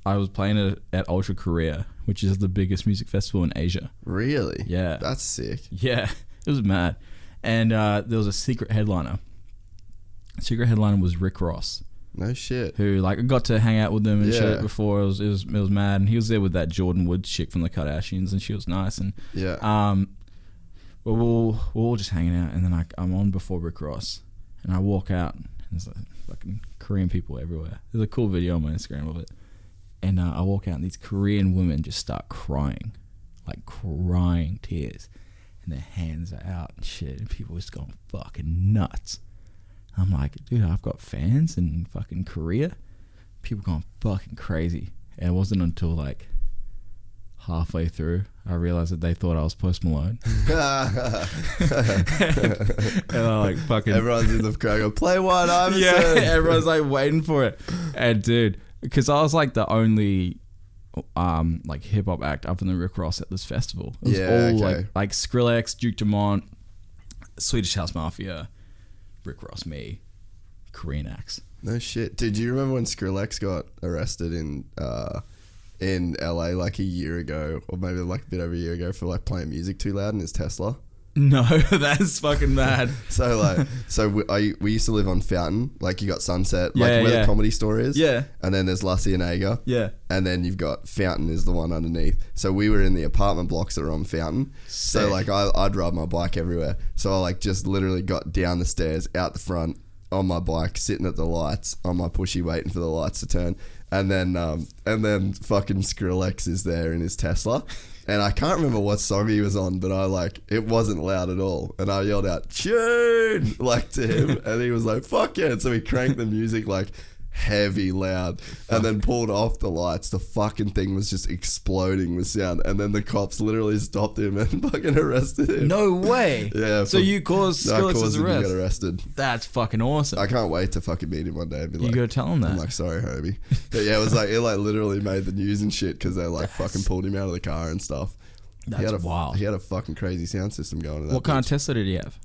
was playing at Ultra Korea, which is the biggest music festival in Asia. Really? Yeah. That's sick. Yeah. It was mad. And there was a secret headliner. Secret headliner was Rick Ross. No shit. Who like I got to hang out with them and shit before. It was mad. And he was there with that Jordan Woods chick from the Kardashians and she was nice. And we're all just hanging out and then I'm on before Rick Ross and I walk out and there's like fucking Korean people everywhere. There's a cool video on my Instagram of it. And I walk out and these Korean women just start crying. Like crying tears. And their hands are out and shit. And people just going fucking nuts. I'm like, dude, I've got fans in fucking Korea. People going fucking crazy. And it wasn't until like halfway through I realized that they thought I was Post Malone. And I like fucking everyone's in the crowd go, play White Iverson. Yeah, everyone's like waiting for it. And dude, because I was like the only like hip hop act other than Rick Ross at this festival. It was all like Skrillex, Duke Dumont, Swedish House Mafia, Rick Ross, me, Korean acts. No shit. Dude, do you remember when Skrillex got arrested in LA like a year ago, or maybe like a bit over a year ago for like playing music too loud in his Tesla? No, that's fucking mad. We used to live on Fountain. Like you got Sunset, like where the Comedy Store is. Yeah. And then there's La Cienega. Yeah. And then you've got Fountain is the one underneath. So we were in the apartment blocks that are on Fountain. Sick. So like I'd ride my bike everywhere. So I like just literally got down the stairs, out the front, on my bike, sitting at the lights, on my pushy waiting for the lights to turn. And then fucking Skrillex is there in his Tesla. And I can't remember what song he was on, but it wasn't loud at all. And I yelled out, "Tune!" like to him. And he was like, "Fuck yeah." And so he cranked the music like heavy loud and then pulled off the lights. The fucking thing was just exploding with sound. And then the cops literally stopped him and fucking arrested him. No way. Yeah. So you caused Skrillex's him arrest. to get arrested. That's fucking awesome. I can't wait to fucking meet him one day and be like, you gotta tell him that. I'm like, sorry, Herbie. But yeah, it literally made the news and shit because they fucking pulled him out of the car and stuff. That's wild. He had a fucking crazy sound system going. What kind of Tesla did he have?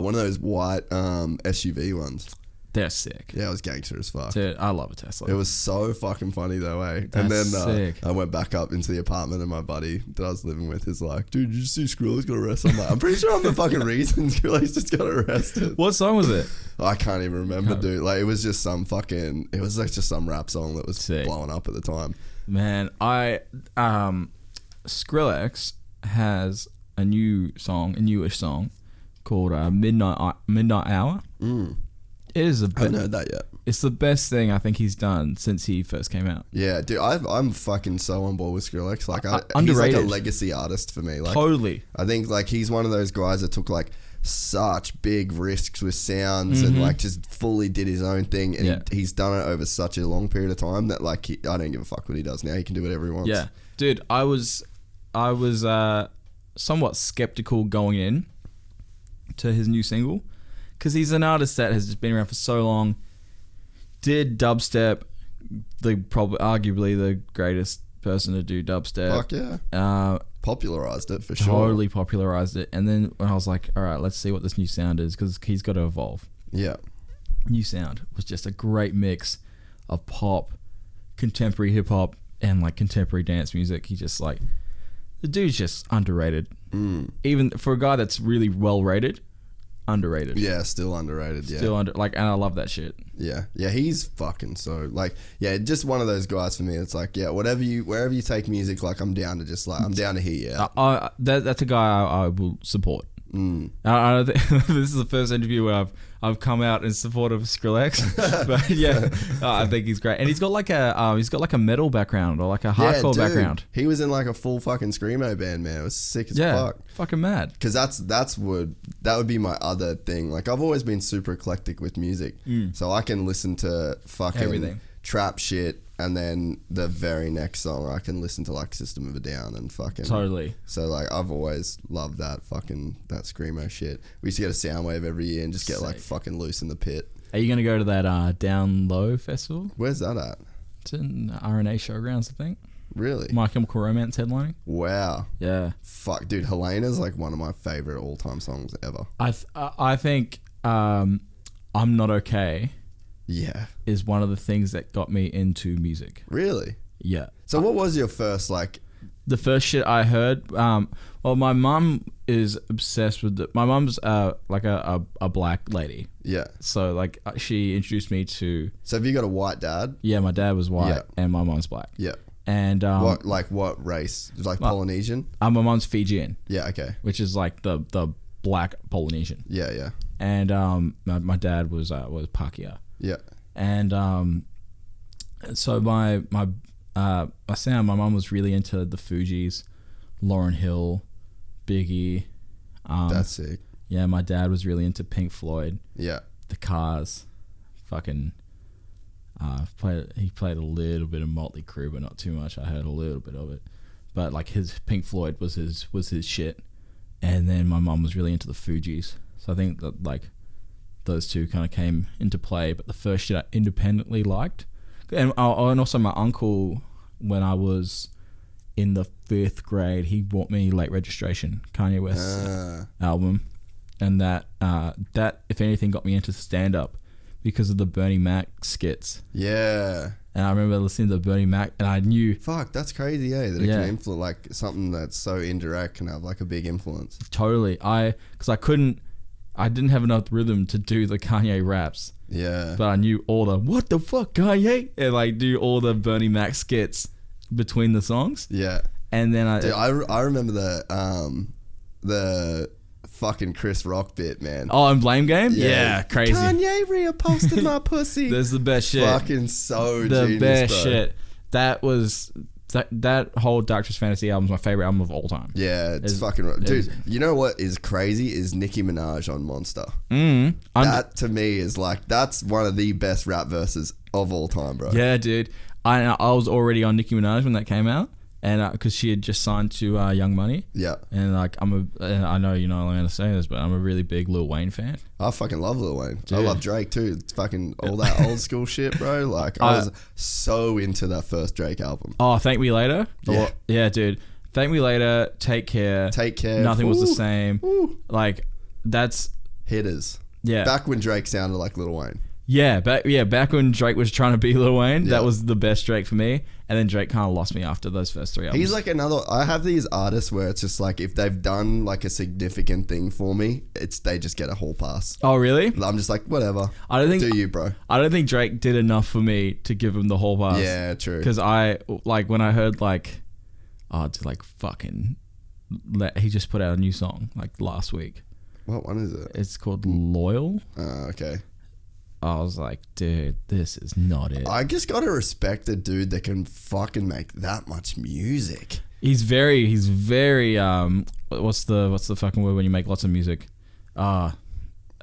One of those white SUV ones. They're sick. Yeah, it was gangster as fuck. Dude, I love a Tesla. It was so fucking funny though, eh? That's and then sick. I went back up into the apartment and my buddy that I was living with is like, dude, did you see Skrillex got arrested? I'm like, I'm pretty sure I'm the fucking reason Skrillex just got arrested. What song was it? I can't even remember, dude. Like, it was just some rap song that was sick. Blowing up at the time. Man, Skrillex has a newish song called Midnight Hour. It is I haven't heard that yet. It's the best thing I think he's done since he first came out. Yeah, dude, I'm fucking so on board with Skrillex. Like, underrated. He's like a legacy artist for me. Like, Totally. I think like he's one of those guys that took like such big risks with sounds and like just fully did his own thing, and he's done it over such a long period of time that like I don't give a fuck what he does now. He can do whatever he wants. Yeah, dude, I was somewhat skeptical going in to his new single because he's an artist that has just been around for so long. Did dubstep, arguably the greatest person to do dubstep. Fuck yeah. Popularized it for sure. Totally popularized it. And then when I was like, all right, let's see what this new sound is, because he's got to evolve. Yeah. New sound was just a great mix of pop, contemporary hip hop, and like contemporary dance music. He just like, the dude's just underrated. Even for a guy that's really well rated, underrated. Yeah, still underrated. Yeah. Still and I love that shit. Yeah. Yeah, he's fucking so like, yeah, just one of those guys for me. It's like, yeah, wherever you take music, like I'm down to just like, I'm down to hear you out. That's a guy I will support. I don't think this is the first interview where I've come out in support of Skrillex, but yeah, I think he's great, and he's got like a metal background or like a hardcore background. He was in like a full fucking screamo band, man. It was sick as fuck. Fucking mad. Because that would be my other thing. Like I've always been super eclectic with music, so I can listen to fucking everything, trap shit. And then the very next song, I can listen to like System of a Down and fucking totally. So like, I've always loved that screamo shit. We used to go to Soundwave every year and just get like fucking loose in the pit. Are you gonna go to that Down Low festival? Where's that at? It's in RNA Showgrounds, I think. Really? My Chemical Romance headlining. Wow. Yeah. Fuck, dude. Helena's like one of my favorite all-time songs ever. I think I'm Not Okay. Yeah. Is one of the things that got me into music. Really? Yeah. So what was your first like... The first shit I heard, well, my mum is obsessed with my mum's like a black lady. Yeah. So like she introduced me to... So have you got a white dad? Yeah, my dad was white and my mum's black. Yeah. And what race? Like Polynesian? My mum's Fijian. Yeah, okay. Which is like the black Polynesian. Yeah, yeah. And my dad was Pakeha. Yeah. And so my mum was really into the Fugees, Lauryn Hill, Biggie. That's sick. Yeah, my dad was really into Pink Floyd. Yeah. The Cars. Fucking he played a little bit of Motley Crue, but not too much. I heard a little bit of it. But like his Pink Floyd was his shit. And then my mum was really into the Fugees. So I think that like those two kind of came into play. But the first shit I independently liked, and also my uncle, when I was in the 5th grade, he bought me Late Registration, Kanye West's album, and that if anything got me into stand up because of the Bernie Mac skits. Yeah. And I remember listening to Bernie Mac, and I knew... Fuck, that's crazy, eh? That it can influence, like, something that's so indirect can have, like, a big influence. Totally. Because I didn't have enough rhythm to do the Kanye raps. Yeah. But I knew all the, what the fuck, Kanye? And, like, do all the Bernie Mac skits between the songs. Yeah. And then I remember the fucking Chris Rock bit, man. Oh, and Blame Game? Yeah, crazy. Kanye reposted my pussy. That's the best shit. Fucking so the genius, best bro. shit. That was that whole Darkest Fantasy album is my favorite album of all time. Yeah, it's fucking dude. You know what is crazy is Nicki Minaj on Monster. That to me is like, that's one of the best rap verses of all time, bro. Yeah, dude. I was already on Nicki Minaj when that came out. And because she had just signed to Young Money. Yeah. And like and I know you're not allowed to say this, but I'm a really big Lil Wayne fan. I fucking love Lil Wayne. Dude. I love Drake too. It's fucking all that old school shit, bro. Like I was so into that first Drake album. Oh, Thank Me Later? Yeah. Yeah, dude. Thank Me Later, Take Care. Take Care. Nothing Was the Same. Like that's... Hitters. Yeah. Back when Drake sounded like Lil Wayne. Yeah, back when Drake was trying to be Lil Wayne, that was the best Drake for me. And then Drake kind of lost me after those first 3 albums. He's like I have these artists where it's just like, if they've done like a significant thing for me, they just get a hall pass. Oh, really? I'm just like, whatever. Do you, bro. I don't think Drake did enough for me to give him the hall pass. Yeah, true. Because when I heard he just put out a new song like last week. What one is it? It's called Loyal. Oh, okay. I was like, dude, this is not it. I just gotta respect a dude that can fucking make that much music. He's very what's the fucking word when you make lots of music? They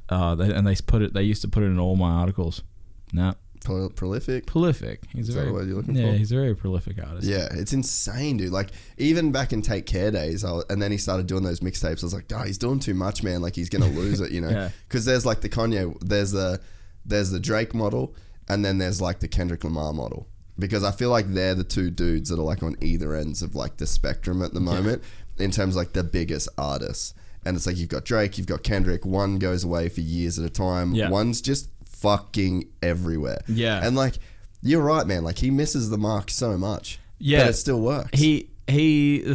used to put it in all my articles. Nah. Prolific? Prolific. He's is that the word you're looking for? He's a very prolific artist. Yeah, it's insane, dude. Like, even back in Take Care days, and then he started doing those mixtapes, I was like, he's doing too much, man. Like, he's gonna lose it, you know? Because there's like the Kanye, there's the Drake model, and then there's like the Kendrick Lamar model. because I feel like they're the two dudes that are like on either ends of like the spectrum at the moment in terms of like the biggest artists. And it's like you've got Drake, you've got Kendrick. One goes away for years at a time. Yeah. One's just fucking everywhere. Yeah. And like, you're right, man. Like, he misses the mark so much. Yeah. But it still works. The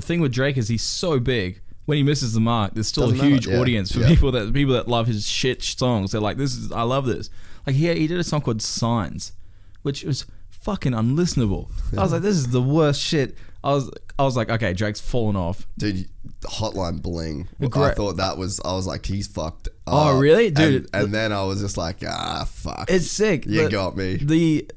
thing with Drake is he's so big. When he misses the mark, there's still Doesn't a huge matter, yeah. audience for Yeah. people that love his shit songs. They're like, I love this. Like he did a song called Signs, which was fucking unlistenable. I was like, this is the worst shit. I was like, okay, Drake's fallen off. Dude, Hotline Bling. Great. I thought I was like, he's fucked up. Oh, really? Dude. And then I was just like, fuck. It's sick. You got me.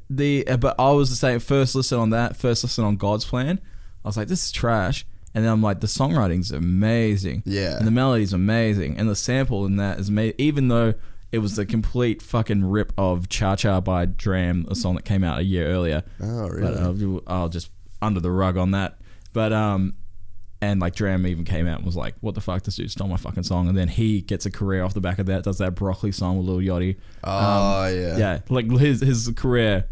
But I was the same. First listen on God's Plan. I was like, this is trash. And then I'm like, the songwriting's amazing. Yeah. And the melody's amazing. And the sample in that is amazing. Even though it was the complete fucking rip of Cha Cha by Dram, a song that came out a year earlier. Oh, really? But I'll just under the rug on that. But and like Dram even came out and was like, what the fuck, this dude stole my fucking song. And then he gets a career off the back of that, does that Broccoli song with Lil Yachty. Oh, yeah. Yeah, like his career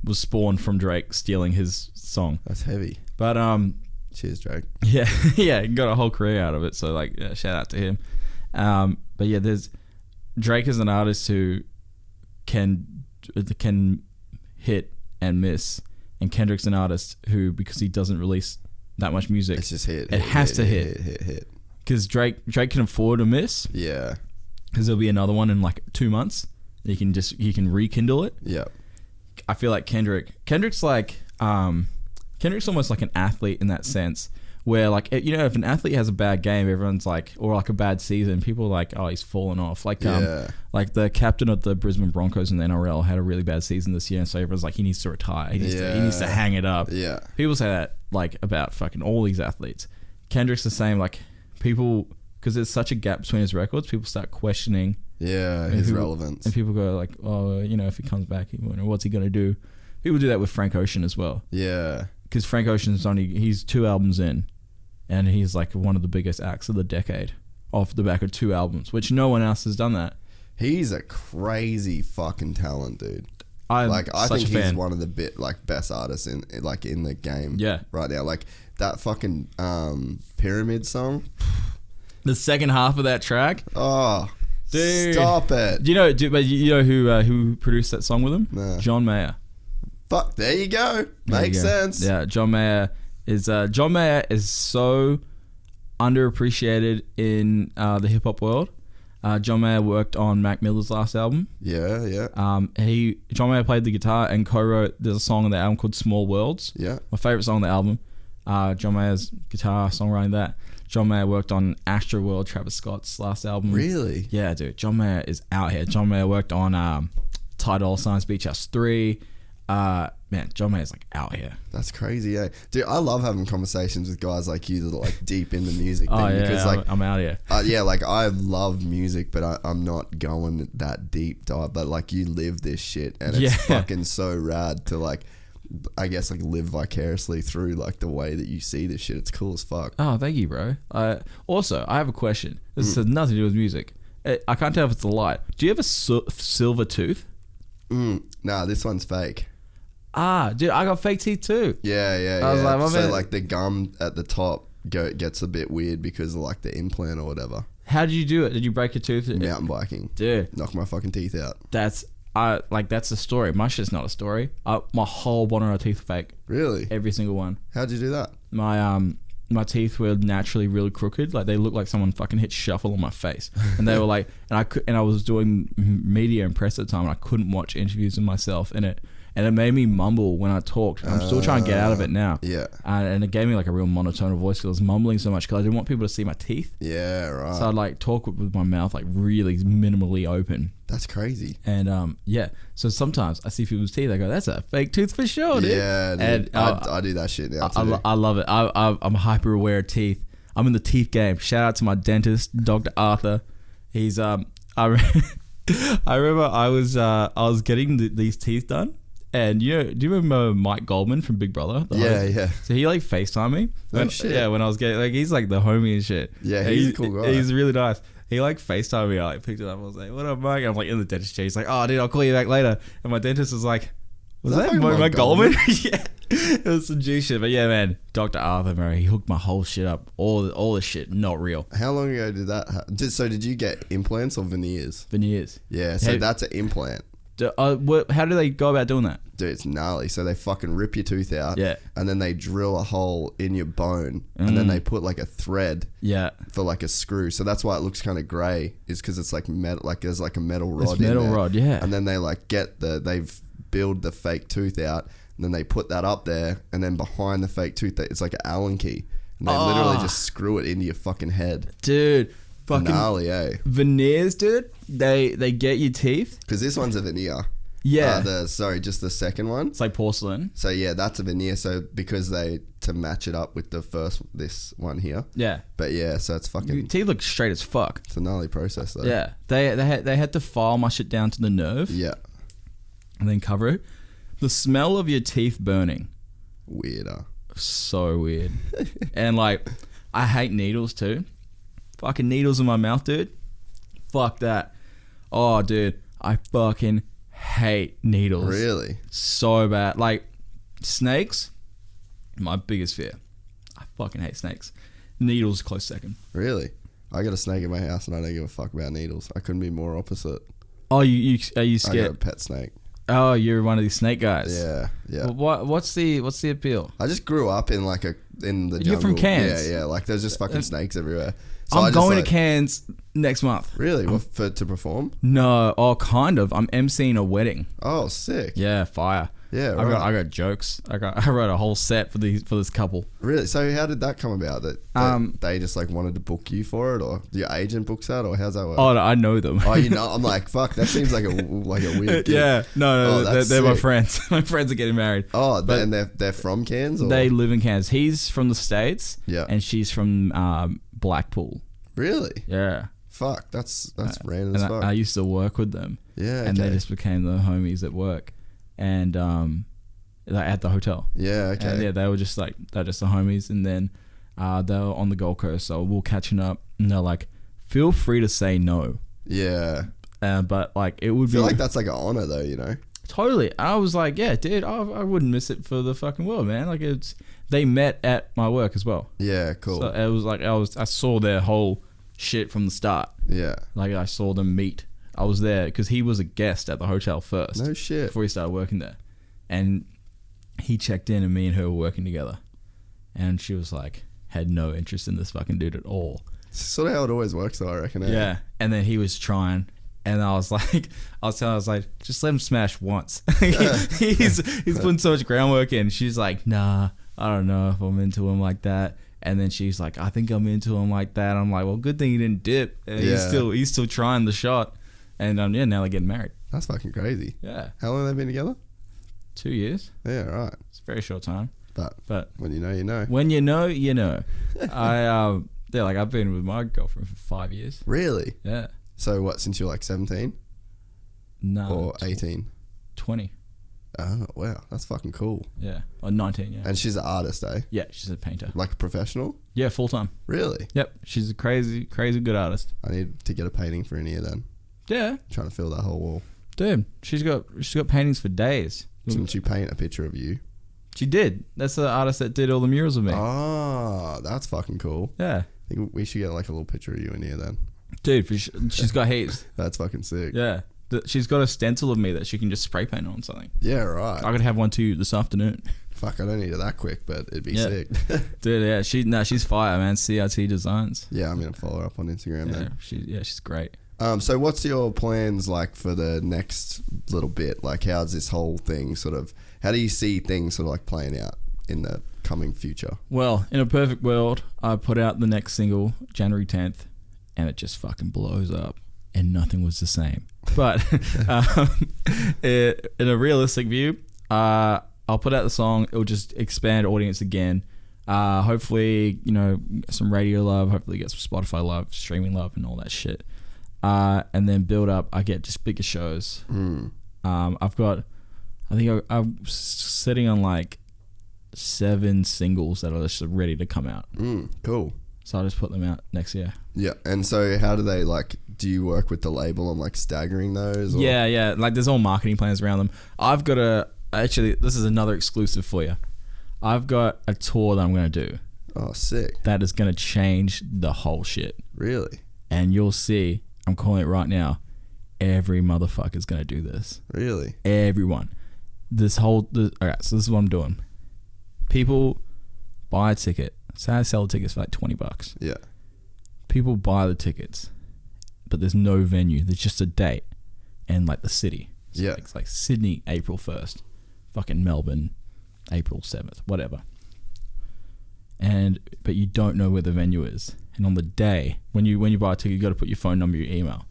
was spawned from Drake stealing his song. That's heavy. But cheers, Drake. yeah, he got a whole career out of it. So like, yeah, shout out to him. But yeah, there's Drake is an artist who can hit and miss, and Kendrick's an artist who, because he doesn't release that much music, It's just hit. It has to hit. Hit. Because Drake can afford a miss. Yeah. Because there'll be another one in like 2 months. He can rekindle it. Yeah. I feel like Kendrick's like Kendrick's almost like an athlete in that sense, where like, you know, if an athlete has a bad game, everyone's like, or like a bad season, people are like, oh, he's fallen off. Like like the captain of the Brisbane Broncos in the NRL had a really bad season this year, and so everyone's like, he needs to retire. He needs to hang it up. Yeah. People say that like about fucking all these athletes. Kendrick's the same. Like people, because there's such a gap between his records, people start questioning. Yeah, his relevance. And people go like, oh, you know, if he comes back, what's he gonna do? People do that with Frank Ocean as well. Yeah. Because Frank Ocean's he's 2 albums in, and he's like one of the biggest acts of the decade off the back of 2 albums, which no one else has done that. He's a crazy fucking talent, dude. I think he's one of the best artists in the game. Yeah. Right now, like that fucking Pyramid song. The second half of that track. Oh, dude, stop it! Do you know who produced that song with him? Nah. John Mayer. Fuck, there you go. Makes sense. Yeah, John Mayer is so underappreciated in the hip hop world. John Mayer worked on Mac Miller's last album. Yeah. John Mayer played the guitar and co-wrote. There's a song on the album called Small Worlds. Yeah. My favorite song on the album. John Mayer's guitar, songwriting that. John Mayer worked on Astro World, Travis Scott's last album. Really? Yeah, dude. John Mayer is out here. John Mayer worked on Ty Dolla $ign's Beach House 3. Man, John Mayer's like out here. That's crazy, eh? Dude, I love having conversations with guys like you that are like deep in the music thing. Oh yeah, because like I'm out here. Yeah, like I love music, but I'm not going that deep dive. But like you live this shit, and it's fucking so rad to like, I guess like live vicariously through like the way that you see this shit. It's cool as fuck. Oh, thank you, bro. Also, I have a question. This has nothing to do with music. I can't tell if it's a light. Do you have a silver tooth? Nah, this one's fake. Dude, I got fake teeth too. Yeah. I was like, my so man. like the gum at the top gets a bit weird because of like the implant or whatever. How did you do it? Did you break your tooth? Mountain biking. Dude. Knock my fucking teeth out. That's the story. My shit's not a story. My whole bottom of my teeth are fake. Really? Every single one. How'd you do that? My teeth were naturally really crooked. Like they looked like someone fucking hit shuffle on my face. And they were like, and I was doing media and press at the time, and I couldn't watch interviews of myself in it. And it made me mumble when I talked. I'm still trying to get out of it now. Yeah. And it gave me like a real monotone voice because I was mumbling so much because I didn't want people to see my teeth. Yeah, right. So I'd like talk with my mouth like really minimally open. That's crazy. And yeah, so sometimes I see people's teeth. I go, "That's a fake tooth for sure, dude." Yeah, dude. And I do that shit now too. I love it. I'm hyper aware of teeth. I'm in the teeth game. Shout out to my dentist, Dr. Arthur. He's I remember I was getting these teeth done. And do you remember Mike Goldman from Big Brother? Yeah. So he like FaceTimed me. Shit. Yeah, when I was getting like, he's like the homie and shit. Yeah, he's a cool guy. He's really nice. He like FaceTimed me. I like picked it up. I was like, "What up, Mike?" And I'm like in the dentist chair. He's like, "Oh, dude, I'll call you back later." And my dentist was like, Was that that fucking Mike Mike Goldman? Yeah. It was some G shit. But yeah, man, Dr. Arthur Murray, he hooked my whole shit up. All the shit, not real. How long ago did that so did you get implants or veneers? Veneers. Yeah, so Hey- that's an implant. How do they go about doing that? Dude, it's gnarly. So they fucking rip your tooth out. Yeah. And then they drill a hole in your bone. And then they put like a thread Yeah. for like a screw. So that's why it looks kind of grey, is because it's like metal, like there's like a metal rod It's in metal there. rod, yeah. And then they like they've build the fake tooth out, and then they put that up there, and then behind the fake tooth, it's like an Allen key. And they literally just screw it into your fucking head. Dude, fucking Gnarly, eh? veneers, dude. They get your teeth. Because this one's a veneer. Yeah. Just the second one. It's like porcelain. So yeah, that's a veneer. So because to match it up with this one here. Yeah. But yeah, so it's Your fucking, teeth look straight as fuck. it's a gnarly process though. Yeah. They had to file my shit down to the nerve Yeah. and then cover it. The smell of your teeth burning. Weirder. So weird. And like, I hate needles too. Fucking needles in my mouth, dude. Fuck that. Oh, dude. I fucking hate needles. Really? So bad. Like, snakes, my biggest fear. I fucking hate snakes. Needles, close second. Really? I got a snake in my house and I don't give a fuck about needles. I couldn't be more opposite. Oh, are you I got a scared? pet snake. Oh, you're one of these snake guys. Yeah, yeah. Well, what's the appeal? I just grew up in the jungle. You're from Cairns? Yeah, yeah. Like there's just fucking snakes everywhere. So I'm I just, going like, to Cairns next month. Really? To perform? No, kind of. I'm emceeing a wedding. Oh, sick. Yeah, fire. Yeah, I right. got jokes. I wrote a whole set for this couple. Really? So how did that come about? That they just like wanted to book you for it, or your agent books that, or how's that work? Oh, no, I know them. Oh, you know, I'm like, fuck. That seems like a weird. Gig. Yeah, no, Oh, that's they're my sick. friends. My friends are getting married. Oh, and they're from Cairns. Or? They live in Cairns. He's from the States. Yeah. And she's from Blackpool. Really? Yeah. Fuck. That's random as And fuck. I used to work with them. Yeah. And they Okay. just became the homies at work, and like at the hotel. Yeah. Okay. And yeah, they were just like they're just the homies, and then they were on the Gold Coast, so we were catching up, and they're like, "Feel free to say no." Yeah. But like it would I feel be like that's like an honor though, you know. totally. I was like, yeah, dude, I wouldn't miss it for the fucking world, man. Like they met at my work as well. Yeah. Cool. So it was like I saw their whole shit from the start. Yeah. Like I saw them meet. I was there because he was a guest at the hotel first. No shit. Before he started working there, and he checked in, and me and her were working together, and she was like, had no interest in this fucking dude at all. It's sort of how it always works, though. I reckon. Eh? Yeah, and then he was trying, and I was like, just let him smash once. he's putting so much groundwork in. She's like, nah, I don't know if I'm into him like that. And then she's like, I think I'm into him like that. I'm like, well, good thing he didn't dip. And he's still trying the shot, and yeah, now they're getting married. That's fucking crazy. Yeah, How long have they been together? 2 years. Yeah. Right. It's a very short time, But but when you know, you know. when you know, you know. I've been with my girlfriend for 5 years. Really? Yeah. So what? Since you're like 17 No. or 18? 20. Oh wow, that's fucking cool. Yeah. Or 19, yeah. And she's an artist, eh? Yeah, she's a painter. Like a professional? Yeah, full time. Really? Yep. She's a crazy good artist. I need to get a painting for in here then. Yeah. Trying to fill that whole wall. Dude, she's got paintings for days. Shouldn't you paint a picture of you? She did. That's the artist that did all the murals with me. Oh, that's fucking cool. Yeah. I think we should get like a little picture of you in here then. Dude, she's got heaps. That's fucking sick. Yeah. She's got a stencil of me that she can just spray paint on something. Yeah, right. I could have one too this afternoon. Fuck, I don't need it that quick, but it'd be Yeah. sick. Dude, yeah, she's fire, man. CRT Designs. Yeah, I'm gonna follow her up on Instagram Yeah, then. she's great. So what's your plans like for the next little bit? Like, how's this whole thing sort of? How do you see things sort of like playing out in the coming future? Well, in a perfect world, I put out the next single January 10th, and it just fucking blows up, and nothing was the same. But in a realistic view, I'll put out the song. It'll just expand audience again. Hopefully, some radio love. Hopefully, get some Spotify love, streaming love, and all that shit. And then build up. I get just bigger shows. I'm sitting on like 7 singles that are just ready to come out. Cool. So I'll just put them out next year. Yeah, and so how do they do you work with the label on like staggering those? Or? Yeah. Like there's all marketing plans around them. I've got Actually, this is another exclusive for you. I've got a tour that I'm going to do. Oh, sick. That is going to change the whole shit. Really? And you'll see, I'm calling it right now, every motherfucker's going to do this. Really? Everyone. Alright, so this is what I'm doing. People buy a ticket. Say I sell tickets for like $20. Yeah. People buy the tickets, but there's no venue. There's just a date and like the city. So Yeah. It's like Sydney, April 1st. Fucking Melbourne, April 7th. Whatever. But you don't know where the venue is. And on the day, when you buy a ticket, you got to put your phone number, your email.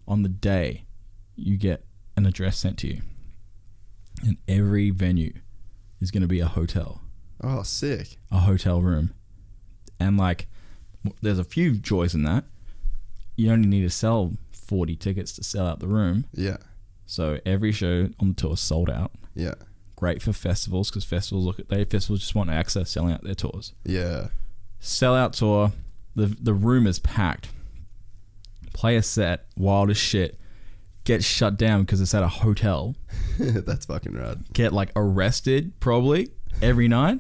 On the day, you get an address sent to you. And every venue is going to be a hotel. Oh, sick. A hotel room. And like, there's a few joys in that. You only need to sell 40 tickets to sell out the room. Yeah. So every show on the tour is sold out. Yeah. Great for festivals, because festivals just want access selling out their tours. Yeah. Sell out tour. The room is packed. Play a set, wild as shit. Get shut down because it's at a hotel. That's fucking rad. Get like arrested probably every night.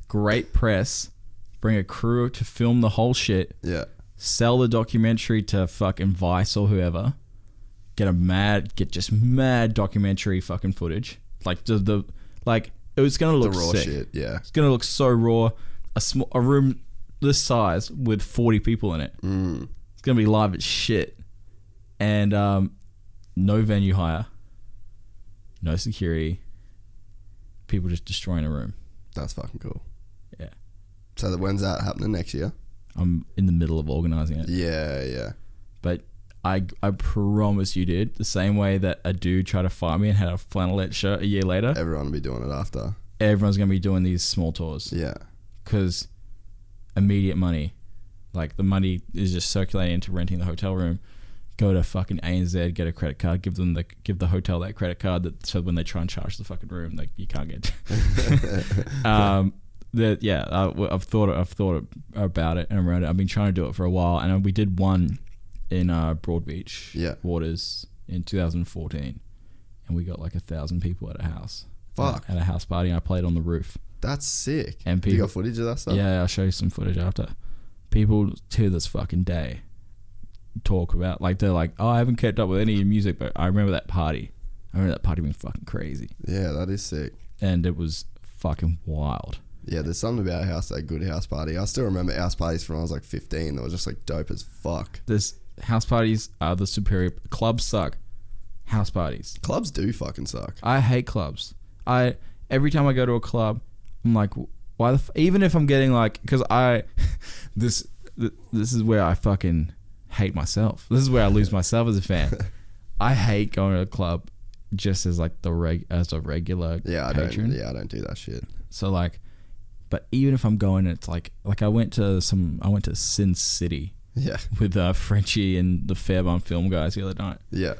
Great press. Bring a crew to film the whole shit. Yeah. Sell the documentary to fucking Vice or whoever. Get just mad documentary fucking footage. Like it's gonna look the raw sick. shit. Yeah. It's gonna look so raw. A room this size with 40 people in it. It's gonna be live as shit. And no venue hire, no security. People just destroying a room. That's fucking cool. Yeah. So when's that happening next year? I'm in the middle of organizing it. Yeah, yeah. But I promise you, dude, the same way that a dude tried to fire me and had a flannelette shirt a year later, Everyone will be doing it after. everyone's going to be doing these small tours. Yeah. Because immediate money, like the money is just circulating into renting the hotel room. Go to fucking ANZ, get a credit card, give the hotel that credit card, so when they try and charge the fucking room, like you can't get. I've thought about it and around it. I've been trying to do it for a while, and we did one in Broadbeach Waters in 2014, and we got like 1,000 people at a house. Fuck. At a house party, and I played on the roof. That's sick. And you got footage of that stuff? Yeah, I'll show you some footage after. People to this fucking day talk about, like, they're like, oh, I haven't kept up with any of your music, but I remember that party. I remember that party being fucking crazy. Yeah, that is sick. And it was fucking wild. Yeah, there's something about a good house party. I still remember house parties from when I was like 15. They were just like dope as fuck. There's house parties are the superior. Clubs suck. House parties. Clubs do fucking suck. I hate clubs. Every time I go to a club, I'm like, why even if I'm getting like, because this is where I fucking hate myself. This is where I lose myself as a fan. I hate going to a club just as like as a regular patron. I don't do that shit. So like, but even if I'm going, it's like I went to Sin City. Yeah. With Frenchie and the Fairbairn film guys the other night. Yeah.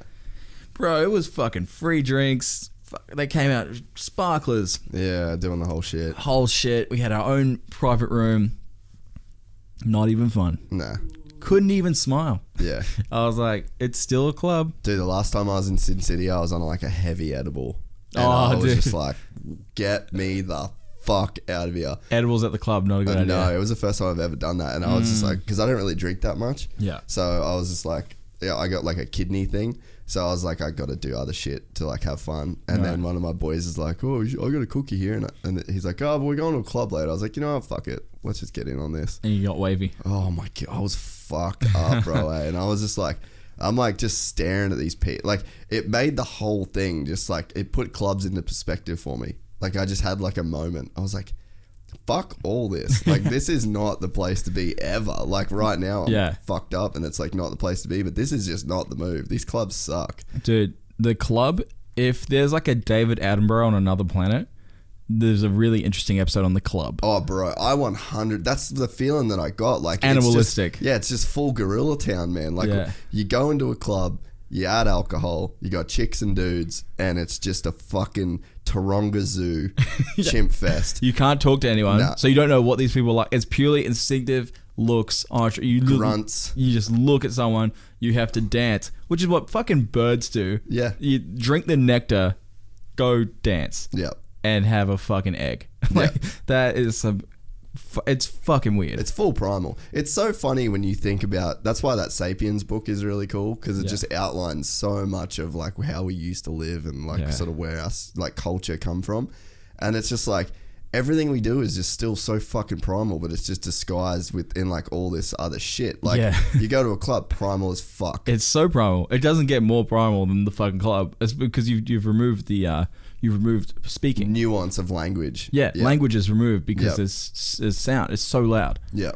Bro, it was fucking free drinks. They came out sparklers. Yeah, doing the whole shit. Whole shit. We had our own private room. Not even fun. Nah. Couldn't even smile. Yeah. I was like, it's still a club. Dude, the last time I was in Sin City, I was on like a heavy edible. And I was just like, get me the fuck out of here. Edibles at the club, not a good idea. No, it was the first time I've ever done that. And I was just like, because I don't really drink that much. Yeah. So I was just like, yeah, I got like a kidney thing. So I was like, I got to do other shit to like have fun. And then one of my boys is like, oh, I got a cookie here. And he's like, oh, but we're going to a club later. I was like, you know what, fuck it. Let's just get in on this. And you got wavy. Oh my God. I was fucked up, bro. And I was just like, I'm like just staring at these people. Like it made the whole thing just like, it put clubs into perspective for me. Like I just had like a moment. I was like, fuck all this. Like this is not the place to be ever. Like right now I'm fucked up and it's like not the place to be, but this is just not the move. These clubs suck. Dude, the club, if there's like a David Attenborough on another planet, there's a really interesting episode on the club. Oh bro, I 100, that's the feeling that I got. Like animalistic. It's just full gorilla town, man. Like you go into a club, you add alcohol, you got chicks and dudes, and it's just a fucking Taronga Zoo chimp fest. You can't talk to anyone, so you don't know what these people are like. It's purely instinctive looks. Grunts. You just look at someone, you have to dance, which is what fucking birds do. Yeah. You drink the nectar, go dance Yeah. and have a fucking egg. Like that is it's fucking weird. It's full primal. It's so funny when you think about. That's why that Sapiens book is really cool, because it just outlines so much of like how we used to live and like sort of where our like culture come from, and it's just like everything we do is just still so fucking primal, but it's just disguised within like all this other shit. Like you go to a club, primal as fuck. It's so primal. It doesn't get more primal than the fucking club. It's because you've removed the you've removed speaking nuance of language. Yeah, language is removed because there's sound. It's so loud. Yeah.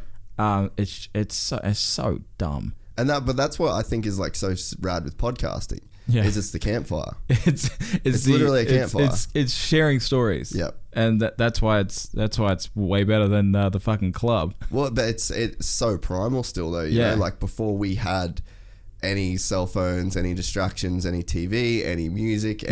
It's so dumb. And that's what I think is like so rad with podcasting. Yeah. Is it's the campfire. It's literally a campfire. It's sharing stories. Yep. And that's why it's way better than the fucking club. Well, but it's so primal still though. You know, like before we had any cell phones, any distractions, any TV, any music,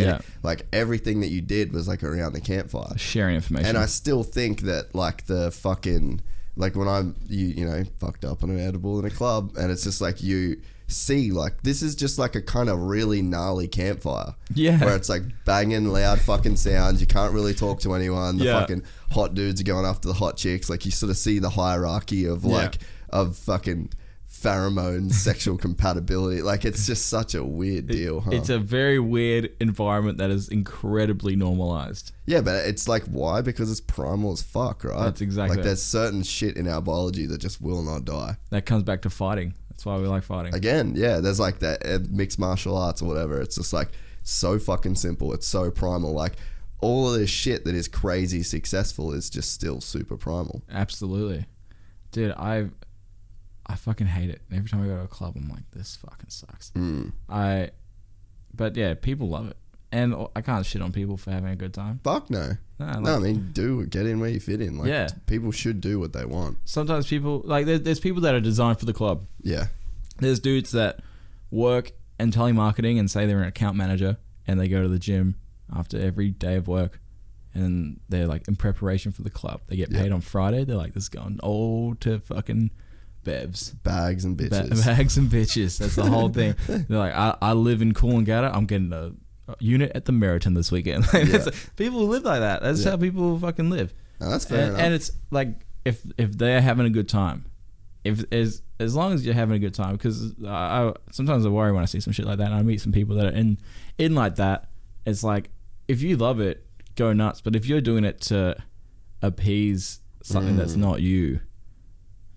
like everything that you did was like around the campfire, sharing information. And I still think that like the fucking like when I'm you know fucked up on an edible in a club, and it's just like you see like this is just like a kind of really gnarly campfire, where it's like banging loud fucking sounds. You can't really talk to anyone. The fucking hot dudes are going after the hot chicks. Like you sort of see the hierarchy of like of fucking pheromone sexual compatibility. Like it's just such a weird deal, huh? It's a very weird environment that is incredibly normalized. Yeah, but it's like, why? Because it's primal as fuck, right? That's exactly like there's certain shit in our biology that just will not die. That comes back to fighting. That's why we like fighting. Again, there's like that mixed martial arts or whatever. It's just like so fucking simple. It's so primal. Like all of this shit that is crazy successful is just still super primal. Absolutely. Dude, I fucking hate it. Every time I go to a club, I'm like, this fucking sucks. But yeah, people love it. And I can't shit on people for having a good time. Fuck no. No, I mean, get in where you fit in. Like, people should do what they want. Sometimes people, like, there's people that are designed for the club. Yeah. There's dudes that work in telemarketing and say they're an account manager, and they go to the gym after every day of work, and they're like in preparation for the club. They get paid on Friday. They're like, this is going all to fucking bevs. Bags and bitches. Bags and bitches. That's the whole thing. They're like, I live in Coolangatta. I'm getting a unit at the Meriton this weekend. People live like that. That's how people fucking live. No, that's fair enough. And it's like, if they're having a good time, as long as you're having a good time, because sometimes I worry when I see some shit like that, and I meet some people that are in like that. It's like, if you love it, go nuts. But if you're doing it to appease something that's not you,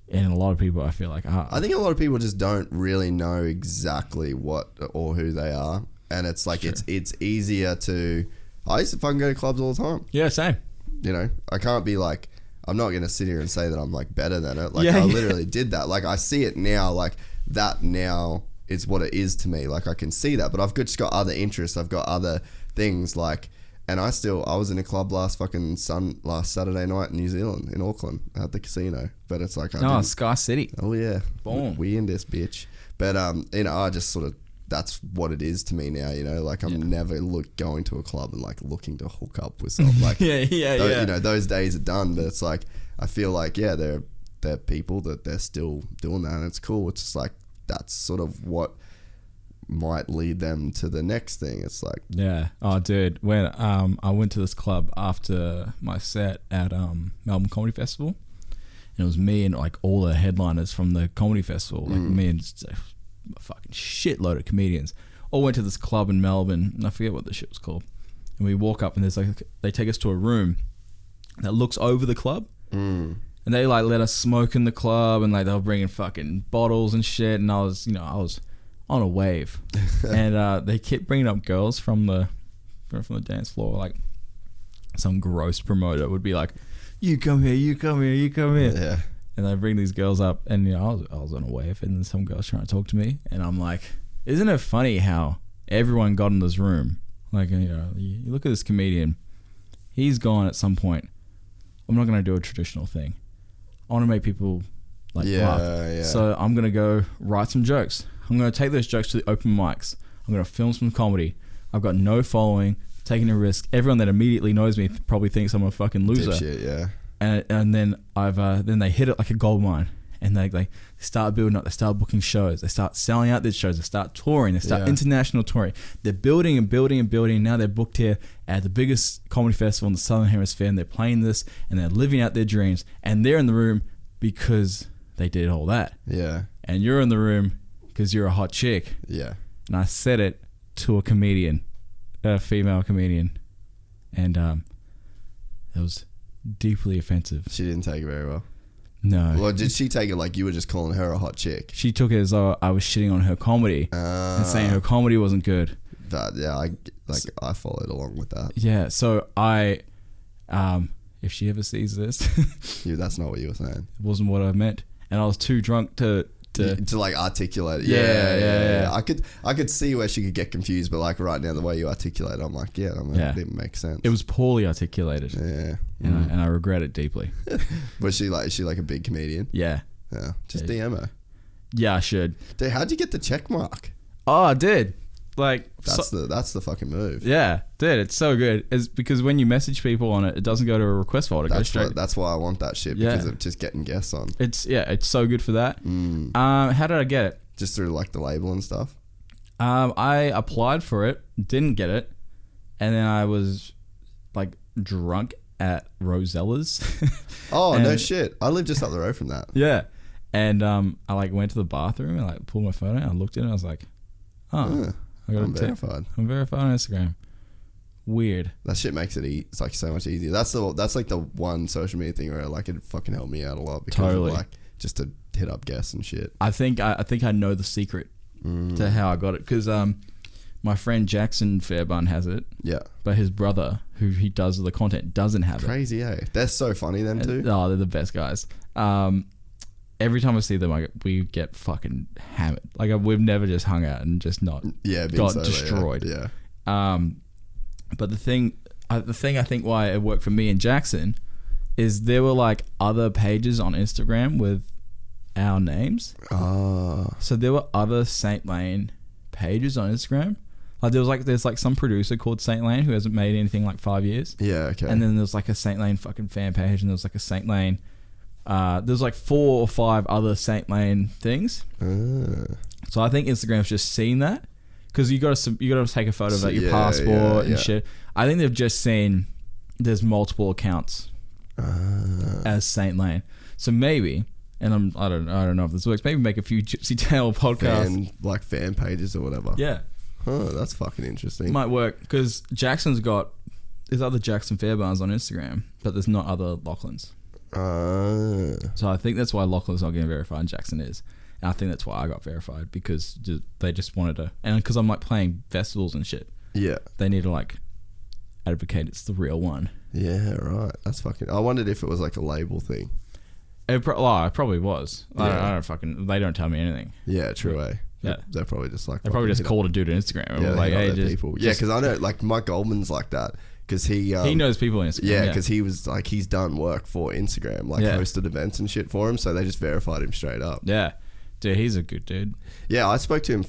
and a lot of people, I feel like, I think a lot of people just don't really know exactly what or who they are, and it's like it's easier to. I used to fucking go to clubs all the time. Yeah, same. You know, I can't be like, I'm not gonna sit here and say that I'm like better than it. Like I literally did that. Like I see it now. Like that now is what it is to me. Like I can see that, but I've just got other interests. I've got other things like. And I was in a club last Saturday night in New Zealand, in Auckland, at the casino. But it's like, Sky City. Oh yeah, boom, we in this bitch. But you know, I just sort of, that's what it is to me now. You know, like I'm never going to a club and like looking to hook up with someone. Like You know, those days are done. But it's like I feel like they're people that they're still doing that, and it's cool. It's just like that's sort of what might lead them to the next thing. It's like, oh dude, when I went to this club after my set at Melbourne Comedy Festival, and it was me and like all the headliners from the comedy festival, like me and just a fucking shitload of comedians all went to this club in Melbourne, and I forget what the shit was called, and we walk up and there's like, they take us to a room that looks over the club, and they like let us smoke in the club, and like they were bringing fucking bottles and shit, and I was on a wave, and they kept bringing up girls from the dance floor. Like some gross promoter would be like, "You come here, you come here, you come here." Yeah. And they bring these girls up, and I was on a wave, and then some girls trying to talk to me, and I'm like, "Isn't it funny how everyone got in this room? Like, you look at this comedian, he's gone at some point. I'm not gonna do a traditional thing. I want to make people like laugh. Yeah. So I'm gonna go write some jokes. I'm going to take those jokes to the open mics. I'm going to film some comedy. I've got no following, taking a risk. Everyone that immediately knows me probably thinks I'm a fucking loser. Dipshit, yeah. And then then they hit it like a gold mine. And they start building up, they start booking shows, they start selling out these shows, they start touring, they start international touring. They're building and building and building. Now they're booked here at the biggest comedy festival in the Southern Hemisphere, and they're playing this, and they're living out their dreams, and they're in the room because they did all that. Yeah. And you're in the room because you're a hot chick. Yeah. And I said it to a comedian, a female comedian, and it was deeply offensive. She didn't take it very well. No. Well, did she take it like you were just calling her a hot chick? She took it as though I was shitting on her comedy and saying her comedy wasn't good. But yeah, I followed along with that. Yeah, so I, if she ever sees this, That's not what you were saying. it wasn't what I meant, and I was too drunk to like articulate it. Yeah. I could see where she could get confused, but like right now the way you articulate it, I'm like, it didn't make sense. It was poorly articulated. Yeah. And I regret it deeply. Was she like a big comedian? Yeah. Yeah. Just DM her. Yeah, I should. Dude, how'd you get the check mark? Oh, I did. Like That's the fucking move. Yeah, dude, it's so good. It's because when you message people on it doesn't go to a request folder. It goes straight. That's why I want that shit, because of just getting guests on. It's so good for that. How did I get it? Just through like the label and stuff. I applied for it, didn't get it, and then I was like drunk at Rosella's. Oh, no shit! I live just up the road from that. Yeah, and I like went to the bathroom and like pulled my phone out. I looked at it and I was like, oh. I'm verified. I'm verified on Instagram. Weird. That shit makes it it's like so much easier. That's like the one social media thing where like it fucking helped me out a lot because of like just to hit up guests and shit. I think I know the secret to how I got it, because my friend Jackson Fairbairn has it. Yeah. But his brother, who he does the content, doesn't have it. Crazy, eh? They're so funny, them too. Oh, they're the best guys. Every time I see them, we get fucking hammered. Like we've never just hung out and just not got destroyed. Yeah. But the thing I think why it worked for me and Jackson is there were like other pages on Instagram with our names. Oh. So there were other Saint Lane pages on Instagram. Like there's some producer called Saint Lane who hasn't made anything like 5 years. Yeah. Okay. And then there's like a Saint Lane fucking fan page, and there's like a Saint Lane. There's like 4 or 5 other Saint Lane things. So I think Instagram's just seen that, because you got to take a photo of like your passport and shit. I think they've just seen there's multiple accounts as Saint Lane. So maybe, and I don't know if this works. Maybe make a few Gypsy Tale podcasts, fan pages or whatever. Yeah. Huh, that's fucking interesting. Might work, because there's other Jackson Fairbairns on Instagram, but there's not other Lachlan's. So I think that's why Lachlan's not getting verified and Jackson is. And I think that's why I got verified, because they just wanted to, and because I'm like playing festivals and shit. Yeah. They need to like advocate it's the real one. Yeah, right. That's fucking. I wondered if it was like a label thing. It probably was. Yeah. They don't tell me anything. Yeah, true. Yeah. They're probably just like. They probably just called a dude on Instagram. And like, hey, people. Yeah, because I know like Mike Goldman's like that. Because he knows people on Instagram. Yeah, because he was like, he's done work for Instagram, like hosted events and shit for him, so they just verified him straight up. Yeah, dude, he's a good dude. Yeah, I spoke to him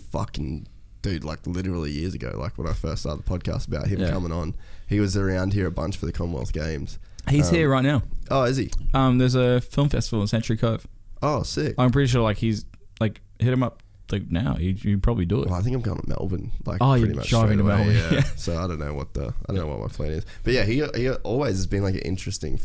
like literally years ago, like when I first started the podcast about him coming on. He was around here a bunch for the Commonwealth Games. He's here right now. Oh, is he? There's a film festival in Century Cove. Oh, sick. I'm pretty sure like he's like hit him up. Like now, you probably do it. Well, I think I'm going to Melbourne. Like, pretty much driving to Melbourne. Yeah. So I don't know what my plan is. But yeah, he always has been like an interesting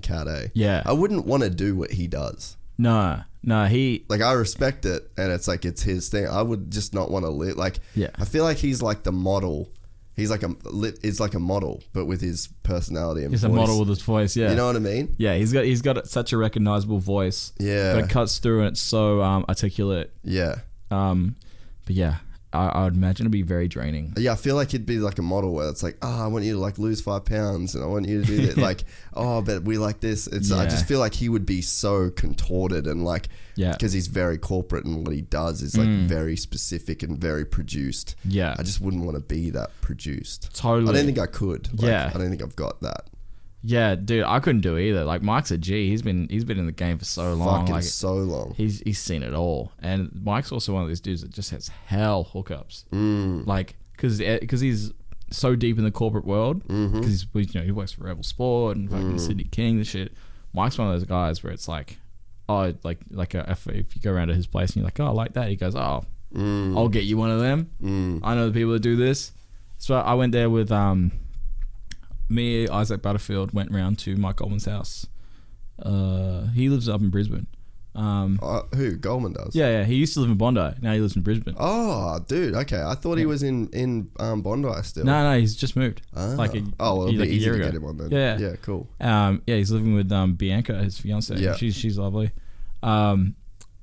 cat. Yeah. I wouldn't want to do what he does. No, he like, I respect it, and it's like it's his thing. I would just not want to live like. Yeah. I feel like he's like the model. He's like a model, but with his personality and voice. He's a model with his voice, yeah. You know what I mean? Yeah, he's got such a recognizable voice. Yeah. But it cuts through, and it's so articulate. Yeah. But yeah, I would imagine it'd be very draining. Yeah, I feel like he'd be like a model where it's like, I want you to like lose 5 pounds, and I want you to do that. Like, but we like this. I just feel like he would be so contorted and like, because he's very corporate, and what he does is like very specific and very produced. Yeah, I just wouldn't want to be that produced. Totally. I don't think I could. I don't think I've got that. Yeah, dude, I couldn't do it either. Like, Mike's a G. He's been in the game for so long. Fucking like, so long. He's seen it all. And Mike's also one of those dudes that just has hell hookups. Like, because he's so deep in the corporate world. Because he works for Rebel Sport and fucking Sydney King and shit. Mike's one of those guys where it's like, oh, if you go around to his place and you're like, oh, I like that. He goes, oh, I'll get you one of them. I know the people that do this. So I went there with me, Isaac Butterfield, went round to Mike Goldman's house. He lives up in Brisbane. Who? Goldman does? Yeah. He used to live in Bondi. Now he lives in Brisbane. Oh, dude. Okay. I thought he was in Bondi still. No, he's just moved. Well, it'll be easy to get him on then. Yeah, cool. He's living with Bianca, his fiance. Yeah. She's lovely. And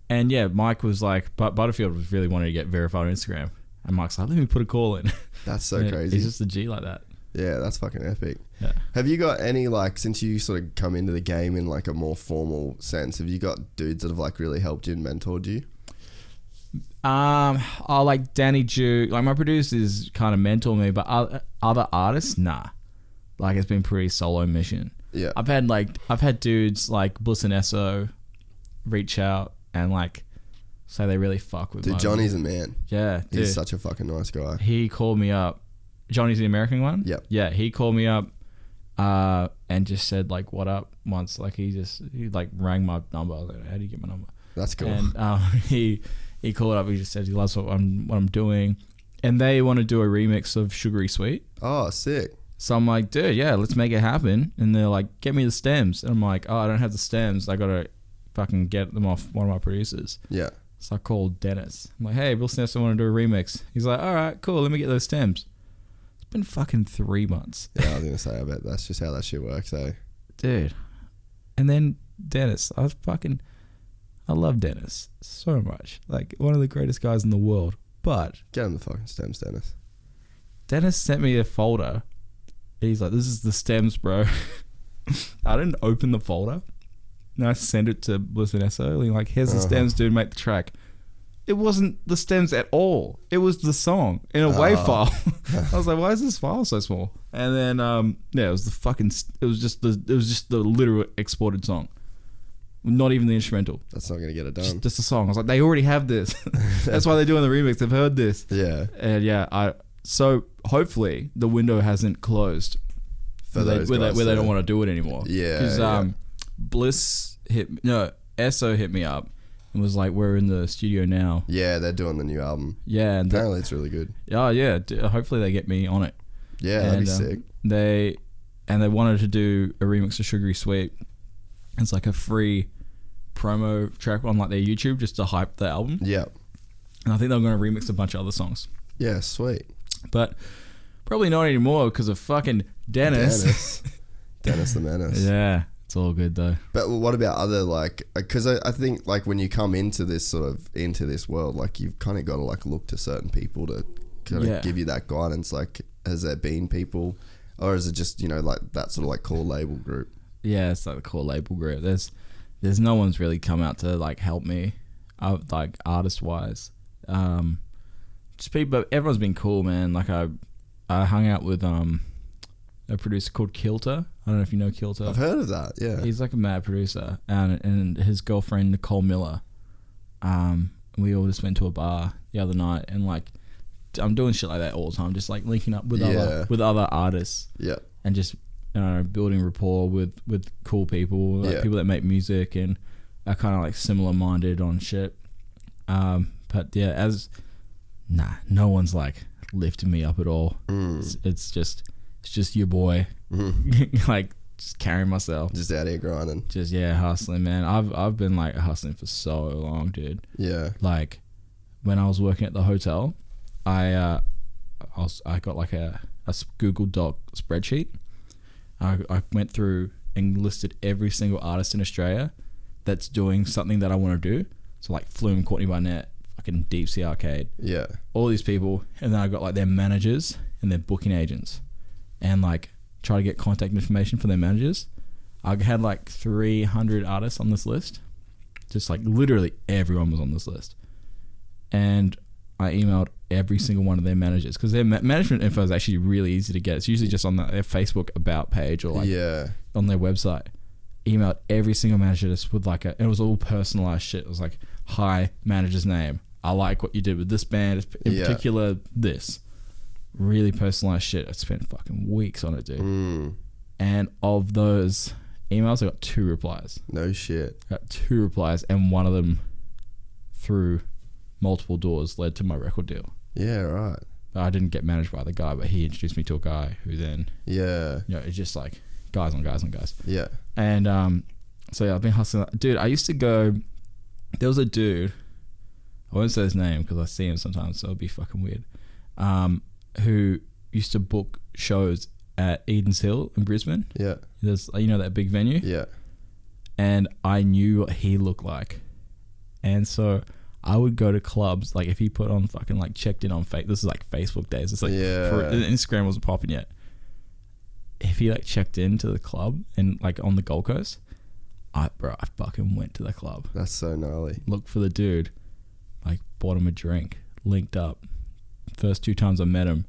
yeah, Mike was like, Butterfield was really wanting to get verified on Instagram. And Mike's like, let me put a call in. That's so crazy. He's just a G like that. Yeah, that's fucking epic. Yeah. Have you got any, like, since you sort of come into the game in like a more formal sense, have you got dudes that have like really helped you and mentored you? Like Danny Duke, like my producers kind of mentor me, but other artists, nah. Like it's been pretty solo mission. Yeah. I've had dudes like Bliss and Esso reach out and like say they really fuck with me. Dude, Johnny's a man. Yeah. Dude. He's such a fucking nice guy. He called me up. Johnny's the American one? Yep. Yeah, he called me up and just said like, what up once. Like he like rang my number. I was like, how do you get my number? That's cool. And he called up, he just said he loves what I'm doing. And they want to do a remix of Sugary Sweet. Oh, sick. So I'm like, dude, yeah, let's make it happen. And they're like, get me the stems. And I'm like, oh, I don't have the stems. I got to fucking get them off one of my producers. Yeah. So I called Dennis. I'm like, hey, Bill Sness, I want to do a remix. He's like, all right, cool. Let me get those stems. It's been fucking 3 months. Yeah, I was going to say, I bet that's just how that shit works, eh? Dude. And then Dennis. I love Dennis so much. Like, one of the greatest guys in the world. But get him the fucking stems, Dennis. Dennis sent me a folder. He's like, this is the stems, bro. I didn't open the folder. And I sent it to Bliss and Esso. Like, here's the stems, dude, make the track. It wasn't the stems at all. It was the song in a WAV file. I was like, why is this file so small? And then, it was just the literal exported song. Not even the instrumental. That's not going to get it done. Just the song. I was like, they already have this. That's why they're doing the remix. They've heard this. Yeah. And so hopefully the window hasn't closed for where they don't want to do it anymore. Yeah. Because Esso hit me up and was like, we're in the studio now. Yeah, they're doing the new album. Yeah. And apparently it's really good. Oh, yeah. Hopefully they get me on it. Yeah, that'd be sick. They wanted to do a remix of Sugary Sweet. It's like a free promo track on like their YouTube just to hype the album. Yeah. And I think they're going to remix a bunch of other songs. Yeah, sweet. But probably not anymore because of fucking Dennis. Dennis the Menace. Yeah, it's all good though. But what about other like, because I think like when you come into this world, like you've kind of got to like look to certain people to kind of give you that guidance. Like, has there been people, or is it just, like that sort of like core label group? Yeah, it's like the core label group. There's no one's really come out to like help me, like artist wise. Just people. Everyone's been cool, man. Like I hung out with a producer called Kilter. I don't know if you know Kilter. I've heard of that. Yeah, he's like a mad producer, and his girlfriend Nicole Miller. We all just went to a bar the other night, and like I'm doing shit like that all the time, just like linking up with other artists. Yeah, and just building rapport with cool people, like people that make music and are kind of like similar minded on shit. But yeah, no one's like lifting me up at all. It's just your boy, like just carrying myself, just out here grinding, just hustling, man. I've been like hustling for so long, dude. Yeah, like when I was working at the hotel, I got like a Google Doc spreadsheet. I went through and listed every single artist in Australia that's doing something that I want to do. So like Flume, Courtney Barnett, fucking Deep Sea Arcade. Yeah. All these people. And then I got like their managers and their booking agents. And like try to get contact information for their managers. I had like 300 artists on this list. Just like literally everyone was on this list. And I emailed every single one of their managers because their management info is actually really easy to get. It's usually just on their Facebook about page or like on their website. Emailed every single manager just with like it was all personalized shit. It was like, hi, manager's name. I like what you did with this band, in particular this. Really personalized shit. I spent fucking weeks on it, dude. And of those, emails. I got 2 replies. No shit. I got 2 replies, and one of them through multiple doors led to my record deal. Yeah, right. I didn't get managed by the guy, but he introduced me to a guy who then, Yeah. you know, it's just like guys on guys on guys. Yeah. And so yeah, I've been hustling. Dude, I used to go. There was a dude. I won't say his name because I see him sometimes, so it'll be fucking weird. Who used to book shows at Eden's Hill in Brisbane. Yeah. There's, you know, that big venue. Yeah. And I knew what he looked like, and so I would go to clubs. Like if he put on fucking like checked in on this is like Facebook days. It's like Instagram wasn't popping yet. If he like checked into the club and like on the Gold Coast, I fucking went to the club. That's so gnarly. Looked for the dude, like bought him a drink, linked up. First 2 times I met him,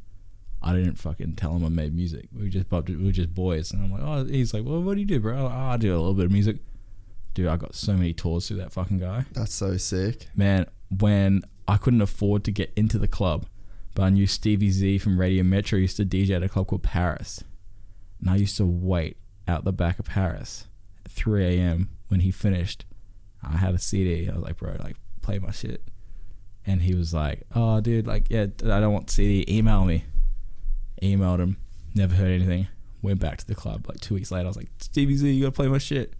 I didn't fucking tell him I made music. We were just boys, and I'm like, oh, he's like, well, what do you do, bro? Oh, I do a little bit of music. Dude, I got so many tours through that fucking guy. That's so sick. Man, when I couldn't afford to get into the club, but I knew Stevie Z from Radio Metro used to DJ at a club called Paris. And I used to wait out the back of Paris at 3 a.m. when he finished. I had a CD. I was like, bro, like, play my shit. And he was like, oh, dude, like, yeah, I don't want CD. Email me. Emailed him. Never heard anything. Went back to the club. Like 2 weeks later, I was like, Stevie Z, you gotta play my shit.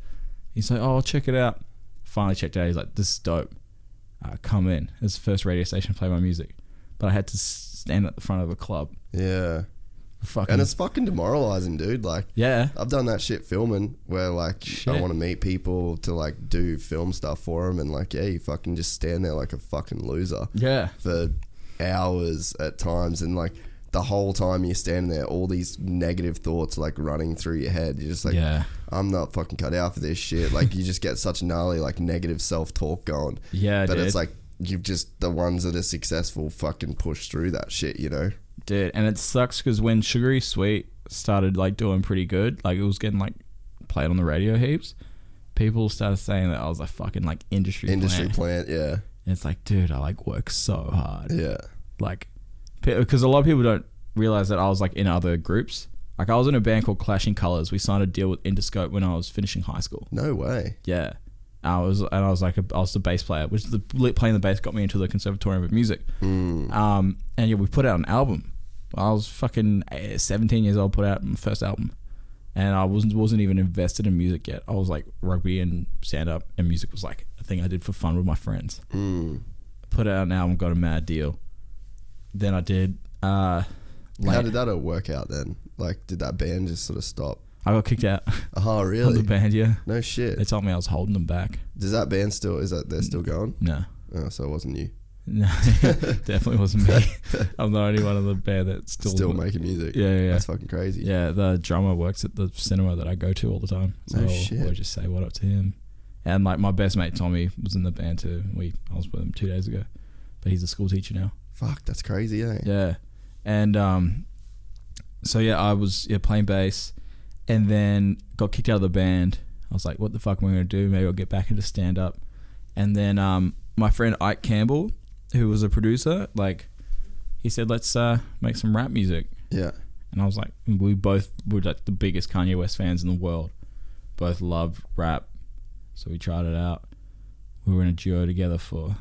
He's like, oh, I'll check it out. Finally checked it out. He's like, this is dope. Come in. It's the first radio station to play my music. But I had to stand at the front of a club. Yeah. And it's fucking demoralizing, dude. Like, yeah, I've done that shit filming where like I want to meet people to like do film stuff for them, and like, yeah, you fucking just stand there like a fucking loser. Yeah. For hours at times, and like the whole time you're standing there, all these negative thoughts like running through your head. You're just like, yeah, I'm not fucking cut out for this shit. Like you just get such gnarly like negative self-talk going. Yeah, but dude. it's like you've just the ones that are successful fucking push through that shit, you know. Dude, and it sucks because when Sugary Sweet started like doing pretty good, like it was getting like played on the radio heaps, people started saying that I was a fucking like industry plant. Yeah. And it's like, dude, I like work so hard. Yeah. Like, because a lot of people don't realize that I was like in other groups. Like I was in a band called Clashing Colors. We signed a deal with Interscope when I was finishing high school. No way. Yeah. I was the bass player, which playing the bass got me into the Conservatorium of Music. And yeah, we put out an album. I was fucking 17 years old, put out my first album, and I wasn't even invested in music yet. I was like rugby and stand up, and music was like a thing I did for fun with my friends. Put out an album, got a mad deal. Then I did. How did that all work out then? Like, did that band just sort of stop? I got kicked out. Oh, really? Of the band, yeah. No shit. They told me I was holding them back. Does that band they're still going? No. Oh, so it wasn't you. No, definitely wasn't me. I'm the only one of the band that's still making music. Yeah. That's fucking crazy. Yeah, the drummer works at the cinema that I go to all the time. So shit. I just say what up to him. And like my best mate Tommy was in the band too. I was with him 2 days ago, but he's a school teacher now. Fuck, that's crazy, eh? Yeah, and so yeah, I was playing bass, and then got kicked out of the band. I was like, what the fuck am I gonna do? Maybe I'll get back into stand up. And then my friend Ike Campbell, who was a producer, like he said, let's make some rap music. Yeah. And I was like, we both were like the biggest Kanye West fans in the world. Both loved rap. So we tried it out. We were in a duo together for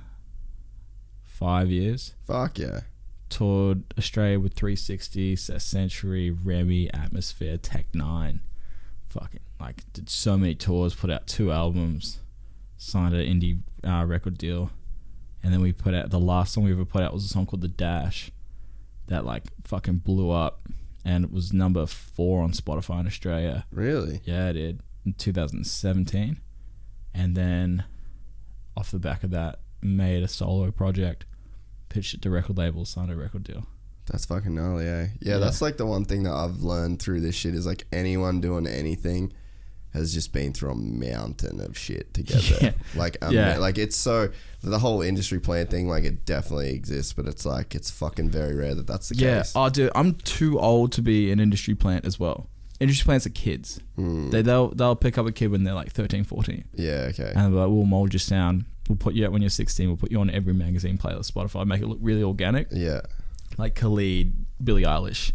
5 years. Fuck yeah. Toured Australia with 360, Century, Remy, Atmosphere, Tech 9. Fucking like did so many tours, put out 2 albums, signed an indie record deal. And then we put out, the last song we ever put out was a song called The Dash that like fucking blew up, and it was number 4 on Spotify in Australia. Really? Yeah, it did, in 2017. And then off the back of that, made a solo project, pitched it to record labels, signed a record deal. That's fucking gnarly, eh? Yeah, that's like the one thing that I've learned through this shit is like anyone doing anything has just been through a mountain of shit to get there. Like it's so, the whole industry plan thing, like it definitely exists, but it's like it's fucking very rare that that's the case. Oh dude, I'm too old to be an industry plant as well. Industry plants are kids. They'll pick up a kid when they're like 13, 14. Yeah, okay. And they're like, we'll mold your sound. We'll put you out when you're 16. We'll put you on every magazine playlist, Spotify, make it look really organic. Yeah. Like Khalid, Billie Eilish,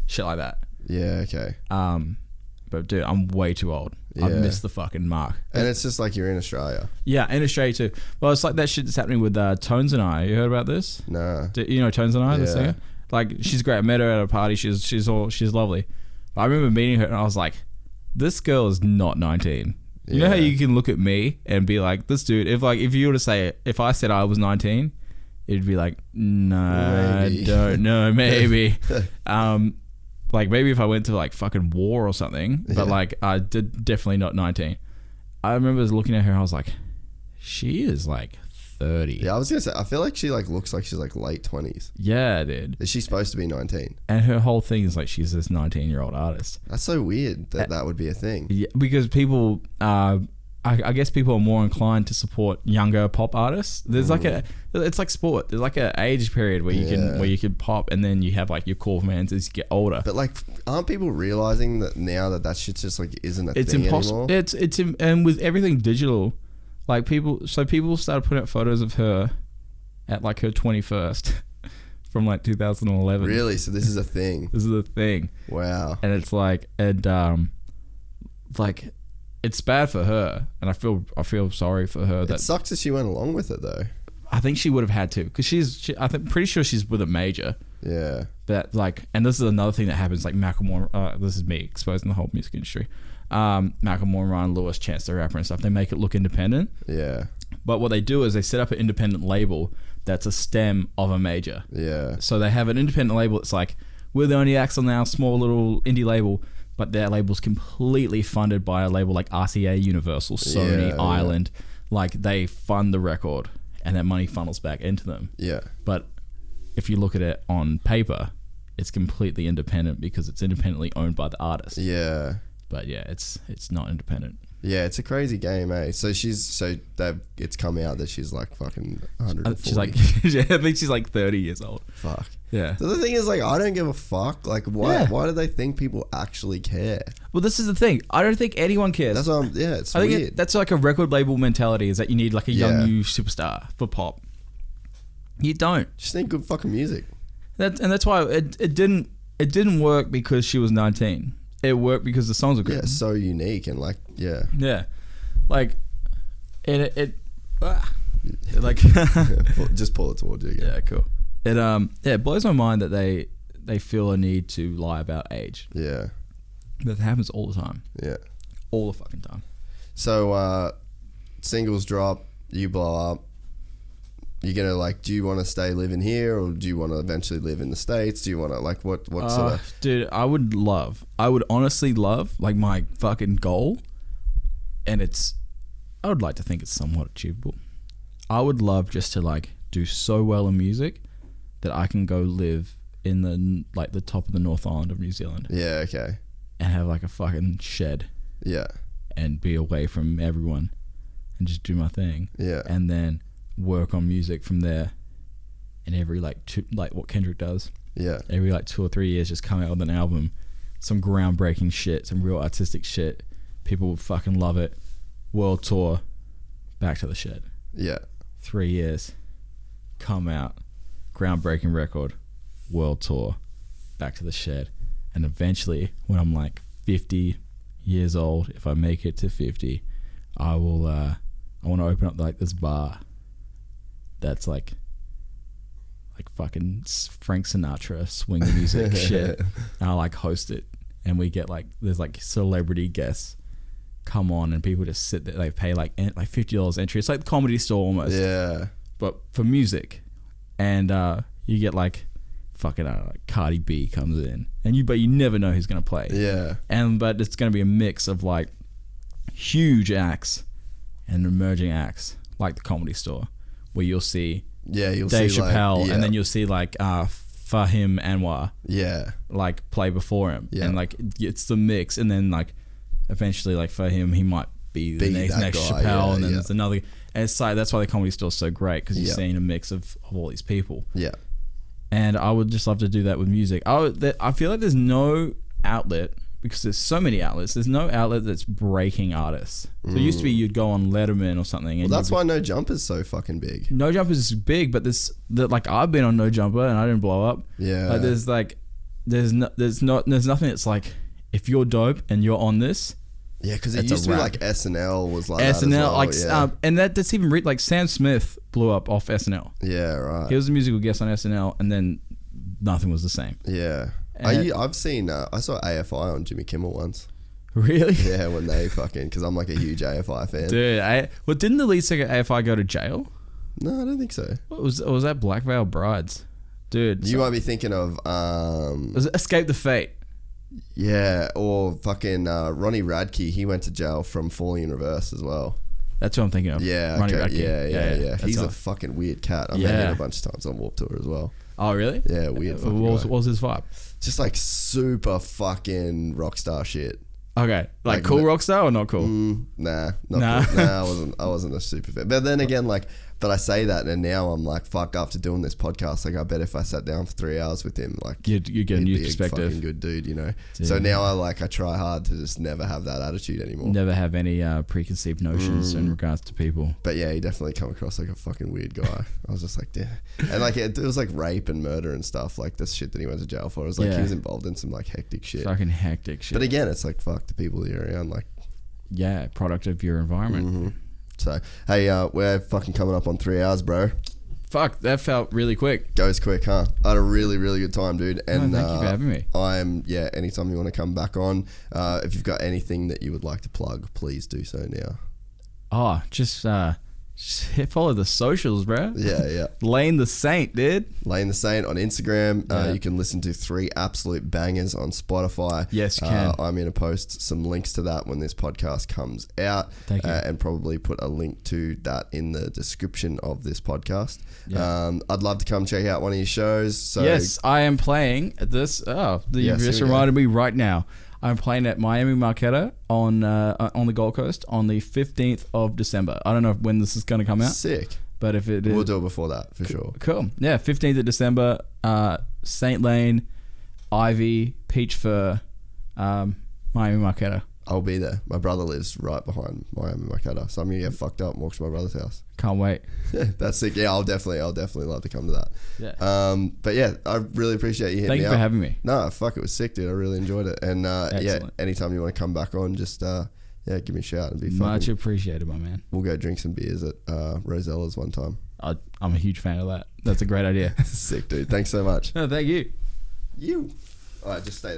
shit like that. Yeah, okay. But dude, I'm way too old. Yeah. I missed the fucking mark. And it's just like you're in Australia. Yeah, in Australia too. Well, it's like that shit that's happening with Tones and I. You heard about this? Nah. You know Tones and I, the Yeah. singer? Like, she's great. I met her at a party. She's lovely. But I remember meeting her and I was like, this girl is not 19. You know how you can look at me and be like, this dude, if you were to say, if I said I was 19, it'd be like, no, I don't know, maybe. Like maybe if I went to like fucking war or something, but like I did definitely not 19. I remember looking at her and I was like, she is like 30. Yeah, I was gonna say, I feel like she like looks like she's like late 20s. Yeah, dude. Is she supposed to be 19? And her whole thing is like she's this 19-year-old artist. That's so weird that that would be a thing. Yeah, because people, I guess people are more inclined to support younger pop artists. There's like it's like sport. There's like an age period where you can pop, and then you have like your core fans as you get older. But like, aren't people realizing that now that shit just like isn't a thing impossible. anymore? And with everything digital, like people started putting up photos of her at like her 21st from like 2011. Really? So this is a thing. This is a thing. Wow. And it's like, like, it's bad for her, and I feel sorry for her. It sucks that she went along with it though. I think she would have had to, because pretty sure she's with a major. Yeah. That like, and this is another thing that happens. Like Macklemore, this is me exposing the whole music industry. Macklemore, Ryan Lewis, Chance the Rapper, and stuff. They make it look independent. Yeah. But what they do is they set up an independent label that's a stem of a major. Yeah. So they have an independent label that's like, we're the only acts on our small little indie label. But their label's completely funded by a label like RCA, Universal, Sony, Island. Like they fund the record, and that money funnels back into them. Yeah. But if you look at it on paper, it's completely independent because it's independently owned by the artist. Yeah. But yeah, it's not independent. Yeah, it's a crazy game, eh? So it's come out that she's like fucking 140. She's like, I think she's like 30 years old. Fuck. Yeah. So the thing is, like, I don't give a fuck. Like, why do they think people actually care? Well, this is the thing. I don't think anyone cares. That's what it's I weird. think that's like a record label mentality, is that you need like a young new superstar for pop. You don't. Just need good fucking music. That's why it didn't work because she was 19. It worked because the songs were good. Yeah, so unique and like, yeah. Yeah. Like, like, just pull it towards you again. yeah, cool. It blows my mind that they feel a need to lie about age. Yeah. That happens all the time. Yeah. All the fucking time. So, singles drop, you blow up. You're gonna like, do you want to stay living here, or do you want to eventually live in the States? Do you want to like what sort of? Dude, I would honestly love, like, my fucking goal, and I would like to think it's somewhat achievable. I would love just to like do so well in music that I can go live in the top of the North Island of New Zealand. Yeah. Okay. And have like a fucking shed. Yeah. And be away from everyone, and just do my thing. Yeah. And then work on music from there, and every like what Kendrick does. Yeah. Every like 2 or 3 years, just come out with an album, some groundbreaking shit, some real artistic shit. People would fucking love it. World tour, back to the shed. Yeah. 3 years, come out, groundbreaking record, world tour, back to the shed. And eventually, when I'm like 50 years old, if I make it to 50, I will I want to open up like this bar that's like fucking Frank Sinatra swing music shit, and I like host it, and we get like, there's like celebrity guests come on, and people just sit there. They pay like $50 entry. It's like the Comedy Store almost. Yeah. But for music, and you get like fucking like Cardi B comes in, and but you never know who's gonna play. Yeah. But it's gonna be a mix of like huge acts and emerging acts, like the Comedy Store, where you'll see you'll Dave see Chappelle, like, and then you'll see like Fahim Anwar, like play before him, and like it's the mix, and then like eventually like Fahim, he might be the next Chappelle, and then there's another, and it's like that's why the Comedy Store is so great, because you're seeing a mix of all these people. Yeah. And I would just love to do that with music. I feel like there's no outlet, because there's so many outlets. There's no outlet that's breaking artists. So it used to be you'd go on Letterman or something. And well, that's why No Jumper's so fucking big. No Jumper's is big, but like I've been on No Jumper and I didn't blow up. Yeah. Like there's nothing that's like if you're dope and you're on this, Yeah, because it That's used a to be rap. like SNL was like that as SNL, well, like, yeah. and that's even like Sam Smith blew up off SNL. Yeah, right. He was a musical guest on SNL, and then nothing was the same. Yeah. I've seen, I saw AFI on Jimmy Kimmel once. Really? Yeah, when they fucking, because I'm like a huge AFI fan. Dude, well, didn't the lead singer of AFI go to jail? No, I don't think so. What was that Black Veil Brides? Dude. You might be thinking of, Was it Escape the Fate? yeah, or fucking Ronnie Radke. He went to jail from Falling in Reverse as well. That's what I'm thinking of. Yeah, Ronnie okay. Radke. Yeah. That's He's a what- fucking weird cat. I met Yeah. him a bunch of times on Warped Tour as well. Oh, really? Yeah, weird fucking What guy. was his vibe? Just like super fucking rock star shit. Okay. Like Like cool the- rock star or not cool? Nah, not Nah. cool. Nah, I wasn't a super fan. But then again, like, but I say that, and now I'm like, fuck. After doing this podcast, like, I bet if I sat down for 3 hours with him, like, You get a he'd new be perspective. fucking good dude, you know. Dude. So now I try hard to just never have that attitude anymore. Never have any preconceived notions in regards to people. But yeah, he definitely come across like a fucking weird guy. I was just like, damn. And like, it was like rape and murder and stuff, like this shit that he went to jail for. It was like Yeah. he was involved in some like hectic shit. Fucking hectic shit. But again, it's like, fuck the people that you're around, like. Yeah, product of your environment. So hey, we're fucking coming up on 3 hours, bro. Fuck, that felt really quick. Goes quick, huh? I had a really, really good time, dude. And thank you for having me. Anytime you want to come back on, if you've got anything that you would like to plug, please do so now. Oh, just follow the socials, bro. Yeah. Lane the Saint, dude. Lane the Saint on Instagram. Yeah. You can listen to 3 absolute bangers on Spotify. Yes, you can. I'm going to post some links to that when this podcast comes out. Thank you. And probably put a link to that in the description of this podcast. Yeah. I'd love to come check out one of your shows. So Yes, I am playing at this. Oh, you Yes, just here we go. reminded me right now. I'm playing at Miami Marquetta on the Gold Coast on the 15th of December. I don't know when this is going to come out, Sick. but if it is, We'll do it before that for sure. cool. Yeah, 15th of December, St. Lane, Ivy, Peach Fur, Miami Marquetta. I'll be there. My brother lives right behind Miami Marquetta, so I'm gonna get fucked up and walk to my brother's house. Can't wait. That's sick. Yeah, I'll definitely love to come to that. Yeah. But yeah, I really appreciate you hitting Thank me you up. for having me. No, fuck, it was sick, dude. I really enjoyed it. And yeah, Excellent. anytime you want to come back on, just give me a shout. It'd be Much fucking. appreciated, my man. We'll go drink some beers at Rosella's one time. I'm a huge fan of that. That's a great idea. Sick, dude. Thanks so much. No, thank you. All right, just stay there.